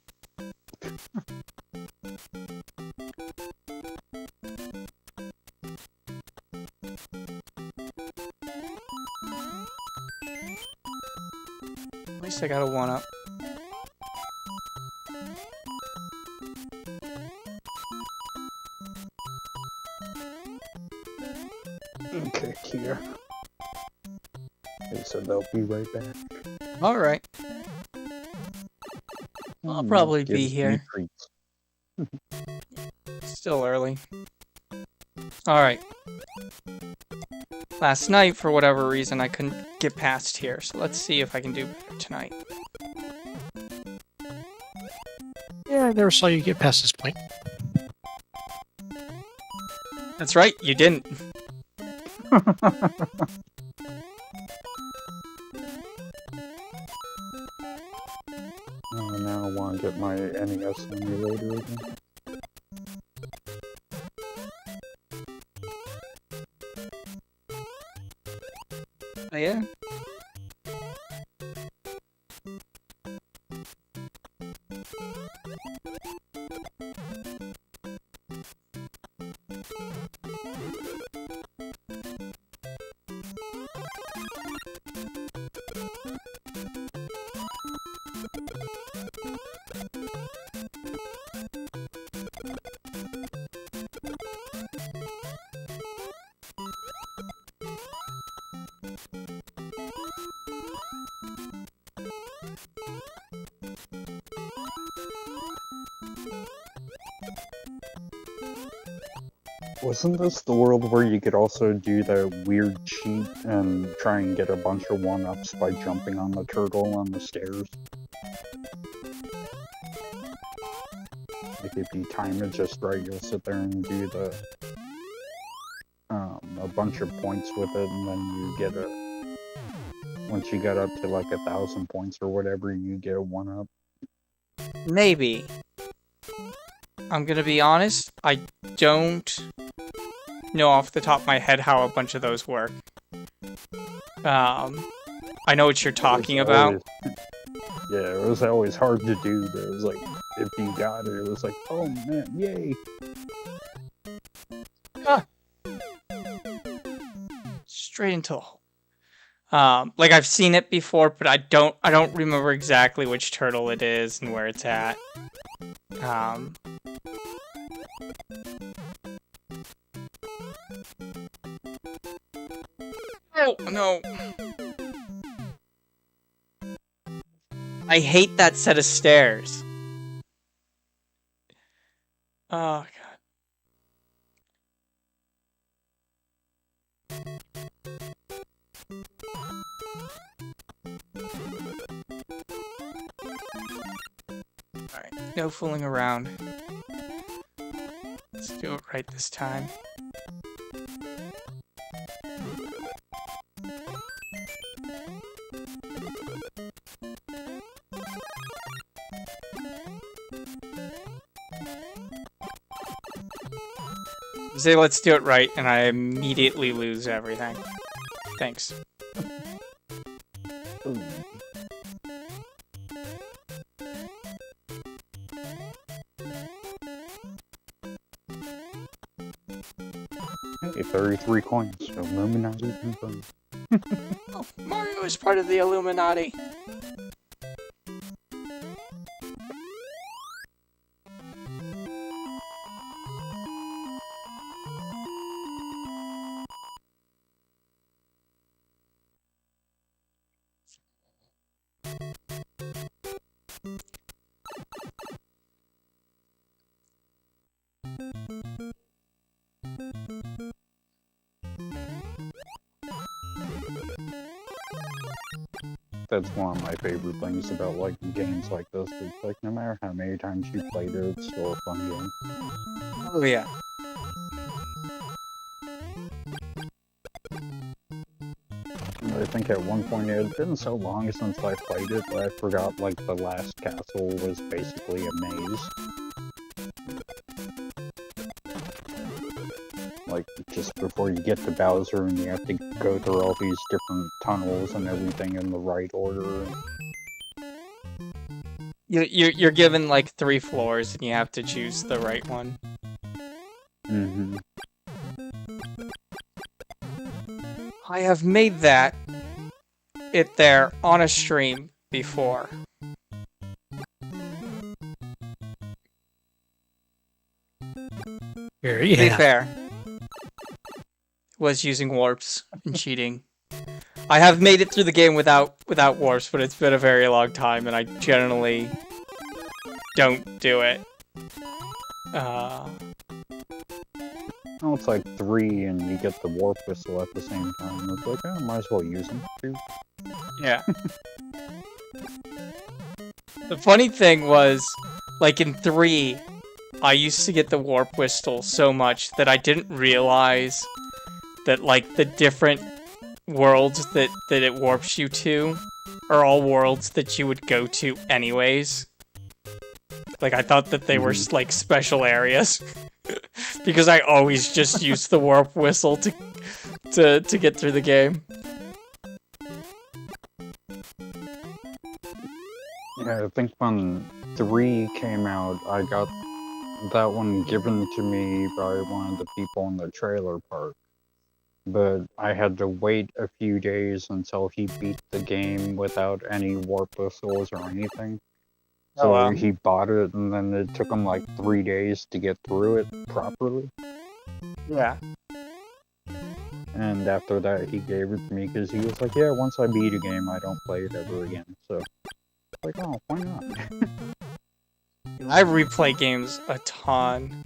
At least I got a 1-up. Okay, here. They said they'll be right back. Alright. I'll probably be Gives me here. treats. Still early. Alright. Last night, for whatever reason, I couldn't get past here, so let's see if I can do better tonight. Yeah, I never saw you get past this point. That's right, you didn't. Oh, now I want to get my NES emulator again. Oh, yeah? Wasn't this the world where you could also do the weird cheat and try and get a bunch of one-ups by jumping on the turtle on the stairs? Like if you time it just right, you'll sit there and do the a bunch of points with it, and then you get a once you get up to like 1,000 points or whatever, you get a one-up. Maybe. I'm gonna be honest, I don't know off the top of my head how a bunch of those work. I know what you're talking about. Yeah, it was always hard to do, but it was like, if you got it, it was like, oh man, yay! Ah. Straight into the hole. Like I've seen it before, but I don't remember exactly which turtle it is and where it's at. Oh, no. I hate that set of stairs. Oh, God. Alright, no fooling around. Let's do it right this time. Say let's do it right, and I immediately lose everything. Thanks. Hey, 33 coins, Illuminati confirmed. Oh, Mario is part of the Illuminati. That's one of my favorite things about like games like this. It's like no matter how many times you played it, it's still a fun game. Oh yeah. I think at one point it had been so long since I played it that I forgot like the last castle was basically a maze. Like, just before you get to Bowser and you have to go through all these different tunnels and everything in the right order. You're given like 3 floors and you have to choose the right one. Mm-hmm. I have made it there on a stream before. Here, To be fair, was using warps and cheating. I have made it through the game without warps, but it's been a very long time, and I generally don't do it. Oh, it's like 3 and you get the warp whistle at the same time. It's like, oh, might as well use them too. Yeah. The funny thing was, like in 3, I used to get the warp whistle so much that I didn't realize that like the different worlds that it warps you to are all worlds that you would go to anyways. Like, I thought that they were like special areas because I always just use the warp whistle to get through the game. Yeah, I think when 3 came out, I got that one given to me by one of the people in the trailer park. But I had to wait a few days until he beat the game without any warp whistles or anything. So wow. he bought it, and then it took him like 3 days to get through it properly. Yeah. And after that, he gave it to me because he was like, yeah, once I beat a game, I don't play it ever again. So, like, oh, why not? I replay games a ton.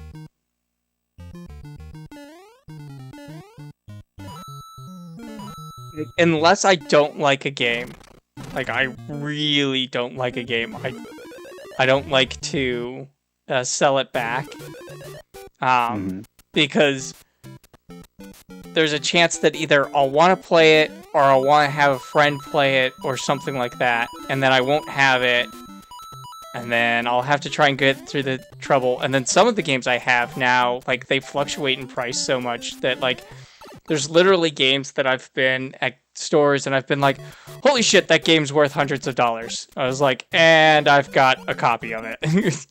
Unless I don't like a game. Like, I really don't like a game. I don't like to sell it back. Because there's a chance that either I'll want to play it, or I'll want to have a friend play it, or something like that, and then I won't have it, and then I'll have to try and get through the trouble. And then some of the games I have now, like, they fluctuate in price so much that, like, there's literally games that I've been at stores and I've been like, holy shit, that game's worth hundreds of dollars. I was like, and I've got a copy of it. Nice.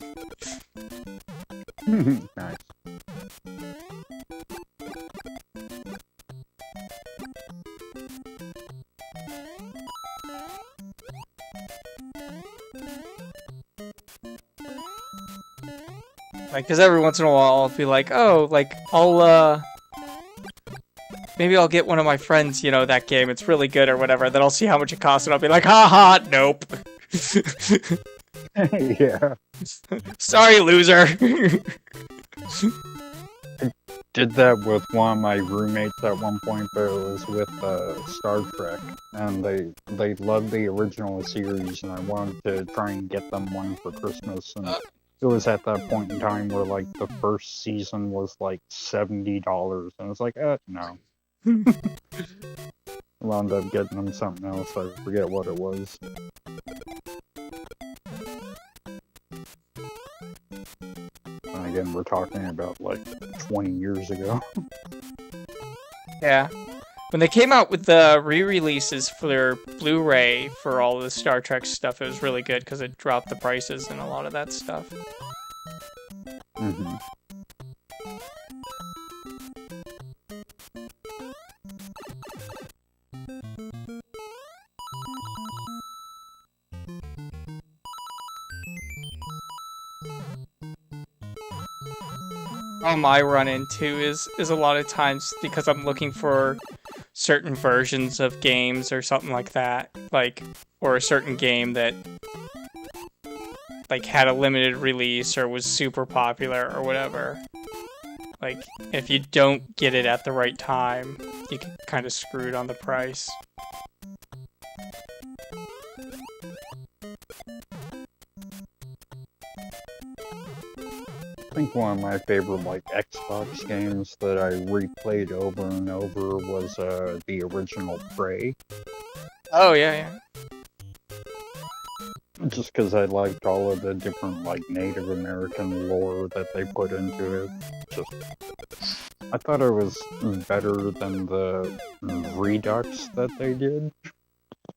Like, because every once in a while I'll be like, oh, like, maybe I'll get one of my friends, you know, that game, it's really good or whatever, then I'll see how much it costs and I'll be like, haha, nope. Yeah. Sorry, loser. I did that with one of my roommates at one point, but it was with Star Trek, and they loved the original series, and I wanted to try and get them one for Christmas, and it was at that point in time where, like, the first season was, like, $70, and I was like, no. I wound up getting them something else, I forget what it was. And again, we're talking about, like, 20 years ago. Yeah. When they came out with the re-releases for their Blu-ray for all the Star Trek stuff, it was really good because it dropped the prices and a lot of that stuff. I run into is a lot of times because I'm looking for certain versions of games or something like that, like, or a certain game that like had a limited release or was super popular or whatever. Like, if you don't get it at the right time, you get kind of screwed on the price. I think one of my favorite, like, Xbox games that I replayed over and over was the original Prey. Oh, yeah. Just because I liked all of the different, like, Native American lore that they put into it. I thought it was better than the Redux that they did.